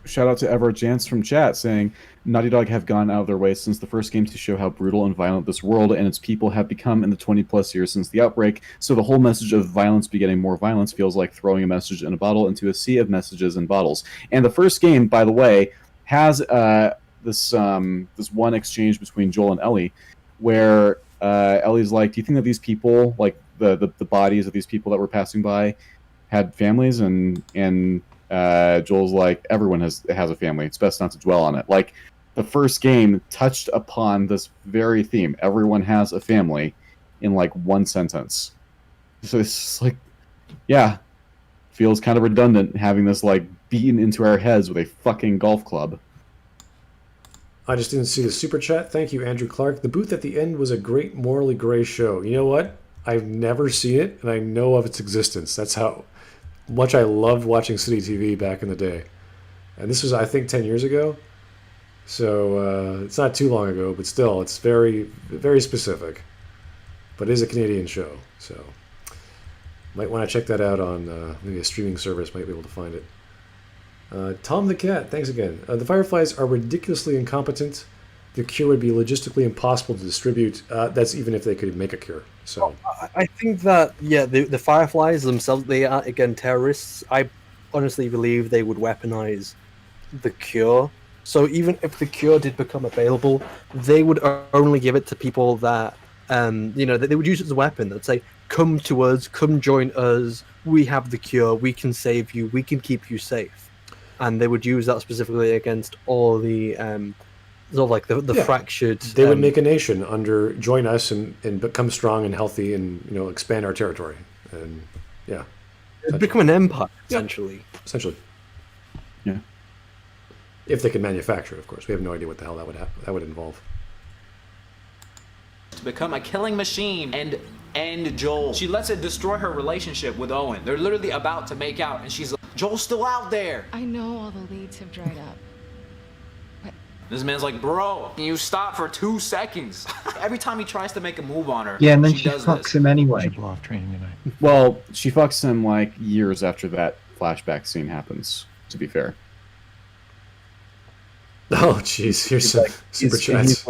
Shout out to Everett Jance from chat saying Naughty Dog have gone out of their way since the first game to show how brutal and violent this world and its people have become in the 20 plus years since the outbreak. So the whole message of violence begetting more violence feels like throwing a message in a bottle into a sea of messages in bottles. And the first game, by the way, has this one exchange between Joel and Ellie, where Ellie's like, "Do you think that these people, like the bodies of these people that were passing by, had families?" And Joel's like, "Everyone has a family. It's best not to dwell on it." Like, the first game touched upon this very theme. Everyone has a family in like one sentence. So it's just like, yeah, feels kind of redundant having this like beaten into our heads with a fucking golf club. I just didn't see the super chat. Thank you, Andrew Clark. The booth at the end was a great morally gray show. You know what? I've never seen it, and I know of its existence. That's how much I loved watching City TV back in the day. And this was, I think, 10 years ago. So it's not too long ago, but still, it's very, very specific. But it is a Canadian show, so might want to check that out on maybe a streaming service. Might be able to find it. Tom the Cat, thanks again. The Fireflies are ridiculously incompetent. The cure would be logistically impossible to distribute. That's even if they could make a cure. So I think that, the Fireflies themselves, they are, again, terrorists. I honestly believe they would weaponize the cure. So even if the cure did become available, they would only give it to people that, they would use it as a weapon. They'd say, "Come to us, come join us. We have the cure. We can save you. We can keep you safe." And they would use that specifically against all the sort of like the fractured. They would make a nation under join us and become strong and healthy and expand our territory and it'd become an empire essentially. Essentially, yeah. If they can manufacture, of course. We have no idea what the hell that would involve. To become a killing machine and Joel. She lets it destroy her relationship with Owen. They're literally about to make out, and she's like, "Joel's still out there." I know all the leads have dried up. This man's like, "Bro, you stop for 2 seconds." Every time he tries to make a move on her, and then she fucks him anyway. She blow off training tonight. Well, she fucks him like years after that flashback scene happens, to be fair. Oh, jeez. Here's some super chats.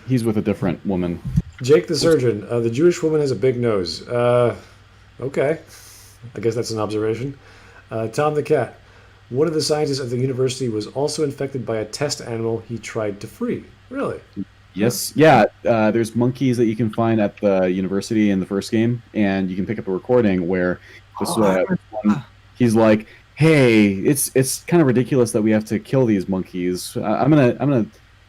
He's with a different woman. Jake the Surgeon. The Jewish woman has a big nose. Okay. I guess that's an observation. Tom the Cat. One of the scientists at the university was also infected by a test animal he tried to free. Really? Yes. Yeah. There's monkeys that you can find at the university in the first game, and you can pick up a recording where he's like, "Hey, it's kind of ridiculous that we have to kill these monkeys. I'm gonna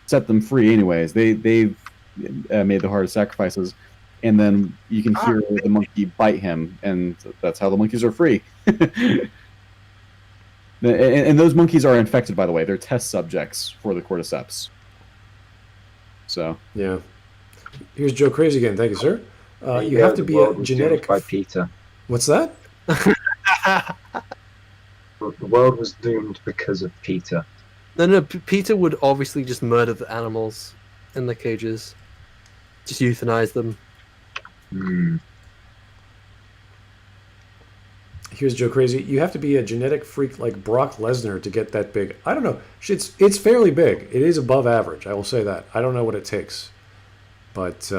set them free anyways. They've made the hardest sacrifices." And then you can hear the monkey bite him, and that's how the monkeys are free. And those monkeys are infected, by the way. They're test subjects for the cordyceps. So yeah. Here's Joe Crazy again. Thank you, sir. You have to be a genetic. By Peter. What's that? The world was doomed because of Peter. No, Peter would obviously just murder the animals in the cages. Just euthanize them. Here's Joe Crazy. You have to be a genetic freak like Brock Lesnar to get that big. I don't know. It's fairly big. It is above average. I will say that. I don't know what it takes. But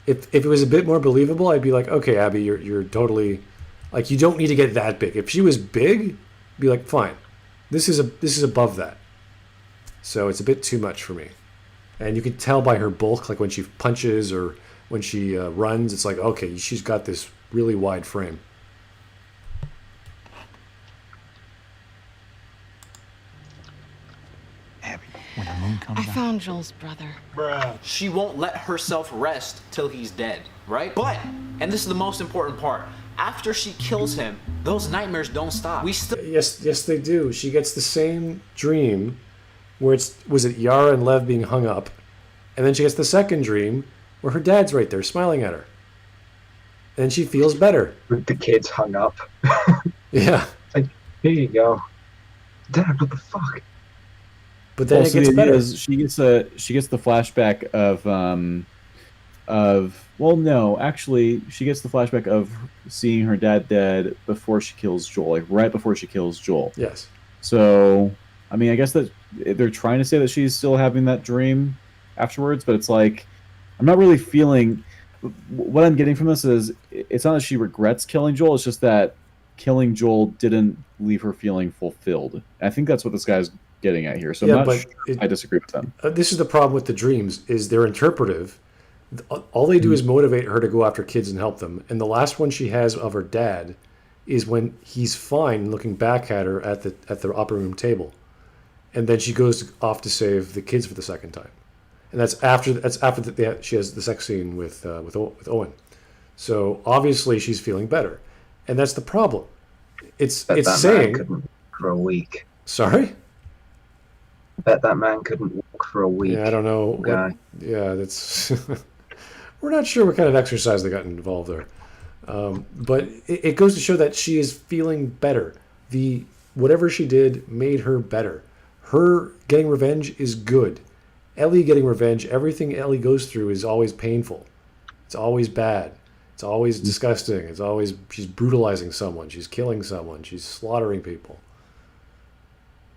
if it was a bit more believable, I'd be like, okay, Abby, you're totally... Like, you don't need to get that big. If she was big, I'd be like, fine. This is above that. So it's a bit too much for me. And you can tell by her bulk, like when she punches or when she runs, it's like, okay, she's got this really wide frame. Abby, when the moon comes out... I found Joel's brother. Bruh. She won't let herself rest till he's dead, right? But, and this is the most important part, after she kills him, those nightmares don't stop. Yes, they do. She gets the same dream where was it Yara and Lev being hung up, and then she gets the second dream where her dad's right there smiling at her, and she feels better. With the kids hung up. Yeah. Like, here you go, Dad. What the fuck? But then it gets better. She gets the flashback she gets the flashback of seeing her dad dead before she kills Joel, like right before she kills Joel. Yes. So, I mean, I guess that they're trying to say that she's still having that dream afterwards, but it's like, I'm not really feeling... What I'm getting from this is, it's not that she regrets killing Joel, it's just that killing Joel didn't leave her feeling fulfilled. I think that's what this guy's getting at here, so I'm not sure I disagree with them. This is the problem with the dreams, is they're interpretive. All they do is motivate her to go after kids and help them. And the last one she has of her dad is when he's fine, looking back at her at the opera room table, and then she goes off to save the kids for the second time, and that's after she has the sex scene with Owen. So obviously she's feeling better, and that's the problem. It's saying man couldn't walk for a week. Sorry. I bet that man couldn't walk for a week. Yeah, I don't know. That's. We're not sure what kind of exercise they got involved there. But it goes to show that she is feeling better. Whatever she did made her better. Her getting revenge is good. Ellie getting revenge, everything Ellie goes through is always painful. It's always bad. It's always disgusting. She's brutalizing someone. She's killing someone. She's slaughtering people.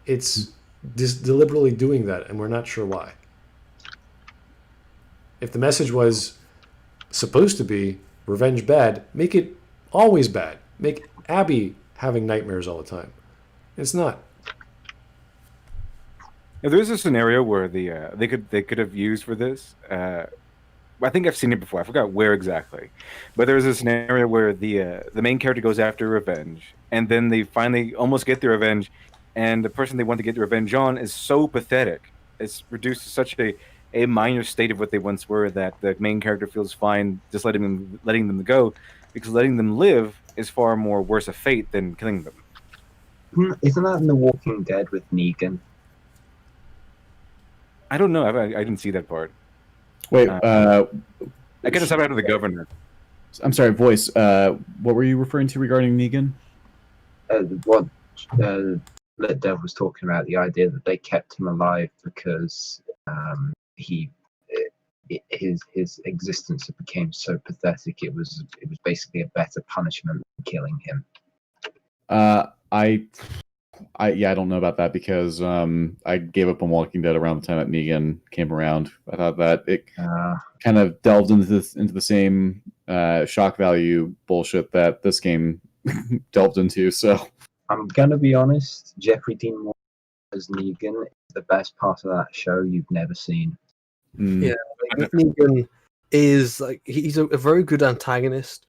It's deliberately doing that, and we're not sure why. If the message was supposed to be revenge bad, make it always bad. Make Abby having nightmares all the time. It's not. Now, there is a scenario where they could have used for this. I think I've seen it before. I forgot where exactly, but there's a scenario where the main character goes after revenge, and then they finally almost get their revenge, and the person they want to get the revenge on is so pathetic. It's reduced to such a minor state of what they once were that the main character feels fine just letting them go, because letting them live is far more worse a fate than killing them. Isn't that in The Walking Dead with Negan? I don't know. I didn't see that part. Wait, I get us out of the governor. I'm sorry, Voice. What were you referring to regarding Negan? What LiteratureDevil was talking about, the idea that they kept him alive because his existence became so pathetic. It was basically a better punishment than killing him. I don't know about that because I gave up on Walking Dead around the time that Negan came around. I thought that it kind of delved into the same shock value bullshit that this game delved into. So I'm gonna be honest, Jeffrey Dean Morgan as Negan is the best part of that show you've never seen. Yeah, Negan is like he's a very good antagonist.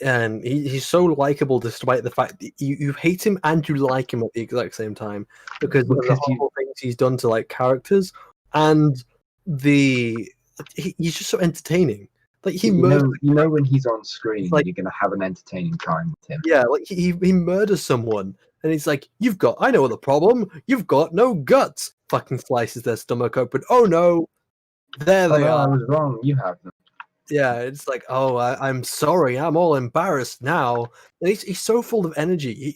And he's so likable despite the fact that you hate him and you like him at the exact same time because of the horrible things he's done to like characters, and he's just so entertaining. Like he murders, when he's on screen, like, you're gonna have an entertaining time with him. Yeah, like he murders someone And he's like, I know the problem. You've got no guts. Fucking slices their stomach open. Oh no, there they are. I was wrong. You have them. Yeah, it's like, oh, I'm sorry. I'm all embarrassed now. And he's so full of energy.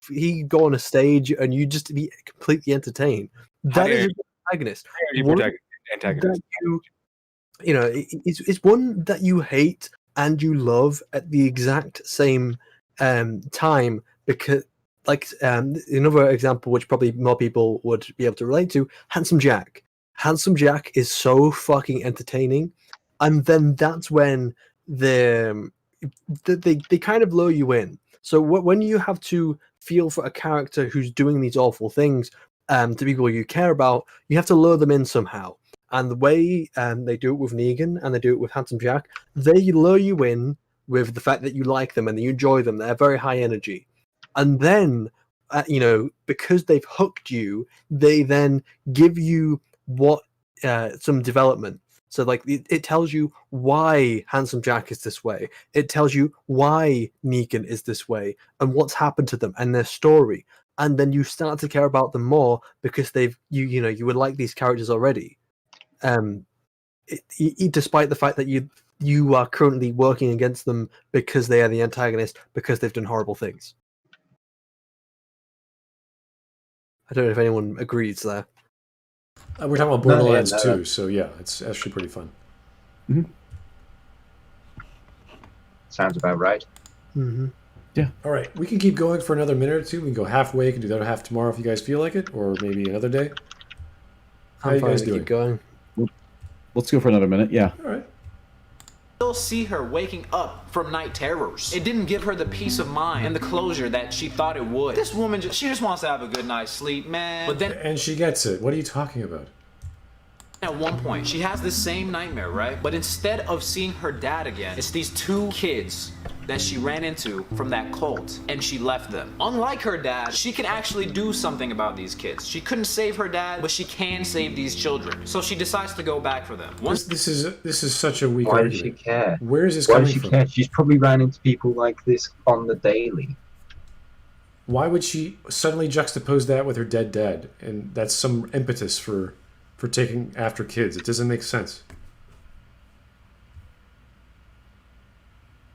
He go on a stage and you just be completely entertained. That is an antagonist. Antagonist. It's one that you hate and you love at the exact same time, because, like, another example which probably more people would be able to relate to, Handsome Jack. Handsome Jack is so fucking entertaining, and then that's when they kind of lure you in. So when you have to feel for a character who's doing these awful things to people you care about, you have to lure them in somehow. And the way they do it with Negan and they do it with Handsome Jack, they lure you in with the fact that you like them and that you enjoy them. They're very high energy. And then, because they've hooked you, they then give you some development. So, like, it tells you why Handsome Jack is this way. It tells you why Negan is this way and what's happened to them and their story. And then you start to care about them more because you would like these characters already. Despite the fact that you are currently working against them because they are the antagonist, because they've done horrible things. I don't know if anyone agrees there. We're talking about Borderlands 2, so yeah, it's actually pretty fun. Mm-hmm. Sounds about right. Mm-hmm. Yeah. All right, we can keep going for another minute or two. We can go halfway. We can do the other half tomorrow if you guys feel like it, or maybe another day. How are you guys doing? Keep going. Let's go for another minute. Yeah. All right. Still see her waking up from night terrors. It didn't give her the peace of mind and the closure that she thought it would. This woman, she just wants to have a good night's sleep, man. But then, and she gets it. What are you talking about? at one point, she has this same nightmare, right? But instead of seeing her dad again, it's these two kids that she ran into from that cult, and she left them. Unlike her dad, she can actually do something about these kids. She couldn't save her dad, but she can save these children. So she decides to go back for them. This is such a weak Why argument. does she care? Where is this Why coming does she from? care? She's probably ran into people like this on the daily. Why would she suddenly juxtapose that with her dead dad? And that's some impetus for taking after kids. It doesn't make sense.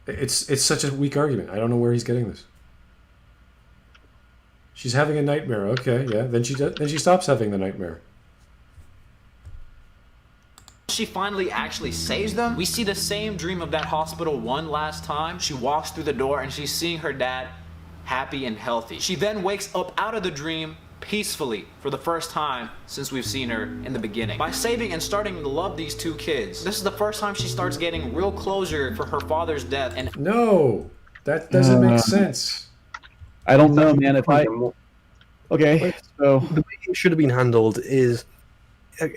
It's such a weak argument. I don't know where he's getting this. She's having a nightmare. Okay, yeah. Then she stops having the nightmare. She finally actually saves them. We see the same dream of that hospital one last time. She walks through the door and she's seeing her dad happy and healthy. She then wakes up out of the dream peacefully for the first time since we've seen her in the beginning. By saving and starting to love these two kids, this is the first time she starts getting real closure for her father's death. And no, that doesn't make sense. I don't know, man. Okay, so the way it should have been handled is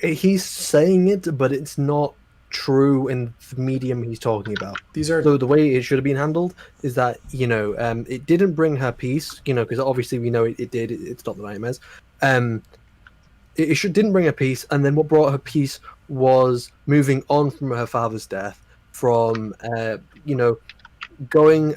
he's saying it, but it's not true in the medium he's talking about. So the way it should have been handled is that it didn't bring her peace, because obviously we know it did. It stopped the nightmares. It didn't bring her peace, and then what brought her peace was moving on from her father's death, from going,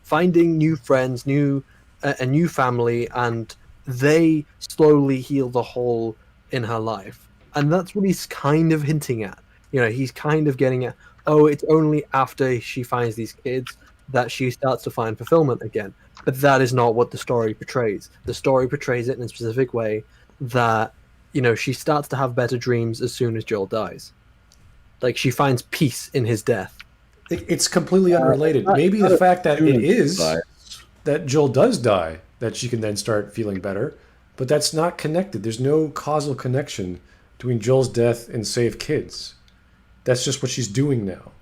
finding new friends, a new family, and they slowly heal the hole in her life. And that's what he's kind of hinting at. He's kind of getting at, it's only after she finds these kids that she starts to find fulfillment again. But that is not what the story portrays. The story portrays it in a specific way that, she starts to have better dreams as soon as Joel dies. Like, she finds peace in his death. It's completely unrelated. Maybe the fact that it is that Joel does die, that she can then start feeling better, but that's not connected. There's no causal connection between Joel's death and save kids. That's just what she's doing now.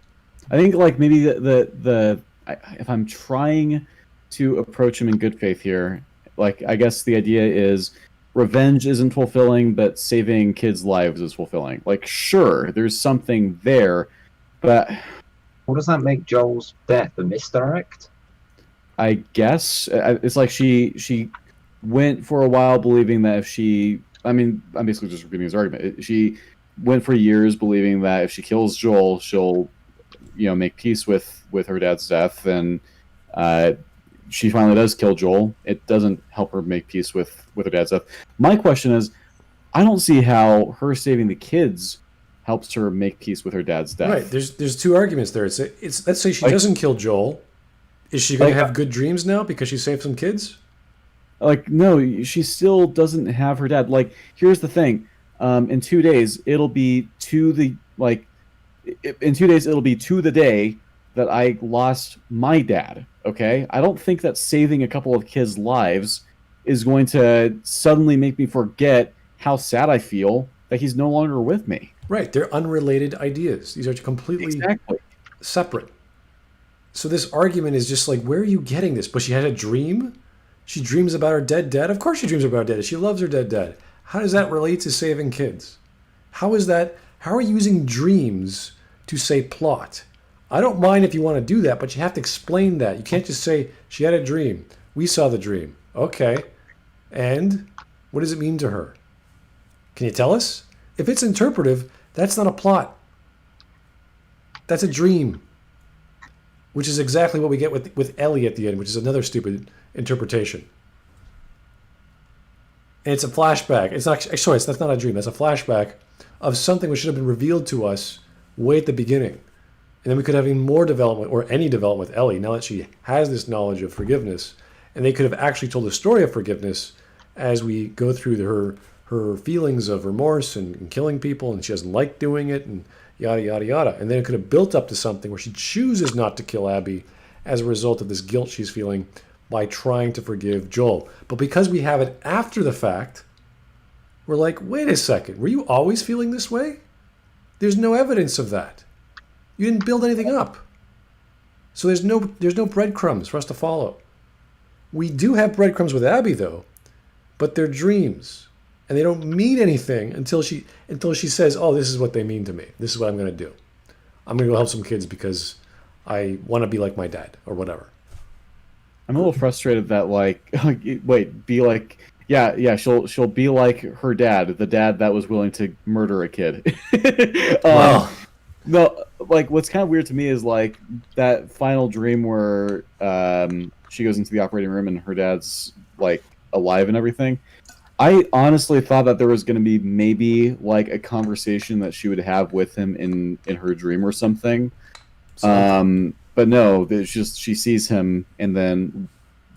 I think maybe if I'm trying to approach him in good faith here, I guess the idea is revenge isn't fulfilling, but saving kids' lives is fulfilling. Sure, there's something there, but what does that make Joel's death a misdirect? I guess it's like she went for a while believing that if she, I'm basically just repeating his argument. She went for years believing that if she kills Joel, she'll, make peace with her dad's death, and she finally does kill Joel, it doesn't help her make peace with her dad's death. My question is, I don't see how her saving the kids helps her make peace with her dad's death. Right. There's two arguments there. It's let's say she doesn't kill Joel. Is she going to have good dreams now because she saved some kids? Like, no, she still doesn't have her dad. Like, here's the thing. In 2 days, it'll be to the day that I lost my dad. Okay? I don't think that saving a couple of kids' lives is going to suddenly make me forget how sad I feel that he's no longer with me. Right. They're unrelated ideas. These are completely separate. So this argument is just like, where are you getting this? But she had a dream? She dreams about her dead dad? Of course she dreams about her dad. She loves her dead dad. How does that relate to saving kids? How are you using dreams to say plot? I don't mind if you want to do that, but you have to explain that. You can't just say, she had a dream. We saw the dream. Okay. And what does it mean to her? Can you tell us? If it's interpretive, that's not a plot. That's a dream. Which is exactly what we get with Ellie at the end, which is another stupid interpretation. And it's a flashback. It's not, sorry, that's not a dream. That's a flashback of something which should have been revealed to us way at the beginning. And then we could have even more development, or any development with Ellie, now that she has this knowledge of forgiveness. And they could have actually told the story of forgiveness as we go through her feelings of remorse and killing people, and she doesn't like doing it, and yada, yada, yada. And then it could have built up to something where she chooses not to kill Abby as a result of this guilt she's feeling by trying to forgive Joel. But because we have it after the fact, we're like, wait a second, were you always feeling this way? There's no evidence of that. You didn't build anything up. So there's no breadcrumbs for us to follow. We do have breadcrumbs with Abby, though, but they're dreams. And they don't mean anything until she says, oh, this is what they mean to me. This is what I'm going to do. I'm going to go help some kids because I want to be like my dad or whatever. I'm a little frustrated that she'll be like her dad, the dad that was willing to murder a kid. Wow. No, like what's kind of weird to me is like that final dream where she goes into the operating room and her dad's like alive and everything. I honestly thought that there was going to be maybe like a conversation that she would have with him in her dream or something. But no, it's just she sees him and then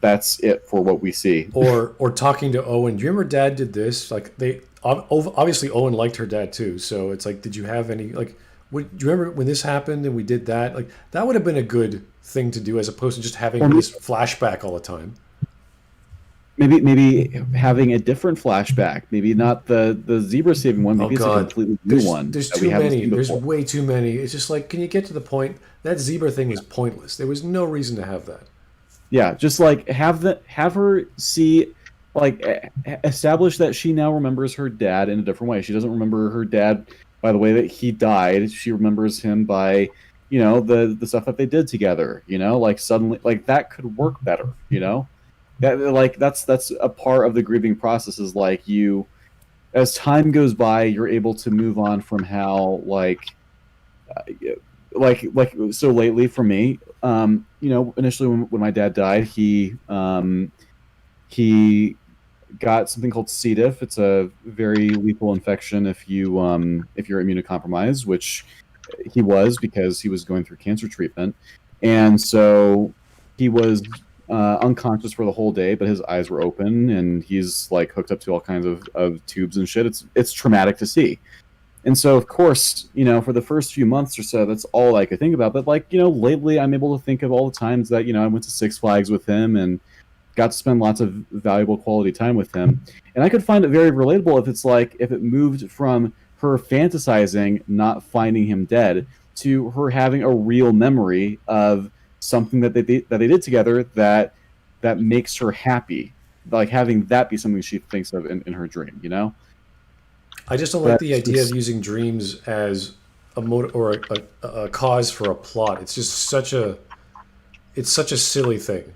that's it for what we see. Or talking to Owen. Do you remember Dad did this? Like they obviously Owen liked her dad too. So it's like, did you have any like? Do you remember when this happened and we did that? Like that would have been a good thing to do as opposed to just having this flashback all the time. Maybe having a different flashback. Maybe not the zebra saving one. Maybe it's a completely new one. There's too many. There's way too many. It's just like, can you get to the point? That zebra thing was pointless. There was no reason to have that. Yeah, just like have her see, like establish that she now remembers her dad in a different way. She doesn't remember her dad by the way that he died. She remembers him by, the stuff that they did together. Like suddenly, like that could work better. That's a part of the grieving process is like as time goes by, you're able to move on from how so lately for me, initially when my dad died, he got something called C. diff. It's a very lethal infection if you're immunocompromised, which he was because he was going through cancer treatment, and so he was unconscious for the whole day, but his eyes were open and he's like hooked up to all kinds of tubes and shit. It's traumatic to see. And so of course, for the first few months or so, that's all I could think about. But lately I'm able to think of all the times that, I went to Six Flags with him and got to spend lots of valuable quality time with him. And I could find it very relatable if it moved from her fantasizing not finding him dead to her having a real memory of something that they did together that makes her happy, like having that be something she thinks of in her dream. I just don't like the idea of using dreams as a motive or a cause for a plot. It's just such a silly thing.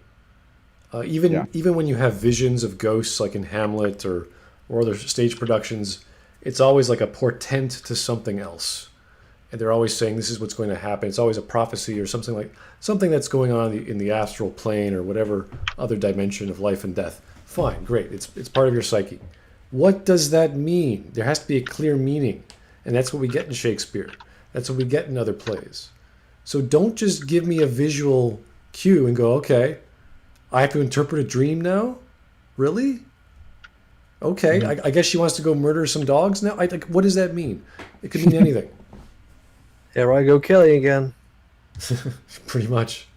Even when you have visions of ghosts, like in Hamlet or other stage productions, it's always like a portent to something else. and they're always saying this is what's going to happen. It's always a prophecy or something that's going on in the astral plane or whatever other dimension of life and death. Fine, great. It's part of your psyche. What does that mean? There has to be a clear meaning, and that's what we get in Shakespeare. That's what we get in other plays. So don't just give me a visual cue and go, okay, I have to interpret a dream now? Really? Okay, I guess she wants to go murder some dogs now? What does that mean? It could mean anything. Here I go killing again. Pretty much.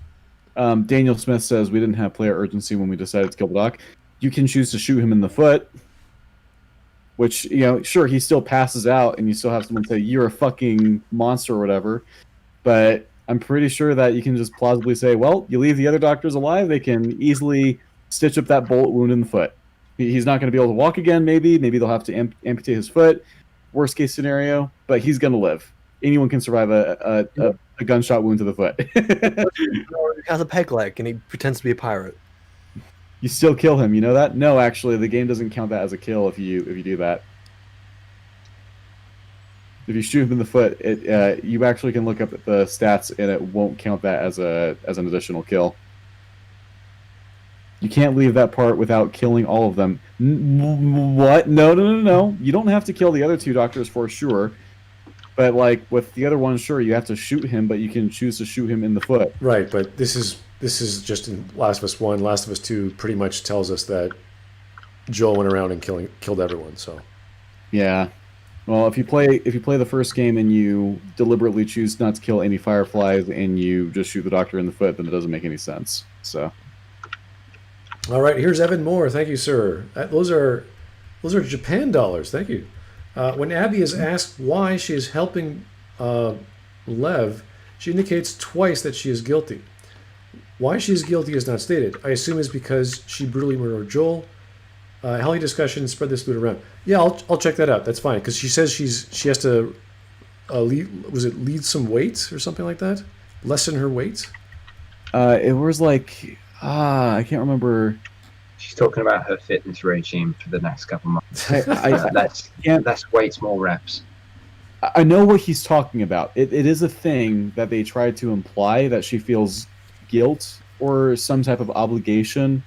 Daniel Smith says, we didn't have player urgency when we decided to kill the doc. You can choose to shoot him in the foot, which, sure, he still passes out, and you still have someone say, you're a fucking monster or whatever, but I'm pretty sure that you can just plausibly say, well, you leave the other doctors alive, they can easily stitch up that bullet wound in the foot. He's not going to be able to walk again, maybe they'll have to amputate his foot, worst case scenario, but he's going to live. Anyone can survive a gunshot wound to the foot. He has a peg leg, and he pretends to be a pirate. You still kill him, you know that? No, actually, the game doesn't count that as a kill if you do that. If you shoot him in the foot, you actually can look up at the stats, and it won't count that as an additional kill. You can't leave that part without killing all of them. What? No. You don't have to kill the other two doctors for sure. But like with the other one, sure, you have to shoot him, but you can choose to shoot him in the foot. Right, but this is just in Last of Us 1. Last of Us 2 pretty much tells us that Joel went around and killed everyone. So yeah. Well, if you play the first game and you deliberately choose not to kill any fireflies and you just shoot the doctor in the foot, then it doesn't make any sense. So. All right, here's Evan Moore. Thank you, sir. Those are Japan dollars. Thank you. When Abby is asked why she is helping Lev, she indicates twice that she is guilty. Why she is guilty is not stated. I assume is because she brutally murdered Joel. Healthy discussion, spread this loot around. Yeah, I'll check that out. That's fine because she says she has to lead some weight or something like that, lessen her weight. It was like I can't remember. She's talking about her fitness regime for the next couple months. Less weights, more reps. I know what he's talking about. It is a thing that they try to imply that she feels guilt or some type of obligation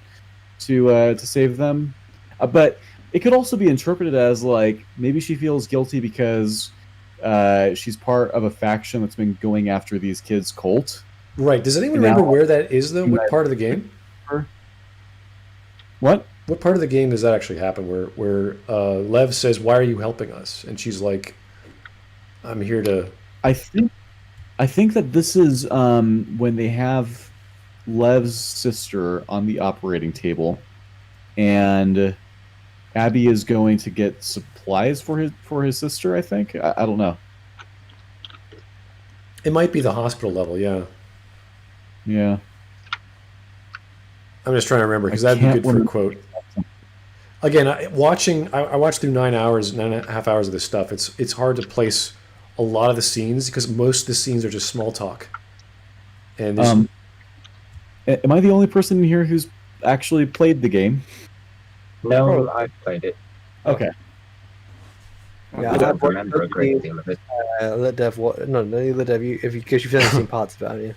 to save them. But it could also be interpreted as like maybe she feels guilty because she's part of a faction that's been going after these kids' cult. Right. Does anyone remember where that is, though? What part of the game? What part of the game does that actually happen? Where Lev says, "Why are you helping us?" And she's like, "I'm here to." I think that this is when they have Lev's sister on the operating table, and Abby is going to get supplies for his sister. I think I don't know. It might be the hospital level. Yeah. Yeah. I'm just trying to remember because that'd be good for a quote. Again, I watched through 9.5 hours of this stuff. It's hard to place a lot of the scenes because most of the scenes are just small talk. And am I the only person in here who's actually played the game? No, I've played it. Okay. Yeah, I don't remember a great deal of it. Let Dev let Dev because you've only seen parts of it, haven't you?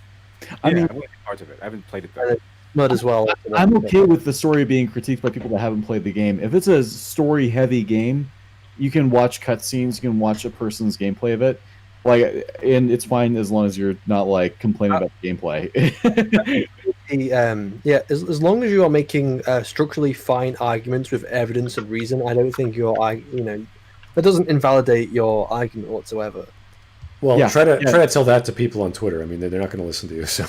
I mean, parts of it. I haven't played it though. Not as well. I'm okay with the story being critiqued by people that haven't played the game. If it's a story-heavy game, you can watch cutscenes, you can watch a person's gameplay of it, and it's fine as long as you're not like complaining about the gameplay. As long as you are making structurally fine arguments with evidence and reason, I don't think that doesn't invalidate your argument whatsoever. Well, try to tell that to people on Twitter. I mean, they're not going to listen to you. So.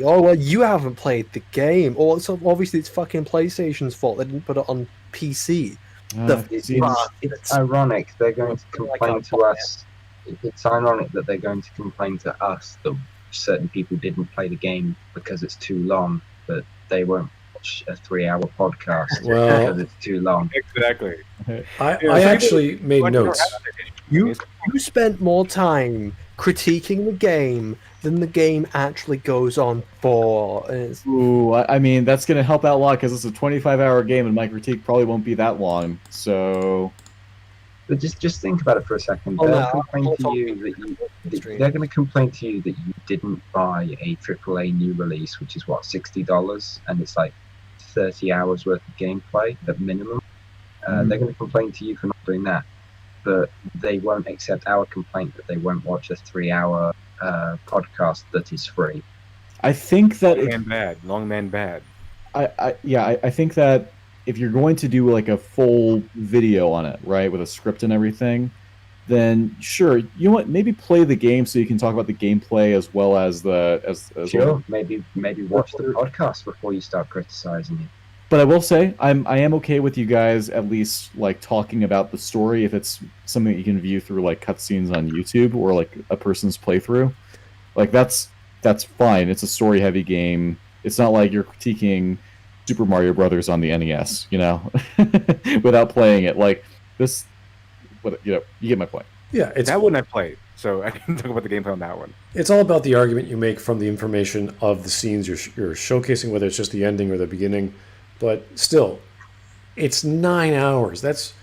Oh well, you haven't played the game. Or so obviously it's fucking PlayStation's fault they didn't put it on PC. It's ironic they're going to complain to us. It's ironic that they're going to complain to us that certain people didn't play the game because it's too long, but they won't watch a 3-hour podcast because it's too long. Exactly. I actually made notes. You spent more time critiquing the game than the game actually goes on for. Ooh, I mean, that's going to help out a lot because it's a 25-hour game and my critique probably won't be that long. So, But just think about it for a second. Oh, They're no, complaining to you they're going to complain to you that you didn't buy a AAA new release, which is what, $60, and it's like 30 hours worth of gameplay at minimum. They're going to complain to you for not doing that, but they won't accept our complaint that they won't watch a 3-hour podcast that is free. I think that long man bad. I think that if you're going to do like a full video on it, right, with a script and everything, then sure, you know what? Maybe play the game so you can talk about the gameplay as well as Sure, well. maybe watch the podcast before you start criticizing it. But I will say, I am okay with you guys at least like talking about the story if it's something that you can view through like cutscenes on YouTube or like a person's playthrough. Like that's fine. It's a story-heavy game. It's not like you're critiquing Super Mario Brothers on the NES, you know, without playing it. Like this, you get my point. Yeah, it's that one I played, so I can talk about the gameplay on that one. It's all about the argument you make from the information of the scenes you're showcasing, whether it's just the ending or the beginning. But still, it's 9 hours. That's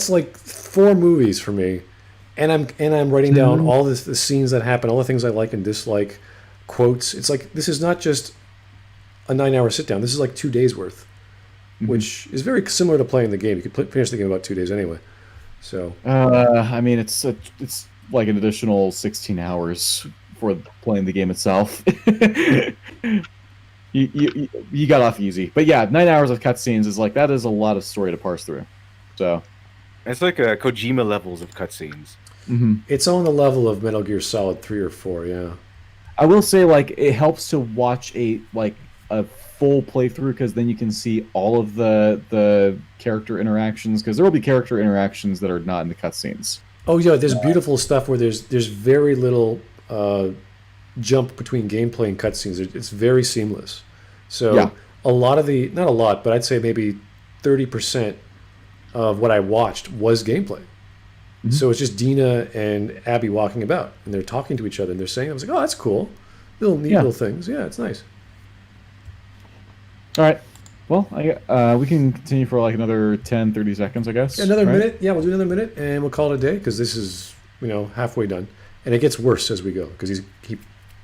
like 4 movies for me, and I'm writing down all the scenes that happen, all the things I like and dislike, quotes. It's like this is not just a 9-hour sit down. This is like 2 days worth, which is very similar to playing the game. You could finish the game in about 2 days anyway. So I mean, it's like an additional 16 hours for playing the game itself. You got off easy, but yeah, 9 hours of cutscenes is like that is a lot of story to parse through. So it's like Kojima levels of cutscenes. It's on the level of Metal Gear Solid 3 or 4. Yeah, I will say like it helps to watch a full playthrough because then you can see all of the character interactions because there will be character interactions that are not in the cutscenes. Oh yeah, there's beautiful stuff where there's very little jump between gameplay and cutscenes. It's very seamless. So yeah. A lot of not a lot, but I'd say maybe 30% of what I watched was gameplay. So it's just Dina and Abby walking about, and they're talking to each other, and they're saying, I was like, oh, that's cool. Little neat little things. Yeah, it's nice. All right. Well, we can continue for like another 10, 30 seconds, I guess. Another minute. Yeah, we'll do another minute, and we'll call it a day, because this is, halfway done. And it gets worse as we go, because he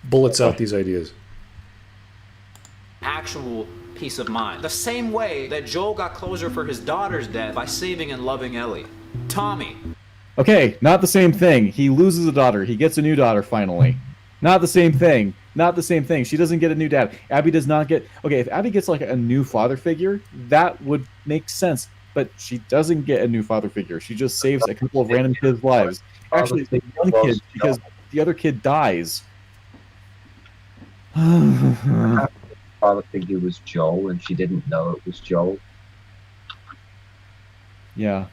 bullets out these ideas. Actual peace of mind. The same way that Joel got closure for his daughter's death by saving and loving Ellie. Tommy. Okay, not the same thing. He loses a daughter. He gets a new daughter finally. Not the same thing. Not the same thing. She doesn't get a new dad. Abby does not get... Okay, if Abby gets like a new father figure, that would make sense. But she doesn't get a new father figure. She just saves a couple of random kids' lives. Actually, it's one kid because the other kid dies. Father figure was Joel, and she didn't know it was Joel. Yeah.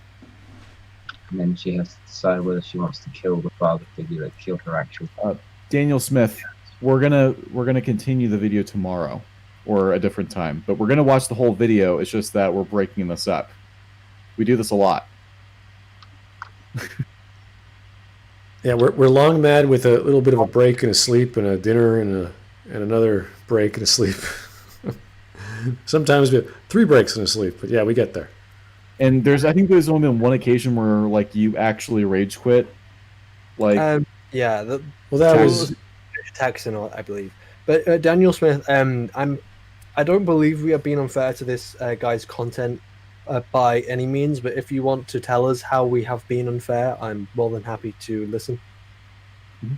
And then she has to decide whether she wants to kill the father figure that killed her actual father. Daniel Smith, we're gonna continue the video tomorrow, or a different time. But we're gonna watch the whole video. It's just that we're breaking this up. We do this a lot. Yeah, we're long mad with a little bit of a break and a sleep and a dinner and another break and a sleep. Sometimes we have 3 breaks and a sleep, but yeah, we get there. And I think there's only been one occasion where like you actually rage quit. Like yeah, that was Texan, I believe. But Daniel Smith, I don't believe we are being unfair to this guy's content by any means. But if you want to tell us how we have been unfair, I'm more than happy to listen. All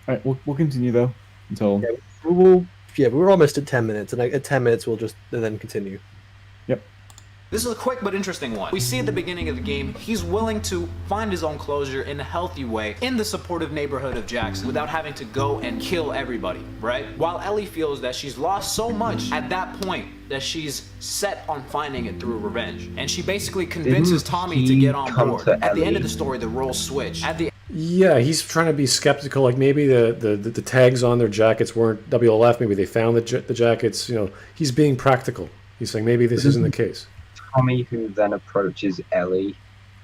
right, we'll continue though until we're almost at 10 minutes, and at 10 minutes we'll just then continue. Yep. This is a quick but interesting one. We see at the beginning of the game, he's willing to find his own closure in a healthy way in the supportive neighborhood of Jackson without having to go and kill everybody, right? While Ellie feels that she's lost so much at that point that she's set on finding it through revenge. And she basically convinces Tommy to get on board. At the end of the story, the roles switch. Yeah, he's trying to be skeptical. Like maybe the tags on their jackets weren't WLF. Maybe they found the jackets. He's being practical. He's saying maybe this isn't the case. Tommy, who then approaches Ellie.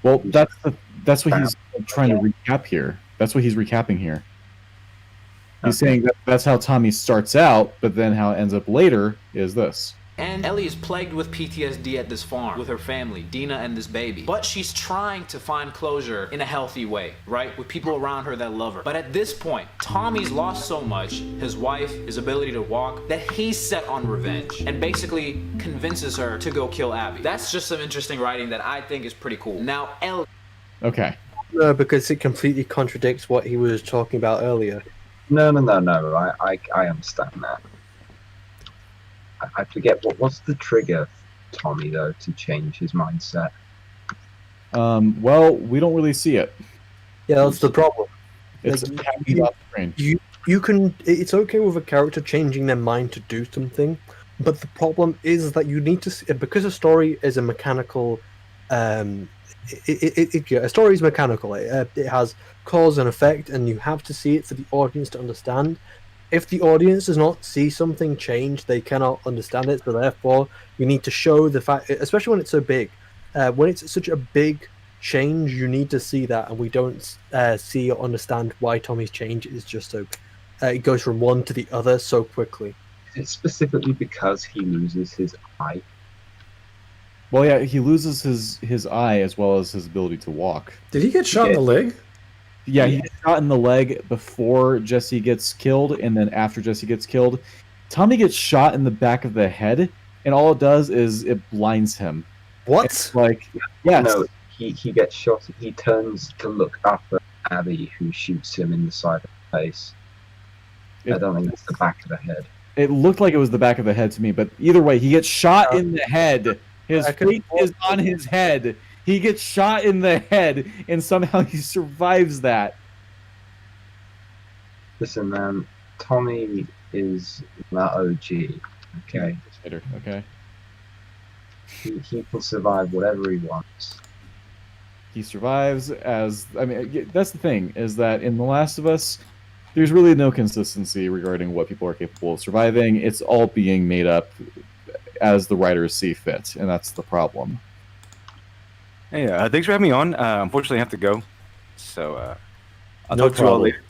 Well, that's what he's trying to recap here. That's what he's recapping here. He's saying that's how Tommy starts out, but then how it ends up later is this. And Ellie is plagued with PTSD at this farm with her family, Dina and this baby. But she's trying to find closure in a healthy way, right? With people around her that love her. But at this point, Tommy's lost so much, his wife, his ability to walk, that he's set on revenge and basically convinces her to go kill Abby. That's just some interesting writing that I think is pretty cool. Now, Ellie... Okay. No, because it completely contradicts what he was talking about earlier. No. I understand that. I forget what's the trigger for Tommy though to change his mindset. Well, we don't really see it. Yeah, that's the problem. It's Like, off screen. you can. It's okay with a character changing their mind to do something, but the problem is that you need to, because a story is a mechanical. A story is mechanical. It has cause and effect, and you have to see it for the audience to understand. If the audience does not see something change, they cannot understand it. So therefore, you need to show the fact, especially when it's so big. When it's such a big change, you need to see that, and we don't see or understand why Tommy's change is just so. It goes from one to the other so quickly. It's specifically because he loses his eye. Well, yeah, he loses his eye as well as his ability to walk. Did he get shot in the leg? Yeah, he gets shot in the leg before Jesse gets killed, and then after Jesse gets killed. Tommy gets shot in the back of the head, and all it does is it blinds him. What? It's like, yes. No, he gets shot. He turns to look up at Abby, who shoots him in the side of the face. I don't think it's the back of the head. It looked like it was the back of the head to me, but either way, he gets shot in the head. His face is on his head. He gets shot in the head, and somehow he survives that. Listen, man, Tommy is not OG, okay? Okay. He can survive whatever he wants. He survives as... I mean, that's the thing, is that in The Last of Us, there's really no consistency regarding what people are capable of surviving. It's all being made up as the writers see fit, and that's the problem. Hey, thanks for having me on. Unfortunately, I have to go. So, I'll No talk to you all problem. later.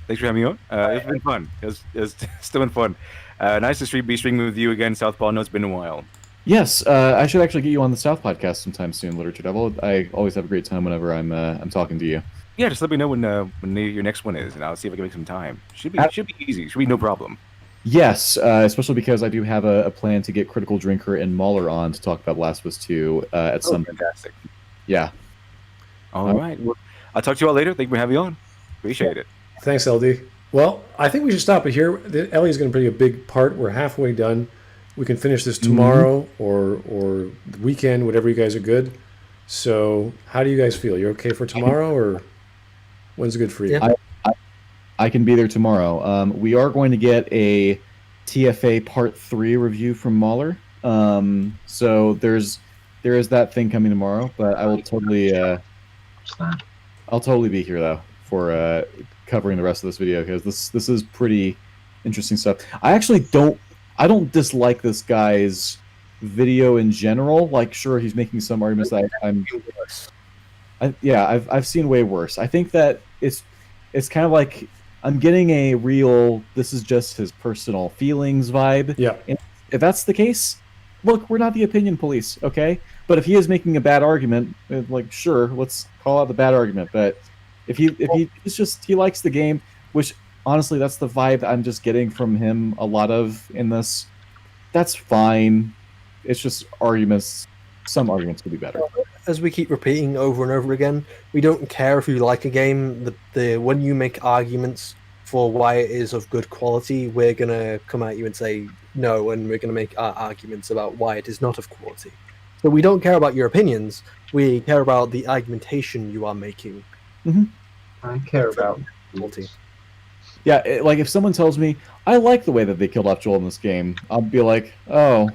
Thanks for having me on. It's been fun. It's still been fun. Nice to be streaming with you again, Southpaw. I know it's been a while. Yes, I should actually get you on the South podcast sometime soon, LiteratureDevil. I always have a great time whenever I'm talking to you. Yeah, just let me know when your next one is, and I'll see if I can make some time. Should be easy. Should be no problem. Yes, especially because I do have a plan to get Critical Drinker and Mauler on to talk about Last of Us 2 at some... Fantastic. Yeah. All right. Well, I'll talk to you all later. Thank you for having me on. Appreciate it. Thanks, LD. Well, I think we should stop it here. Ellie's going to play a big part. We're halfway done. We can finish this tomorrow or the weekend, whatever you guys are good. So how do you guys feel? You're okay for tomorrow, or when's good for you? Yeah. I can be there tomorrow. We are going to get a TFA Part 3 review from Mauler. So there is that thing coming tomorrow, but I will totally I'll totally be here though for covering the rest of this video, because this is pretty interesting stuff. I actually don't dislike this guy's video in general. Like, sure, he's making some arguments that I've seen way worse. I think that it's kind of like I'm getting a real, this is just his personal feelings vibe. Yeah. And if that's the case, look, we're not the opinion police, okay? But if he is making a bad argument, like, sure, let's call out the bad argument. But if he likes the game, which honestly, that's the vibe I'm just getting from him a lot of in this. That's fine. It's just arguments. Some arguments could be better. As we keep repeating over and over again, we don't care if you like a game. When you make arguments for why it is of good quality, we're gonna come at you and say no, and we're gonna make our arguments about why it is not of quality. So we don't care about your opinions. We care about the argumentation you are making. Mm-hmm. I care about quality. Yeah, like if someone tells me I like the way that they killed off Joel in this game, I'll be like, oh,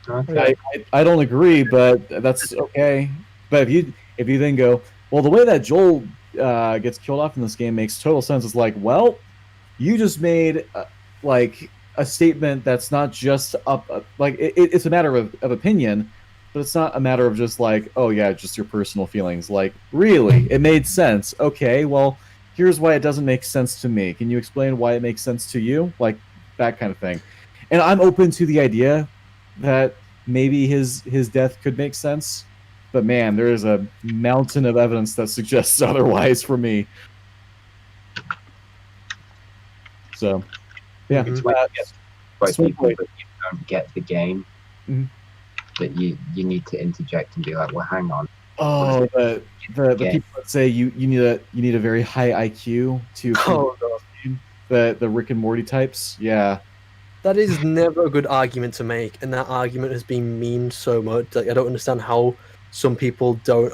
okay. I don't agree, but that's okay. But if you then go, well, the way that Joel gets killed off in this game makes total sense. It's like, well, you just made like a statement that's not just it's a matter of opinion, but it's not a matter of just like, oh yeah, just your personal feelings. Like, really, it made sense. Okay, well, here's why it doesn't make sense to me. Can you explain why it makes sense to you? Like that kind of thing. And I'm open to the idea that maybe his death could make sense. But man, there is a mountain of evidence that suggests otherwise for me. So, yeah. It's by people that you don't get the game that you need to interject and be like, well, hang on. Oh, the people that say you need a very high IQ to the Rick and Morty types. Yeah. That is never a good argument to make, and that argument has been memed so much. Like, I don't understand how some people don't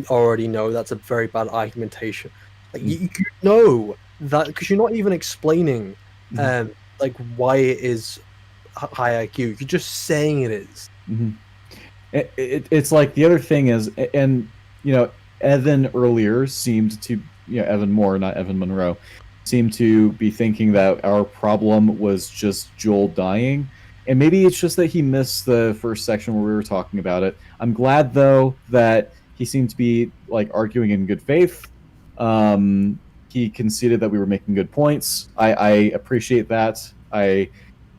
already know that's a very bad argumentation. Like, you know that because you're not even explaining like why it is high IQ. You're just saying it is. It's like the other thing is, and Evan earlier seemed to, Evan Moore, not Evan Monroe, seemed to be thinking that our problem was just Joel dying. And maybe it's just that he missed the first section where we were talking about it. I'm glad, though, that he seemed to be like arguing in good faith. He conceded that we were making good points. I appreciate that.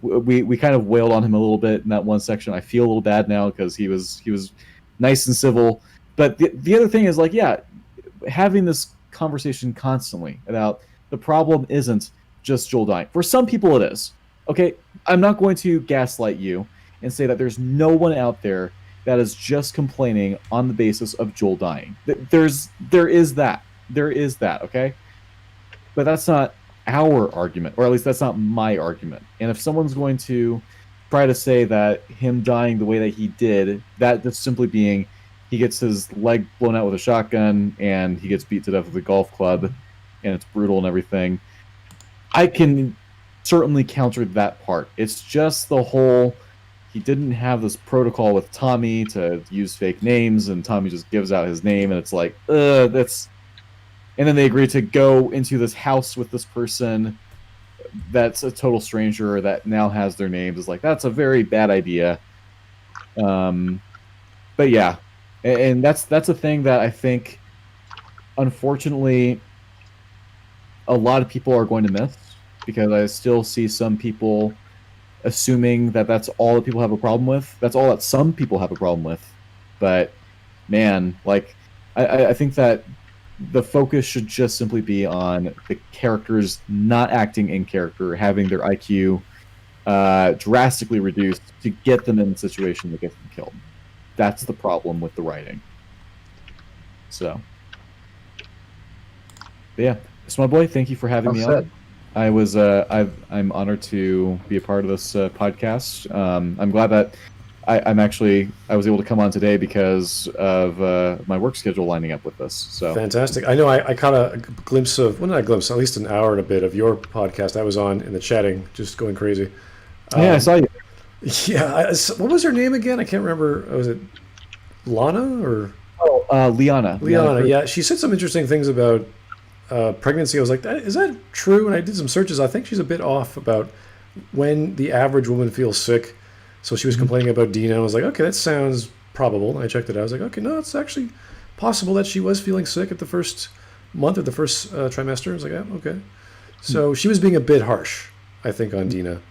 We kind of wailed on him a little bit in that one section. I feel a little bad now because he was nice and civil. But the other thing is, like, having this conversation constantly about the problem isn't just Joel dying. For some people it is. Okay, I'm not going to gaslight you and say that there's no one out there that is just complaining on the basis of Joel dying. There is that, okay? But that's not our argument, or at least that's not my argument. And if someone's going to try to say that him dying the way that he did, that just simply being he gets his leg blown out with a shotgun and he gets beat to death with a golf club and it's brutal and everything, I can certainly counter that part. It's just the whole, he didn't have this protocol with Tommy to use fake names, and Tommy just gives out his name, and it's like, that's... And then they agree to go into this house with this person that's a total stranger that now has their names. It's like, that's a very bad idea. But yeah, and that's a thing that I think, unfortunately, a lot of people are going to miss, because I still see some people assuming that that's all that people have a problem with. That's all that some people have a problem with. But man, like, I think that the focus should just simply be on the characters not acting in character, having their IQ drastically reduced to get them in a situation that gets them killed. That's the problem with the writing. So, but yeah, Smudboy, thank you for having me on. I'm honored to be a part of this podcast. I'm glad that I was able to come on today because of my work schedule lining up with this. So fantastic! I know I caught a glimpse of, well, not a glimpse, at least an hour and a bit of your podcast. I was on in the chatting, just going crazy. Yeah, I saw you. Yeah, what was her name again? I can't remember. Was it Lana or? Liana. Liana. Yeah, she said some interesting things about pregnancy. I was like, is that true? And I did some searches. I think she's a bit off about when the average woman feels sick. So she was complaining about Dina. I was like, okay, that sounds probable. And I checked it out. I was like, okay, no, it's actually possible that she was feeling sick at the first month or the first trimester. I was like, yeah, okay. So she was being a bit harsh, I think, on Dina.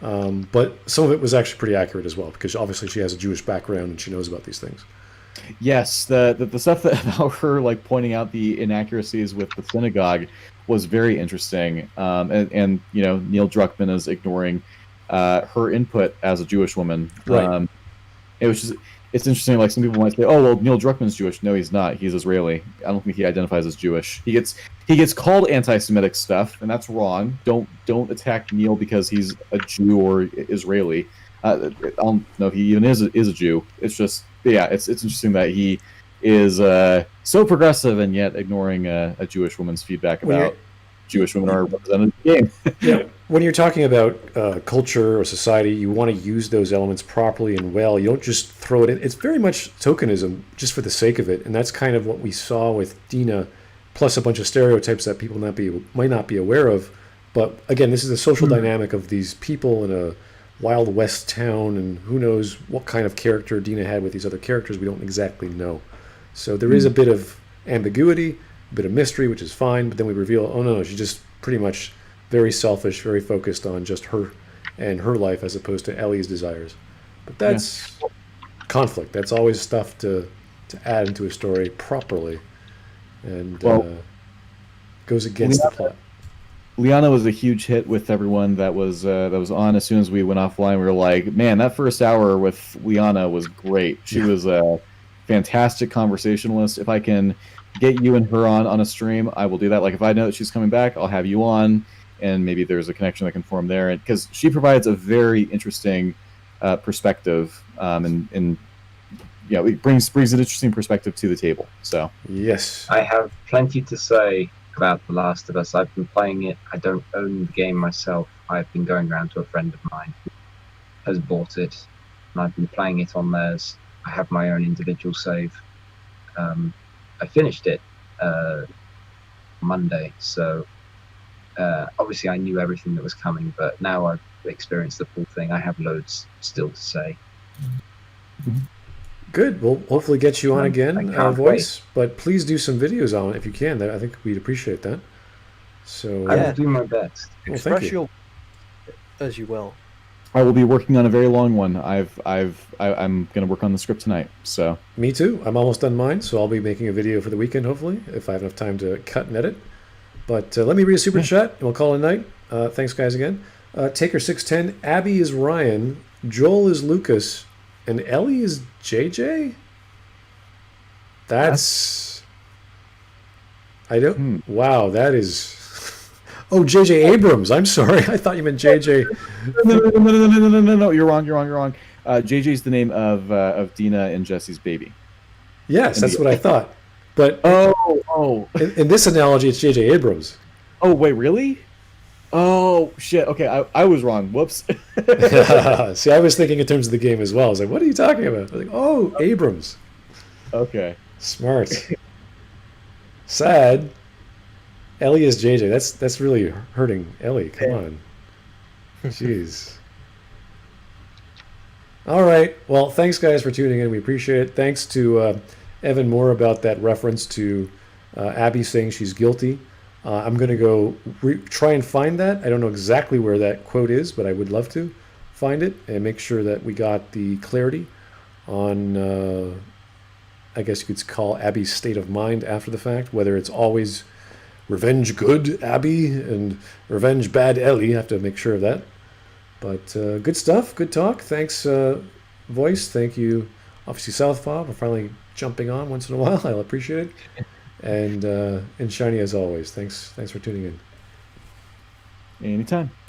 But some of it was actually pretty accurate as well, because obviously she has a Jewish background and she knows about these things. Yes, the stuff about her, like, pointing out the inaccuracies with the synagogue was very interesting. And Neil Druckmann is ignoring her input as a Jewish woman. Right. It's interesting. Like, some people might say, "Oh, well, Neil Druckmann's Jewish." No, he's not. He's Israeli. I don't think he identifies as Jewish. He gets called anti-Semitic stuff, and that's wrong. Don't attack Neil because he's a Jew or Israeli. I don't know if he even is a Jew. It's just, yeah, it's interesting that he is so progressive and yet ignoring a Jewish woman's feedback about Jewish women are represented in the game. Yeah. When you're talking about culture or society, you want to use those elements properly and well. You don't just throw it in. It's very much tokenism just for the sake of it. And that's kind of what we saw with Dina, plus a bunch of stereotypes that people might not be aware of. But again, this is the social dynamic of these people in a Wild West town, and who knows what kind of character Dina had with these other characters. We don't exactly know. So there is a bit of ambiguity, a bit of mystery, which is fine, but then we reveal, oh no, she's just pretty much very selfish, very focused on just her and her life as opposed to Ellie's desires. But that's conflict. That's always stuff to add into a story properly, and goes against the plot. Liana was a huge hit with everyone that was on. As soon as we went offline, we were like, man, that first hour with Liana was great. She was a fantastic conversationalist. If I can get you and her on a stream, I will do that. Like, if I know that she's coming back, I'll have you on, and maybe there's a connection that can form there. And because she provides a very interesting perspective, and it brings an interesting perspective to the table. So yes, I have plenty to say about The Last of Us. I've been playing it. I don't own the game myself. I've been going around to a friend of mine who has bought it, and I've been playing it on theirs. I have my own individual save. I finished it Monday, so obviously I knew everything that was coming, but now I've experienced the full thing. I have loads still to say. Good. We'll hopefully get you on again, Voice. But please do some videos on it if you can. I think we'd appreciate that. So I will do my best. Well, Express your as you will. I will be working on a very long one. I'm going to work on the script tonight. So me too. I'm almost done mine, so I'll be making a video for the weekend, hopefully, if I have enough time to cut and edit. But let me read a super chat, and we'll call it a night. Thanks, guys, again. Taker610, Abby is Ryan, Joel is Lucas, and Ellie is JJ? That's... I don't... Wow, that is... Oh, JJ Abrams. I'm sorry. I thought you meant JJ. No. You're wrong. JJ's the name of Dina and Jesse's baby. Yes, that's what I thought. But in this analogy, it's JJ Abrams. Oh, wait, really? Oh, shit. Okay, I was wrong. Whoops. See, I was thinking in terms of the game as well. I was like, what are you talking about? I was like, oh, Abrams. Okay. Smart. Sad. Ellie is JJ. That's really hurting Ellie. Come on. Jeez. All right. Well, thanks, guys, for tuning in. We appreciate it. Thanks to Evan Moore about that reference to Abby saying she's guilty. I'm going to go try and find that. I don't know exactly where that quote is, but I would love to find it and make sure that we got the clarity on, I guess you could call Abby's state of mind after the fact, whether it's always revenge good Abby and revenge bad Ellie. I have to make sure of that. But good stuff, good talk. Thanks, Voice. Thank you, obviously, Southpaw, for finally jumping on once in a while. I'll appreciate it. And Shiny, as always. Thanks for tuning in. Anytime.